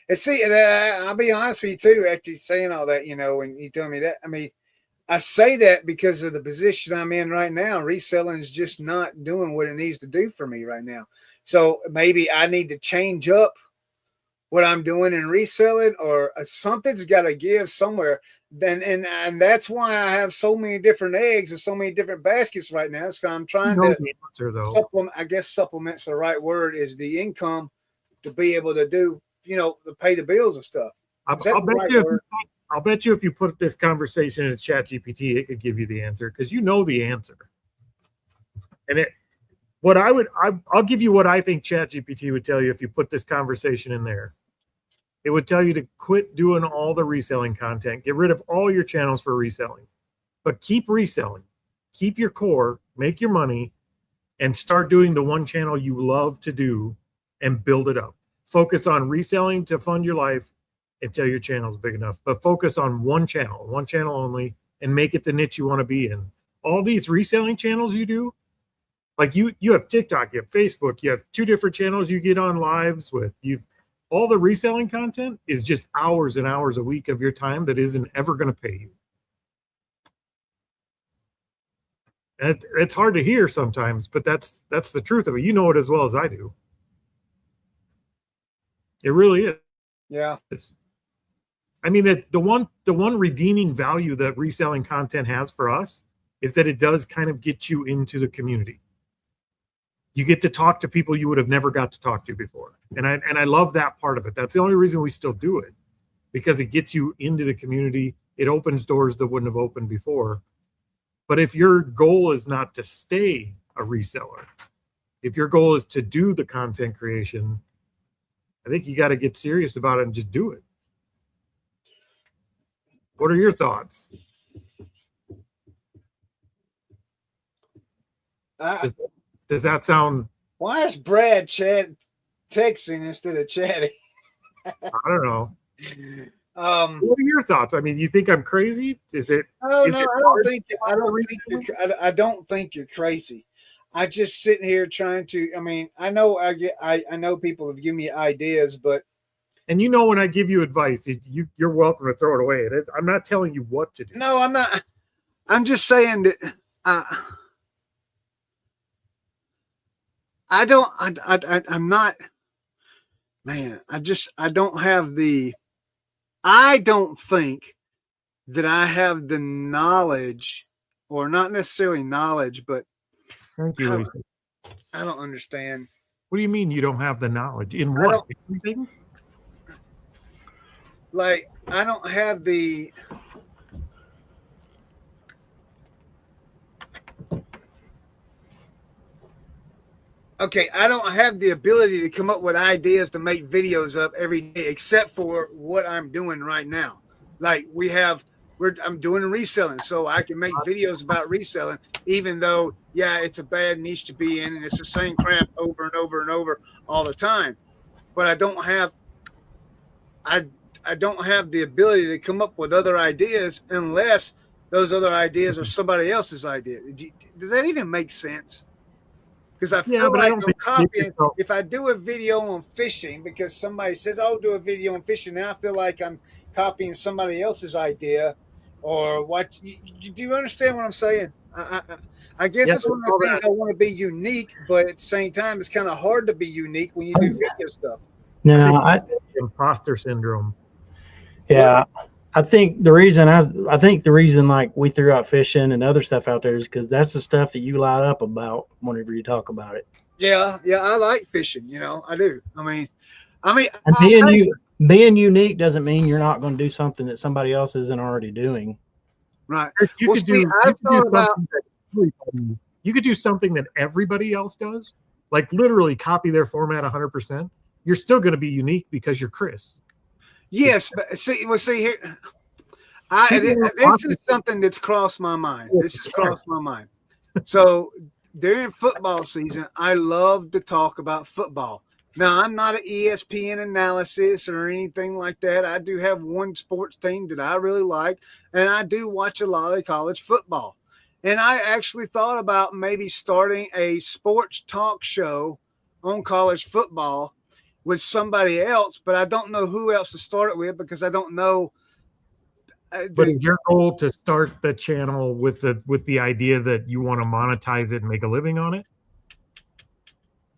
And see, I'll be honest with you too, after saying all that, you know, and you tell me that, I mean, I say that because of the position I'm in right now. Reselling is just not doing what it needs to do for me right now. So maybe I need to change up what I'm doing in reselling, or something's got to give somewhere. Then, and that's why I have so many different eggs and so many different baskets right now. So I'm trying to supplement. I guess supplement's the right word, is the income to be able to do, you know, to pay the bills and stuff. Is that I'll the bet right you. word? I'll bet you if you put this conversation in ChatGPT, it could give you the answer because you know the answer. And I'll give you what I think ChatGPT would tell you if you put this conversation in there. It would tell you to quit doing all the reselling content, get rid of all your channels for reselling, but keep reselling, keep your core, make your money, and start doing the one channel you love to do and build it up. Focus on reselling to fund your life until your channel is big enough, but focus on one channel only, and make it the niche you want to be in. All these reselling channels you do, like you have TikTok, you have Facebook, you have 2 different channels you get on lives with. All the reselling content is just hours and hours a week of your time that isn't ever going to pay you. And it's hard to hear sometimes, but that's the truth of it. You know it as well as I do. It really is. Yeah. I mean, the one redeeming value that reselling content has for us is that it does kind of get you into the community. You get to talk to people you would have never got to talk to before. And I love that part of it. That's the only reason we still do it, because it gets you into the community. It opens doors that wouldn't have opened before. But if your goal is not to stay a reseller, if your goal is to do the content creation, I think you got to get serious about it and just do it. What are your thoughts? Does that sound? Why is Brad texting instead of chatting? I don't know. What are your thoughts? I mean, you think I'm crazy? Is it? Oh no, I don't think you're crazy. I just sitting here trying to. I mean, I know people have given me ideas, but and you know when I give you advice, you're welcome to throw it away. I'm not telling you what to do. No, I'm not. I'm just saying that I'm not. Man, I don't have the. I don't think that I have the knowledge, or not necessarily knowledge, but thank you, Lisa. I don't understand. What do you mean you don't have the knowledge? In what? Everything? Like, I don't have the. Okay, I don't have the ability to come up with ideas to make videos up every day, except for what I'm doing right now. Like I'm doing reselling, so I can make videos about reselling, even though, yeah, it's a bad niche to be in, and it's the same crap over and over and over all the time. But I don't have the ability to come up with other ideas unless those other ideas are somebody else's idea. Does that even make sense? Because I feel like I'm copying. If I do a video on fishing, because somebody says, "Oh, do a video on fishing," now I feel like I'm copying somebody else's idea, or what? Do you understand what I'm saying? I guess it's one of the things I want to be unique, but at the same time, it's kind of hard to be unique when you do video stuff. No, imposter syndrome. Yeah. I think the reason like we threw out fishing and other stuff out there is because that's the stuff that you light up about whenever you talk about it. Yeah, I like fishing. I do. I mean, being unique doesn't mean you're not going to do something that somebody else isn't already doing. Right. You could do something that everybody else does, like literally copy their format 100%. You're still going to be unique because you're Chris. Yes, but see here. This is something that's crossed my mind. So during football season, I love to talk about football. Now, I'm not an ESPN analysis or anything like that. I do have one sports team that I really like, and I do watch a lot of college football. And I actually thought about maybe starting a sports talk show on college football with somebody else, but I don't know who else to start it with because I don't know. But is your goal to start the channel with the idea that you want to monetize it and make a living on it?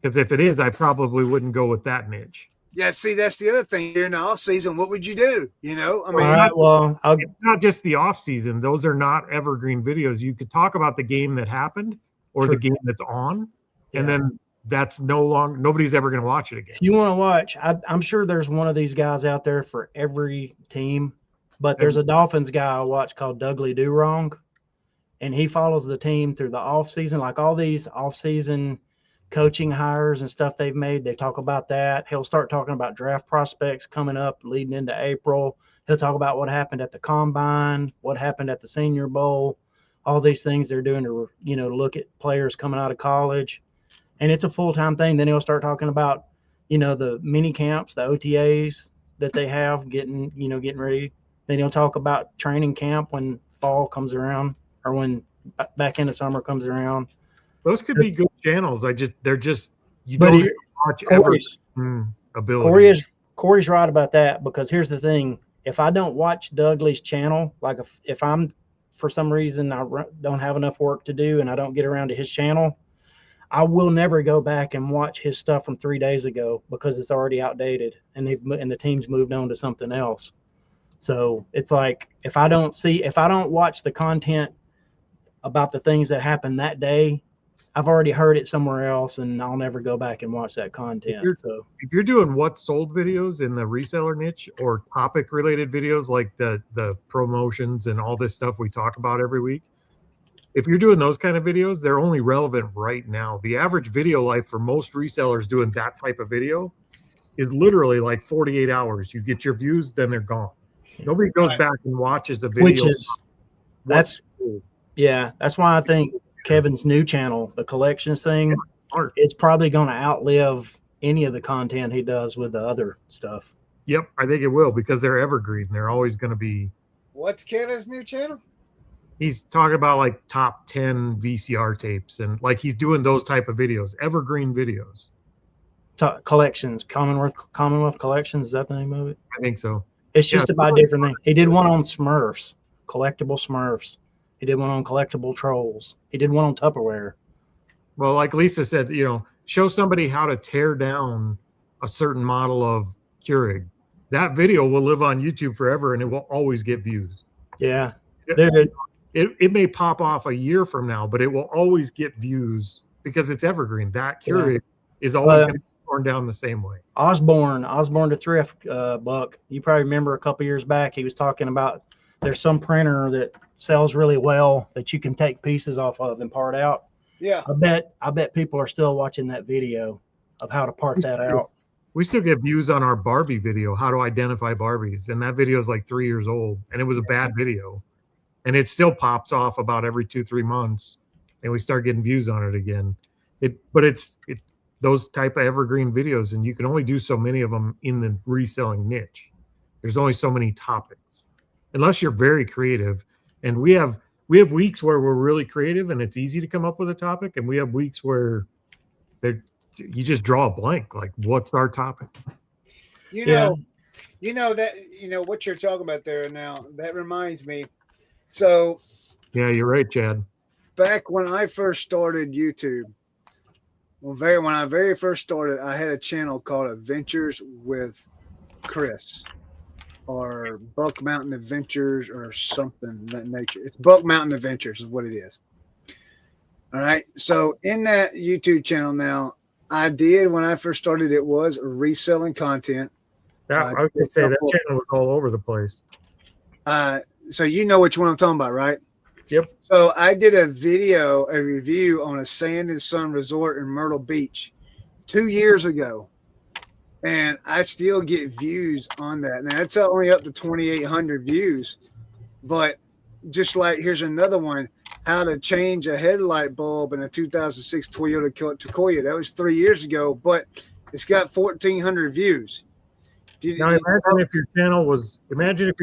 Because if it is, I probably wouldn't go with that niche. Yeah, see, that's the other thing. During the off season, what would you do? I mean, it's not just the off season; those are not evergreen videos. You could talk about the game that happened or the game that's on, and then that's no longer, nobody's ever going to watch it again. If you want to watch, I'm sure there's one of these guys out there for every team, but there's a Dolphins guy I watch called Dudley Do Wrong, and he follows the team through the off season, like all these off season coaching hires and stuff they've made. They talk about that. He'll start talking about draft prospects coming up leading into April. He'll talk about what happened at the combine, what happened at the Senior Bowl, all these things they're doing to, look at players coming out of college. And it's a full-time thing. Then he'll start talking about, the mini camps, the OTAs that they have getting ready. Then he'll talk about training camp when fall comes around or when back into summer comes around. Those could be good channels. They're just, you But don't have to watch every ability. Corey's right about that, because here's the thing. If I don't watch Dudley's channel, like if I'm, for some reason, I don't have enough work to do and I don't get around to his channel, I will never go back and watch his stuff from 3 days ago because it's already outdated and the team's moved on to something else. So it's like, if I don't watch the content about the things that happened that day, I've already heard it somewhere else and I'll never go back and watch that content. If you're doing what sold videos in the reseller niche or topic related videos, like the promotions and all this stuff we talk about every week, if you're doing those kind of videos, they're only relevant right now. The average video life for most resellers doing that type of video is literally like 48 hours. You get your views, then they're gone. Nobody goes back and watches the video. That's why I think Kevin's new channel, the collections thing, it's probably going to outlive any of the content he does with the other stuff. Yep, I think it will, because they're evergreen. They're always going to be. What's Kevin's new channel? He's talking about like top 10 VCR tapes, and like he's doing those type of videos, evergreen videos. Collections, Commonwealth Collections, is that the name of it? I think so. It's just about different things. He did one on Smurfs, collectible Smurfs. He did one on collectible trolls. He did one on Tupperware. Well, like Lisa said, show somebody how to tear down a certain model of Keurig. That video will live on YouTube forever, and it will always get views. Yeah. It may pop off a year from now, but it will always get views because it's evergreen. That Keurig is always going to be torn down the same way. Osborne to Thrift, Buck. You probably remember a couple years back, he was talking about there's some printer that sells really well that you can take pieces off of and part out. Yeah. I bet people are still watching that video of how to part that out. We still get views on our Barbie video, how to identify Barbies. And that video is like 3 years old, and it was a bad video. And it still pops off about every 2-3 months, and we start getting views on it again. But it's those type of evergreen videos, and you can only do so many of them in the reselling niche. There's only so many topics, unless you're very creative. And we have weeks where we're really creative, and it's easy to come up with a topic, and we have weeks where you just draw a blank. Like, what's our topic? What you're talking about there now, that reminds me. So, yeah, you're right, Chad. Back when I first started YouTube, when I very first started, I had a channel called Adventures with Chris, or Buck Mountain Adventures, or something that nature. It's Buck Mountain Adventures is what it is. All right. So in that YouTube channel now, I did, when I first started, it was reselling content. I was going to say that channel was all over the place. So you know which one I'm talking about, right? Yep. So I did a review on a Sand and Sun resort in Myrtle Beach 2 years ago, and I still get views on that. Now it's only up to 2,800 views, but just like, here's another one: how to change a headlight bulb in a 2006 Toyota Tacoma. That was 3 years ago, but it's got 1,400 views. Now imagine if your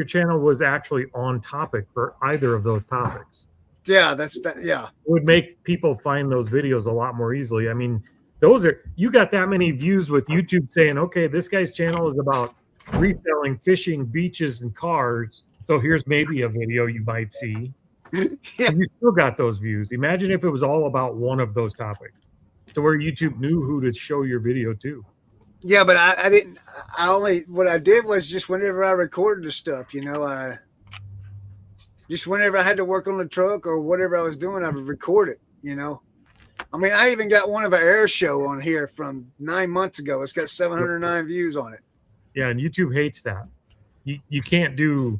channel was actually on topic for either of those topics. Yeah, yeah. It would make people find those videos a lot more easily. I mean, you got that many views with YouTube saying, okay, this guy's channel is about reselling, fishing, beaches, and cars. So here's maybe a video you might see. Yeah. You still got those views. Imagine if it was all about one of those topics, to where YouTube knew who to show your video to. Yeah, but I didn't. What I did was just whenever I recorded the stuff, just whenever I had to work on the truck or whatever I was doing, I would record it, I mean, I even got one of our air show on here from 9 months ago. It's got 709 views on it. Yeah, and YouTube hates that. You can't do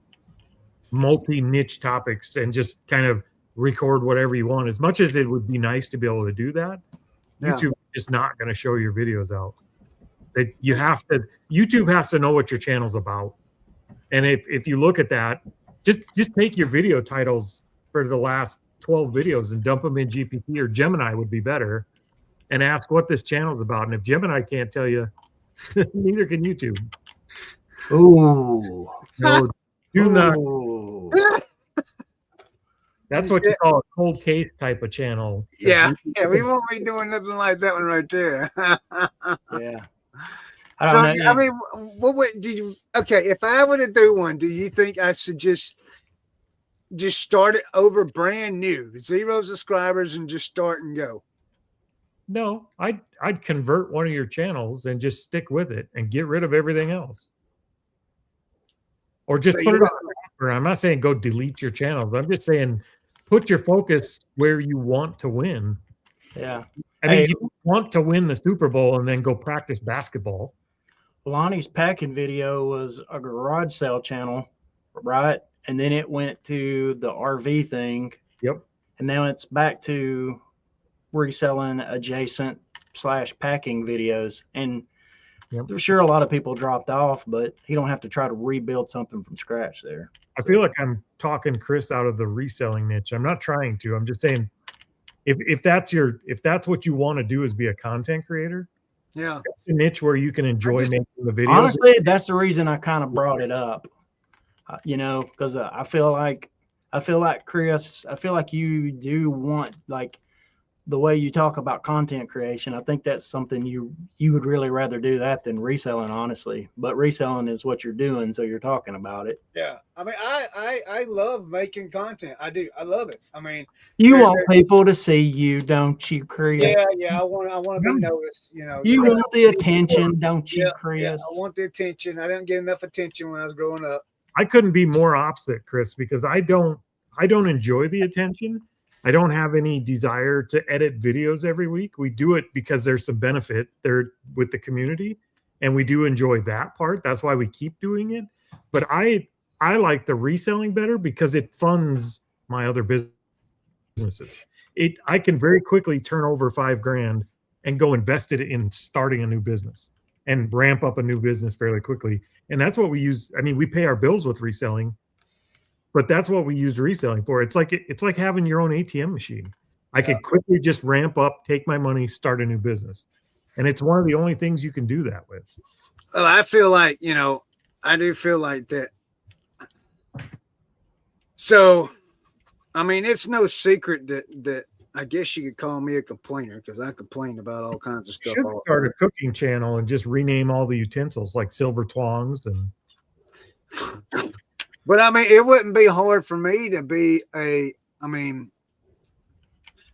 multi-niche topics and just kind of record whatever you want. As much as it would be nice to be able to do that, Yeah. YouTube is not going to show your videos out. That you have to. YouTube has to know what your channel's about. And if you look at that, just take your video titles for the last 12 videos and dump them in GPT, or Gemini would be better, and ask what this channel's about. And if Gemini can't tell you, neither can YouTube. Ooh. No, do not. Ooh. That's what you call a cold case type of channel. Yeah, we won't be doing nothing like that one right there. Yeah. So, I mean, what would do you? Okay, if I were to do one, do you think I should just start it over brand new, 0 subscribers, and just start and go? No, I'd convert one of your channels and just stick with it and get rid of everything else. Or just put it on. I'm not saying go delete your channels. I'm just saying put your focus where you want to win. Yeah. I mean, you don't want to win the Super Bowl and then go practice basketball. Lonnie's packing video was a garage sale channel, right? And then it went to the RV thing. Yep. And now it's back to reselling adjacent / packing videos. And I'm sure a lot of people dropped off, but you don't have to try to rebuild something from scratch there. I feel like I'm talking Chris out of the reselling niche. I'm not trying to. I'm just saying if that's what you want to do is be a content creator, yeah, that's the niche where you can enjoy making the video. Honestly, that's the reason I kind of brought it up, because I feel like Chris, I feel like you do want, like, the way you talk about content creation. I think that's something you would really rather do that than reselling, honestly. But reselling is what you're doing, so you're talking about it. Yeah, I mean, I love making content. I do. I love it. I mean, you want people to see you, don't you, Chris? Yeah. I want to be noticed. You want the attention, don't you, Chris? Yeah, I want the attention. I didn't get enough attention when I was growing up. I couldn't be more opposite, Chris, because I don't enjoy the attention. I don't have any desire to edit videos every week. We do it because there's some benefit there with the community, and we do enjoy that part. That's why we keep doing it. But I like the reselling better because it funds my other businesses. I can very quickly turn over $5,000 and go invest it in starting a new business and ramp up a new business fairly quickly. And that's what we use. I mean, we pay our bills with reselling, but that's what we use reselling for. It's like having your own ATM machine. I could quickly just ramp up, take my money, start a new business. And it's one of the only things you can do that with. Well, I feel like, I do feel like that. So, I mean, it's no secret that I guess you could call me a complainer, because I complain about all kinds of stuff. You should start a cooking channel and just rename all the utensils like silver tongs and. But I mean, it wouldn't be hard for me to be I don't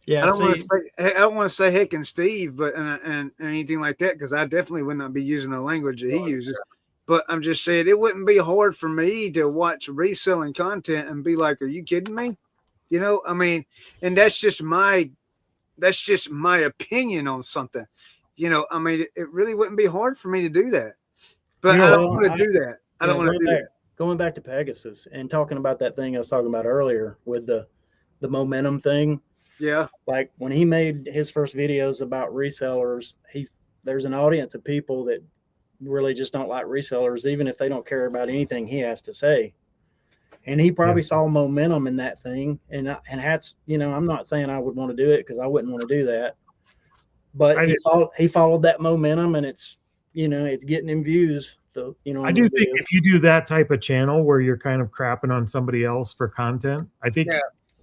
want to say heck and Steve, but and anything like that, because I definitely would not be using the language that he uses. But I'm just saying it wouldn't be hard for me to watch reselling content and be like, "Are you kidding me?" I mean, and that's just my opinion on something. I mean, it really wouldn't be hard for me to do that. But I don't want to do that. I don't want to do that. Going back to Pegasus and talking about that thing I was talking about earlier with the momentum thing. Yeah. Like when he made his first videos about resellers, there's an audience of people that really just don't like resellers, even if they don't care about anything he has to say. And he probably saw momentum in that thing. And that's, I'm not saying I would want to do it, because I wouldn't want to do that. But he followed that momentum, and it's, it's getting him views. I do think if you do that type of channel where you're kind of crapping on somebody else for content, I think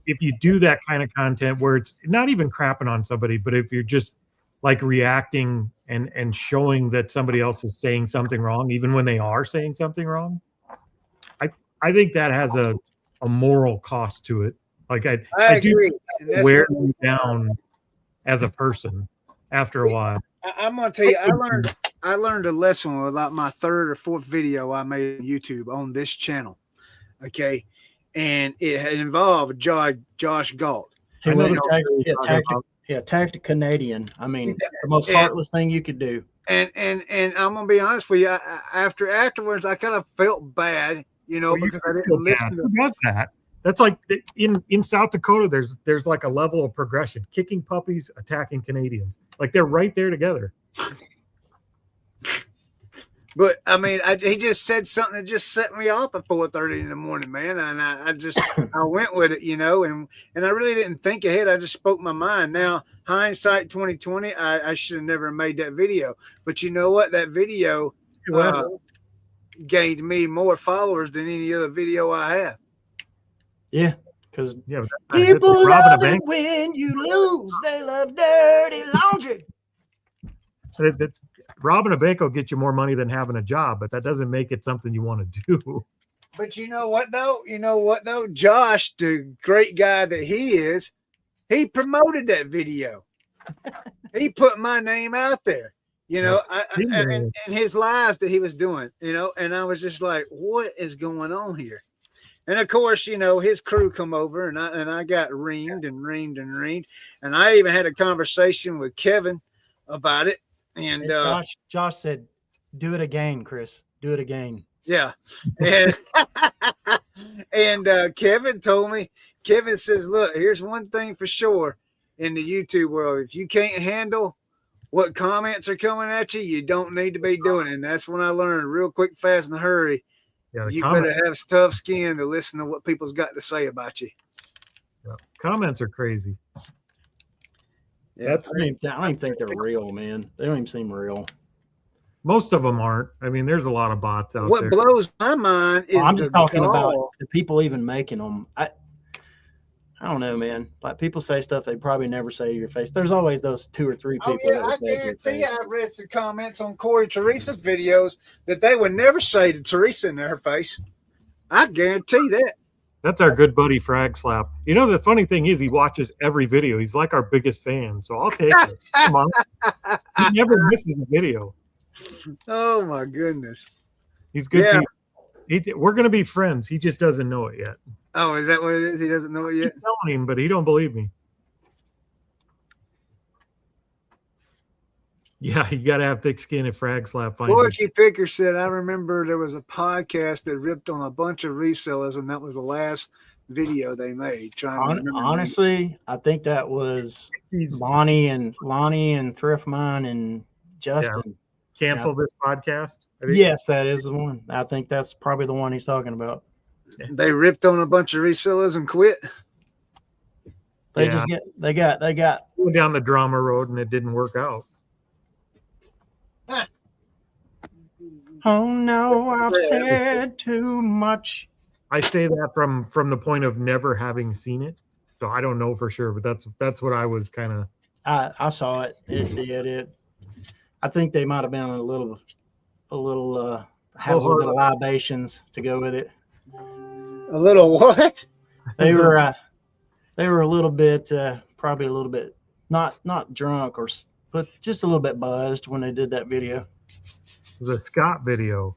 if you do that kind of content where it's not even crapping on somebody, but if you're just like reacting and showing that somebody else is saying something wrong, even when they are saying something wrong, I think that has a moral cost to it. Like I do wear you down as a person after a while. I'm gonna tell you, I learned a lesson with like my third or fourth video I made on YouTube on this channel. Okay. And it had involved Josh Galt. He Yeah, tactic Canadian. I mean, the most And- heartless thing you could do. And I'm gonna be honest with you. Afterwards, I kind of felt bad, Well, you because I feel didn't bad. listen to. Who does that? That's like in South Dakota. There's like a level of progression: kicking puppies, attacking Canadians. Like they're right there together. But I mean, he just said something that just set me off at 4:30 in the morning, man. And I went with it, and I really didn't think ahead. I just spoke my mind. Now, hindsight 2020, I should have never made that video. But you know what? That video gained me more followers than any other video I have. Yeah, because Yeah, people it's robbing a love it bank. when you lose. They love dirty laundry. Robbing a bank will get you more money than having a job, but that doesn't make it something you want to do. But you know what though? Josh, the great guy that he is, he promoted that video. He put my name out there, and his lives that he was doing, and I was just like, what is going on here? And of course, his crew come over and I got reamed. And I even had a conversation with Kevin about it. And Josh said, "Do it again, Chris. Do it again." Yeah, and Kevin told me. Kevin says, "Look, here's one thing for sure in the YouTube world: if you can't handle what comments are coming at you, you don't need to be doing it." And that's when I learned real quick, fast, in a hurry. Yeah, You better have tough skin to listen to what people's got to say about you. Yeah, comments are crazy. Yeah, I don't even think they're real, man. They don't even seem real. Most of them aren't. I mean, there's a lot of bots out there. what blows my mind is I'm just talking about gall. the people even making them. I don't know, man. Like people say stuff they probably never say to your face. There's always those 2 or 3 people. Oh yeah, I guarantee I read some comments on Corey Teresa's videos that they would never say to Teresa in her face. I guarantee that. That's our good buddy Frag Slap. The funny thing is he watches every video. He's like our biggest fan. So I'll take it. Come on. He never misses a video. Oh my goodness. He's good. Yeah. We're going to be friends. He just doesn't know it yet. Oh, is that what it is? He doesn't know it yet? I'm telling him, but he don't believe me. Yeah, you got to have thick skin if Frag Slap finds Corky Picker said, I remember there was a podcast that ripped on a bunch of resellers, and that was the last video they made. Honestly, I think that was Lonnie and Thriftmine and Justin. Yeah. Cancel this podcast? Yes, that is the one. I think that's probably the one he's talking about. They ripped on a bunch of resellers and quit. They got went down the drama road and it didn't work out. Oh no, I've said too much. I say that from the point of never having seen it, so I don't know for sure, but that's what I was kind of. I saw it. It did it. I think they might have been a little have a little bit of libations to go with it. A little what? They were a little bit, probably a little bit not drunk but just a little bit buzzed when they did that video. It was a Scott video.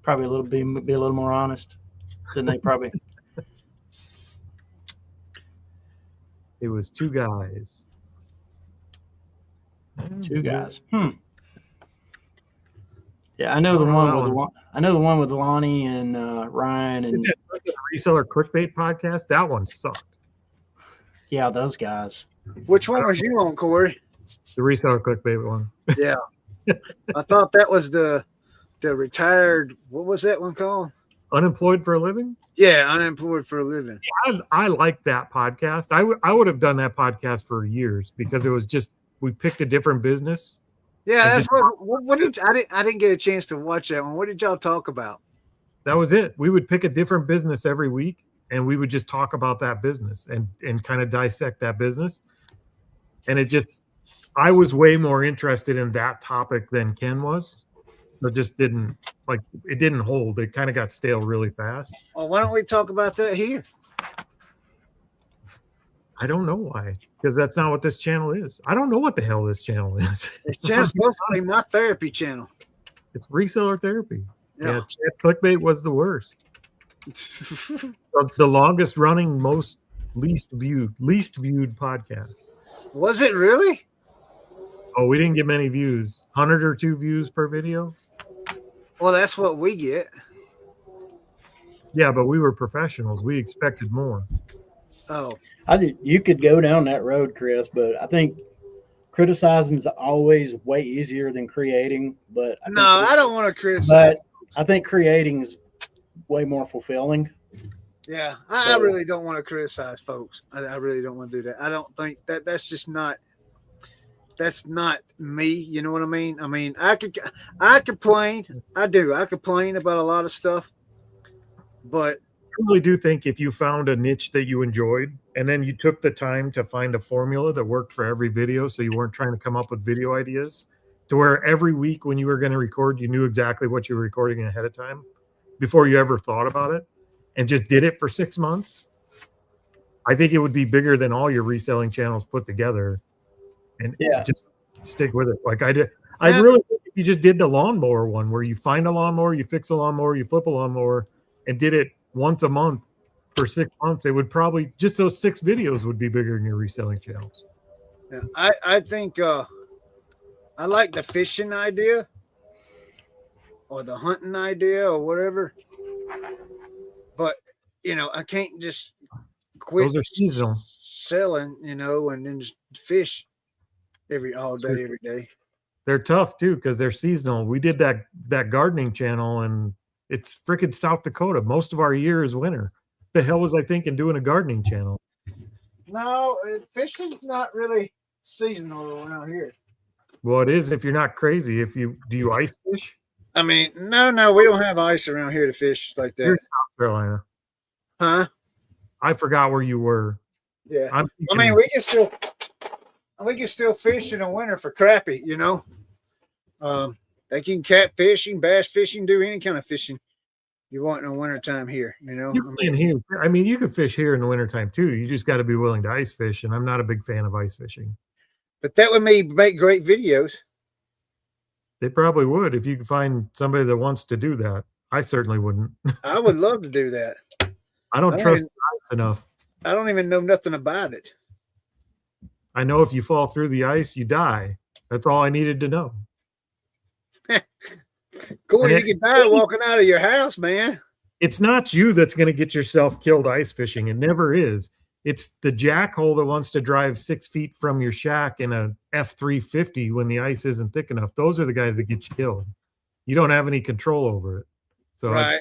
Probably be a little more honest than they probably. It was 2 guys. 2 guys. Yeah, I know the one with Lonnie and Ryan and the Reseller Clickbait podcast. That one sucked. Yeah, those guys. Which one was you on, Corey? The Reseller Clickbait one. Yeah. I thought that was the retired. What was that one called? Unemployed for a living? Yeah, unemployed for a living. Yeah, I like that podcast. I would have done that podcast for years because it was just we picked a different business. Yeah, that's what did I didn't get a chance to watch that one. What did y'all talk about? That was it. We would pick a different business every week and we would just talk about that business and kind of dissect that business. And I was way more interested in that topic than Ken was. So it just didn't hold. It kind of got stale really fast. Well, why don't we talk about that here? I don't know why, because that's not what this channel is. I don't know what the hell this channel is. It's just supposed to be my therapy channel. It's Reseller Therapy. Yeah. Clickbait was the worst. The longest running, least viewed podcast. Was it really? Oh, we didn't get many views. 100 or 2 views per video. Well, that's what we get. Yeah, but we were professionals. We expected more. Oh, You could go down that road, Chris, but I think criticizing is always way easier than creating. But no, I don't want to criticize. But I think creating is way more fulfilling. Yeah, I really don't want to criticize folks. I really don't want to do that. I don't think that's just not. That's not me. You know what I mean? I mean, I complain. I do. I complain about a lot of stuff, but I really do think if you found a niche that you enjoyed and then you took the time to find a formula that worked for every video, so you weren't trying to come up with video ideas, to where every week when you were going to record, you knew exactly what you were recording ahead of time before you ever thought about it, and just did it for 6 months, I think it would be bigger than all your reselling channels put together. And just stick with it. Like I did. I really think if you just did the lawnmower one where you find a lawnmower, you fix a lawnmower, you flip a lawnmower, and did it once a month for 6 months, it would probably, just those 6 videos would be bigger than your reselling channels. yeah, I think I like the fishing idea or the hunting idea or whatever. But you know, I can't just quit Those are seasonal. selling, you know, and then just fish all day, every day. They're tough too because they're seasonal. We did that gardening channel, and it's freaking South Dakota. Most of our year is winter. The hell was I thinking doing a gardening channel? No, fishing's not really seasonal around here. Well, it is if you're not crazy. Do you ice fish? I mean, no, we don't have ice around here to fish like that. You're in South Carolina. Huh? I forgot where you were. Yeah. I mean, we can still fish in the winter for crappie, you know. They can catfishing, bass fishing, do any kind of fishing you want in the wintertime here, you know. I mean, you can fish here in the wintertime too. You just got to be willing to ice fish, and I'm not a big fan of ice fishing. But that would make great videos. They probably would if you could find somebody that wants to do that. I certainly wouldn't. I would love to do that. I don't trust ice enough. I don't even know nothing about it. I know if you fall through the ice, you die. That's all I needed to know. Corey, you could die walking out of your house, man. It's not you that's going to get yourself killed ice fishing. It never is. It's the jackhole that wants to drive 6 feet from your shack in a F-350 when the ice isn't thick enough. Those are the guys that get you killed. You don't have any control over it. So, right.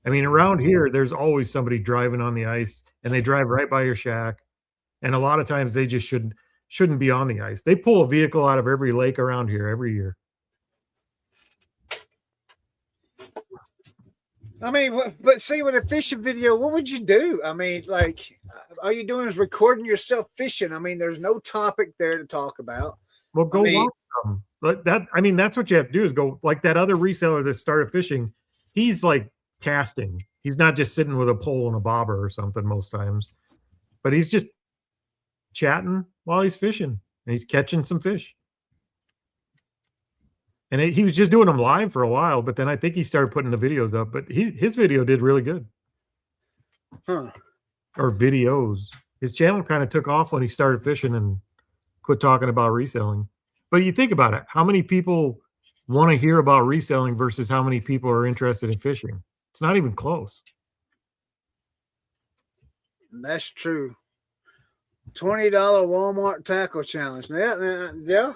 I mean, around here, there's always somebody driving on the ice, and they drive right by your shack. And a lot of times they just shouldn't be on the ice. They pull a vehicle out of every lake around here every year. I mean, but see, with a fishing video, what would you do? I mean, like, all you doing is recording yourself fishing. I mean, there's no topic there to talk about. Well, go watch them. But that's what you have to do is go, like that other reseller that started fishing. He's like casting. He's not just sitting with a pole and a bobber or something most times, but he's just chatting while he's fishing, and he's catching some fish. And he was just doing them live for a while, but then I think he started putting the videos up. But his video did really good. Huh. Or videos. His channel kind of took off when he started fishing and quit talking about reselling. But you think about it, how many people want to hear about reselling versus how many people are interested in fishing? It's not even close. That's true. $20 Walmart tackle challenge. Yeah.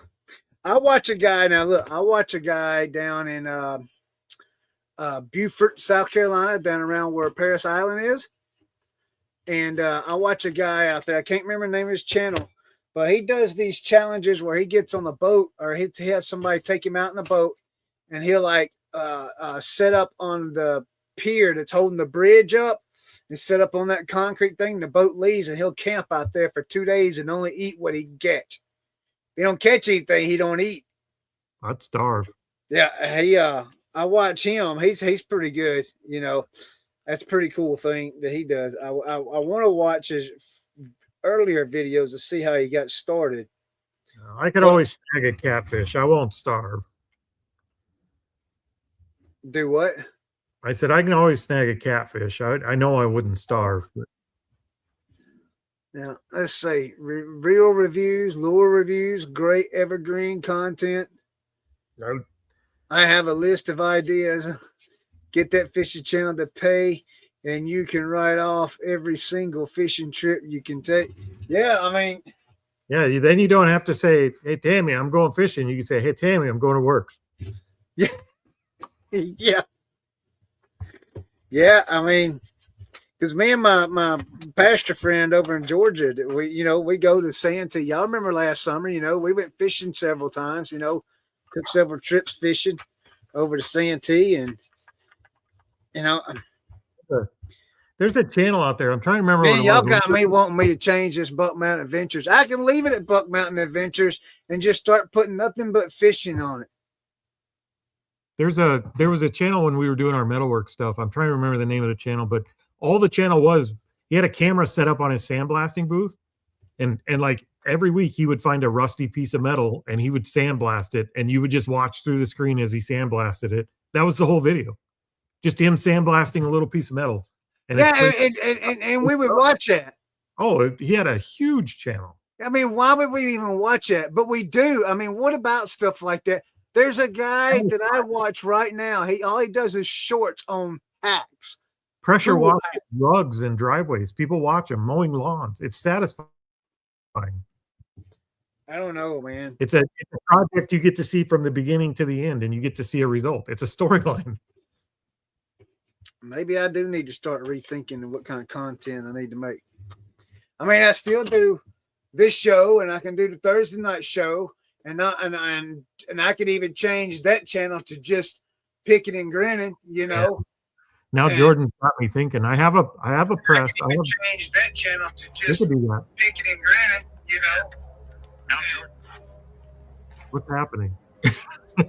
I watch a guy now. Look, I watch a guy down in Beaufort, South Carolina, down around where Paris Island is. And I watch a guy out there. I can't remember the name of his channel, but he does these challenges where he gets on the boat, or he has somebody take him out in the boat, and he'll like set up on the pier that's holding the bridge up, and set up on that concrete thing. The boat leaves, and he'll camp out there for 2 days and only eat what he gets. If he don't catch anything, he don't eat. I'd starve. Yeah, I watch him. He's pretty good. You know, that's a pretty cool thing that he does. I want to watch his earlier videos to see how he got started. I could always snag a catfish. I won't starve. Do what? I said I can always snag a catfish. I know I wouldn't starve. But... Now, let's see. Real reviews, lure reviews, great evergreen content. No. I have a list of ideas. Get that fishing channel to pay, and you can write off every single fishing trip you can take. Yeah, I mean, Yeah, then you don't have to say, "Hey Tammy, I'm going fishing." You can say, "Hey Tammy, I'm going to work." yeah, yeah. I mean, because me and my pastor friend over in Georgia, we go to Santee. Y'all remember last summer? We went fishing several times. Took several trips fishing over to Santee, and There's a channel out there. I'm trying to remember what man, it y'all was. got me wanting me to change this Buck Mountain Adventures. I can leave it at Buck Mountain Adventures and just start putting nothing but fishing on it. There was a channel when we were doing our metalwork stuff. I'm trying to remember the name of the channel, but all the channel was, he had a camera set up on his sandblasting booth, and like every week he would find a rusty piece of metal and he would sandblast it, and you would just watch through the screen as he sandblasted it. That was the whole video, just him sandblasting a little piece of metal. And and we would watch that. Oh, he had a huge channel. I mean, why would we even watch that? But we do. I mean, what about stuff like that? There's a guy that I watch right now. All he does is shorts on hacks. Pressure washing rugs and driveways. People watch him mowing lawns. It's satisfying. I don't know, man. It's a project you get to see from the beginning to the end, and you get to see a result. It's a storyline. Maybe I do need to start rethinking what kind of content I need to make. I mean, I still do this show, and I can do the Thursday night show, and I could even change that channel to just picking and grinning, Yeah. Now Jordan got me thinking. I have a press. I can change that channel to just do that. picking and grinning, Now, what's happening? I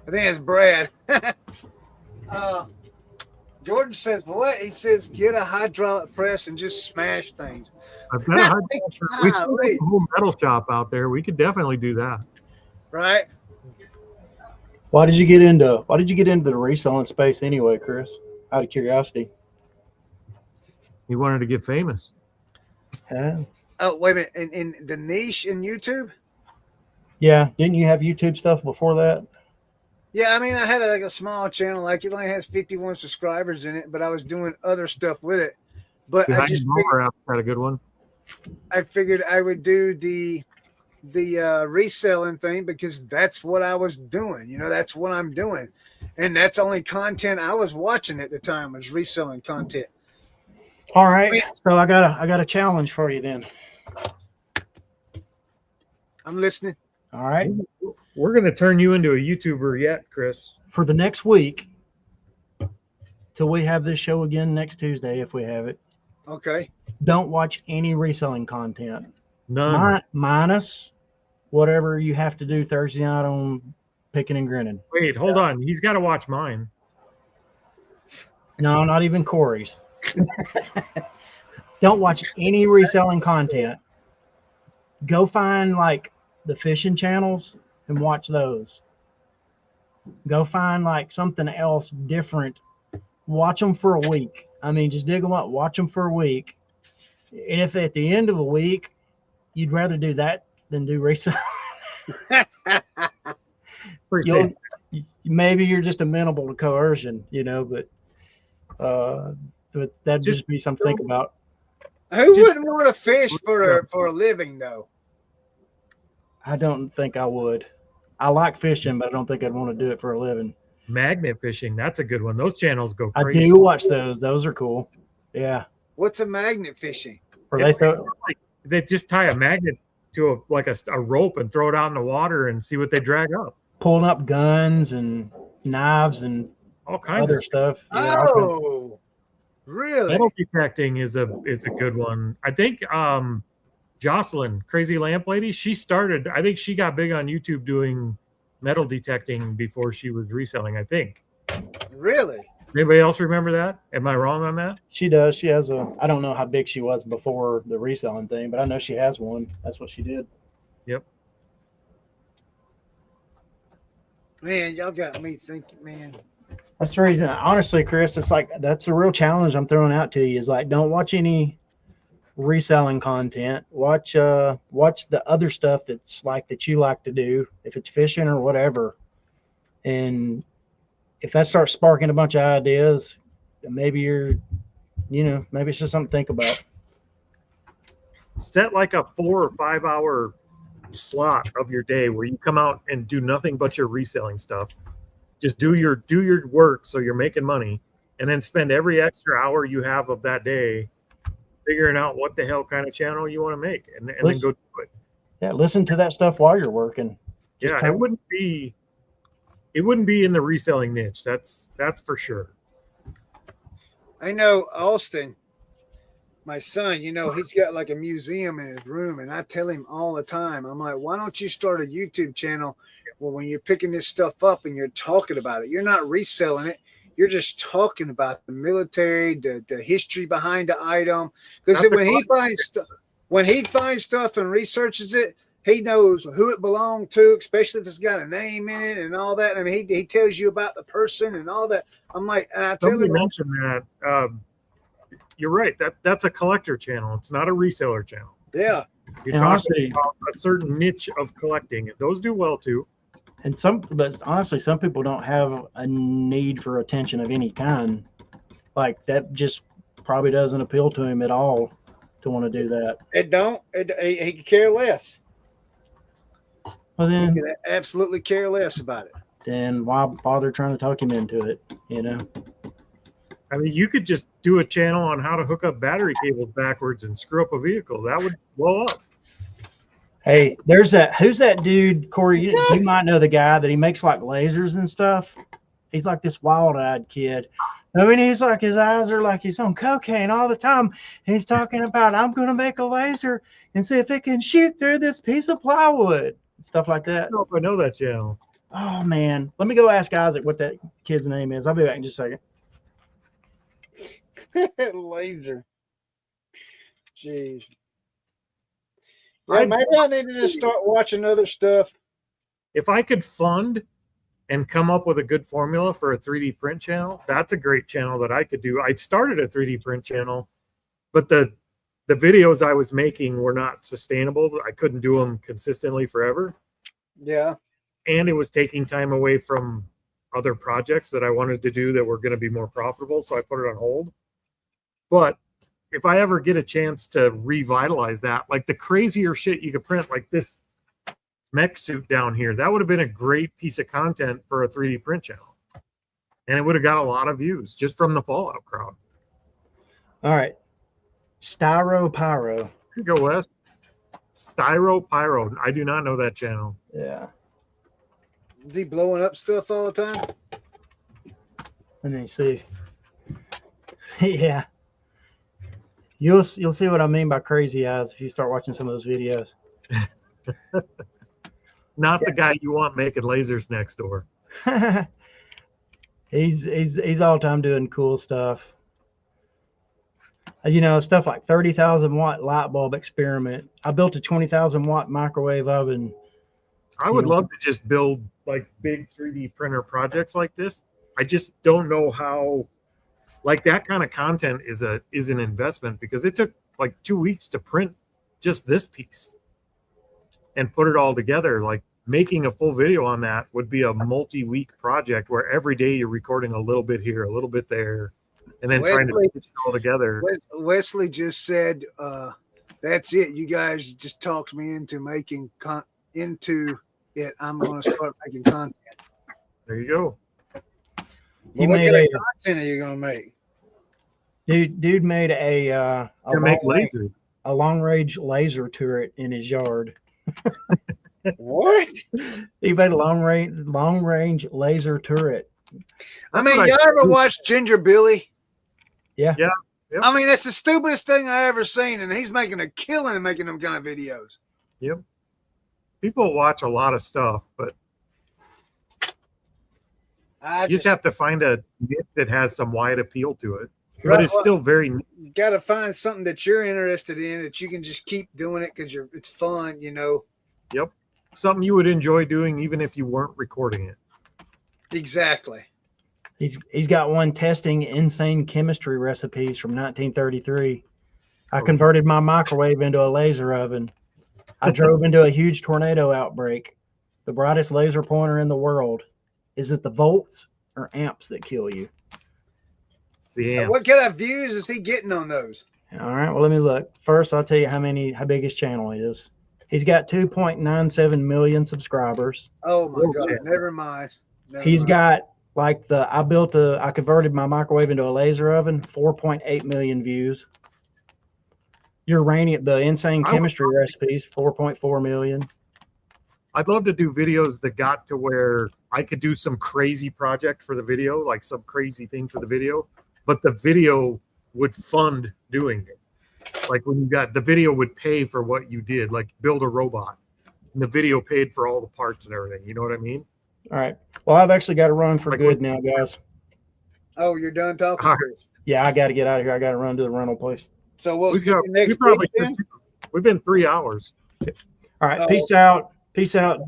think it's Brad. Jordan says, what? He says, get a hydraulic press and just smash things. I've got a hydraulic. We still have a whole metal shop out there. We could definitely do that. Right? Why did you get into the reselling space anyway, Chris? Out of curiosity. He wanted to get famous. Yeah. Oh, wait a minute. In the niche in YouTube? Yeah. Didn't you have YouTube stuff before that? Yeah, I mean, I had a small channel. Like, it only has 51 subscribers in it, but I was doing other stuff with it. But I just had a good one. I figured I would do the reselling thing because that's what I was doing. That's what I'm doing. And that's only content I was watching at the time was reselling content. All right. So I got a challenge for you then. I'm listening. All right. We're going to turn you into a YouTuber yet, Chris. For the next week, till we have this show again next Tuesday, if we have it. Okay. Don't watch any reselling content. None. Minus whatever you have to do Thursday night on Picking and Grinning. Wait, hold on. He's got to watch mine. No, not even Corey's. Don't watch any reselling content. Go find like the fishing channels and watch those. Go find like something else different. Watch them for a week. I mean, just dig them up. Watch them for a week. And if at the end of a week you'd rather do that than do reselling, maybe you're just amenable to coercion, but that'd just be something to think about. Who wouldn't want to fish for a living, though? I don't think I would. I like fishing, but I don't think I'd want to do it for a living. Magnet fishing, that's a good one. Those channels go crazy. I do watch those. Those are cool. Yeah. What's a magnet fishing? Or they just tie a magnet to a rope and throw it out in the water and see what they drag up. Pulling up guns and knives and all kinds other of stuff. Yeah, really? Metal detecting is a good one. I think Jocelyn, Crazy Lamp Lady, I think she got big on YouTube doing metal detecting before she was reselling, I think. Really? Anybody else remember that? Am I wrong on that? She does. She has I don't know how big she was before the reselling thing, but I know she has one. That's what she did. Yep. Man, y'all got me thinking, man. That's the reason. Honestly, Chris, it's like that's a real challenge I'm throwing out to you is like don't watch any reselling content. Watch the other stuff that's like that you like to do, if it's fishing or whatever. And if that starts sparking a bunch of ideas, maybe maybe it's just something to think about. Set like a 4 or 5 hour slot of your day where you come out and do nothing but your reselling stuff. Just do your work so you're making money, and then spend every extra hour you have of that day figuring out what the hell kind of channel you want to make, and then go do it. Yeah, listen to that stuff while you're working. Yeah, it wouldn't be in the reselling niche. That's for sure. I know Austin, my son, he's got like a museum in his room, and I tell him all the time, I'm like, why don't you start a YouTube channel? Well, when you're picking this stuff up and you're talking about it, you're not reselling it. You're just talking about the military, the history behind the item. Because when he finds stuff and researches it, he knows who it belonged to, especially if it's got a name in it and all that. I mean, he tells you about the person and all that. I'm like, and I tell him, mention that. You're right. That's a collector channel. It's not a reseller channel. Yeah. You're talking about a certain niche of collecting, and those do well too. But honestly, some people don't have a need for attention of any kind. Like that just probably doesn't appeal to him at all to want to do that. He could care less. Well, then he could absolutely care less about it. Then why bother trying to talk him into it? I mean, you could just do a channel on how to hook up battery cables backwards and screw up a vehicle. That would blow up. Hey, who's that dude, Corey? You might know the guy that he makes like lasers and stuff. He's like this wild-eyed kid. I mean, he's like, his eyes are like he's on cocaine all the time. He's talking about, I'm going to make a laser and see if it can shoot through this piece of plywood. Stuff like that. I don't know if I know that channel. Oh, man. Let me go ask Isaac what that kid's name is. I'll be back in just a second. Laser. Jeez. Yeah, maybe I need to just start watching other stuff. If I could fund and come up with a good formula for a 3D print channel, that's a great channel that I could do. I started a 3D print channel, but the videos I was making were not sustainable. I couldn't do them consistently forever. Yeah. And it was taking time away from other projects that I wanted to do that were going to be more profitable, so I put it on hold. But if I ever get a chance to revitalize that, like the crazier shit you could print, like this mech suit down here, that would have been a great piece of content for a 3D print channel. And it would have got a lot of views just from the Fallout crowd. All right. Styro Pyro. Here you go, Wes. Styro Pyro. I do not know that channel. Yeah. Is he blowing up stuff all the time? Let me see. Yeah. You'll see what I mean by crazy eyes if you start watching some of those videos. Not the guy you want making lasers next door. He's all the time doing cool stuff. Stuff like 30,000 watt light bulb experiment. I built a 20,000 watt microwave oven. I would love to just build like big 3D printer projects like this. I just don't know how. Like that kind of content is an investment, because it took like 2 weeks to print just this piece and put it all together. Like making a full video on that would be a multi-week project where every day you're recording a little bit here, a little bit there, and then trying to stitch it all together. Wesley just said, that's it. You guys just talked me into making into it. I'm going to start making content. There you go. Well, what kind of content are you going to make? Dude made a long range laser turret in his yard. What? He made a long range laser turret. I mean, y'all ever watched Ginger Billy? Yeah. Yeah. Yep. I mean, that's the stupidest thing I ever seen, and he's making a killing making them kind of videos. Yep. People watch a lot of stuff, but you just have to find a niche that has some wide appeal to it. But it's still very. You got to find something that you're interested in that you can just keep doing it because it's fun, Yep. Something you would enjoy doing even if you weren't recording it. Exactly. He's got one testing insane chemistry recipes from 1933. I converted my microwave into a laser oven. I drove into a huge tornado outbreak. The brightest laser pointer in the world. Is it the volts or amps that kill you? It's the amp. What kind of views is he getting on those? All right, well, let me look. First, I'll tell you how big his channel is. He's got 2.97 million subscribers. Oh my God! Never mind. He's got like I converted my microwave into a laser oven. 4.8 million views. The insane chemistry recipes. 4.4 million. I'd love to do videos that got to where I could do some crazy project for the video, like some crazy thing for the video, but the video would fund doing it. Like when the video would pay for what you did, like build a robot, and the video paid for all the parts and everything. You know what I mean? All right. Well, I've actually got to run for good now, guys. Oh, you're done talking? All right. Yeah, I got to get out of here. I got to run to the rental place. So we'll see you next week then? We've been 3 hours. All right. Peace out. Peace out.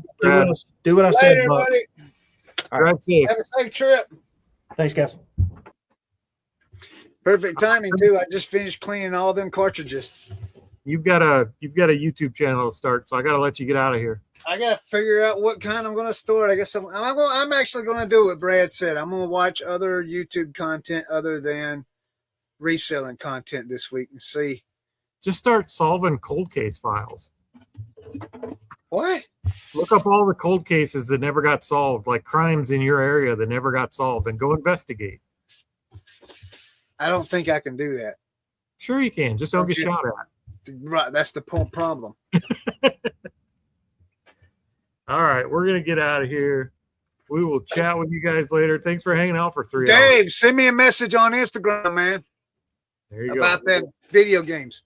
Do what I said, Buck. Buddy. Drive safe. Have a safe trip. Thanks, guys. Perfect timing too. I just finished cleaning all them cartridges. You've got a YouTube channel to start, so I got to let you get out of here. I got to figure out what kind I'm going to start. I guess I'm actually going to do what Brad said. I'm going to watch other YouTube content other than reselling content this week and see. Just start solving cold case files. What? Look up all the cold cases that never got solved, like crimes in your area that never got solved, and go investigate. I don't think I can do that. Sure you can. Just don't get shot at. Right. That's the problem. All right. We're going to get out of here. We will chat with you guys later. Thanks for hanging out for 3 hours. Dave, send me a message on Instagram, man. There you go. About them video games.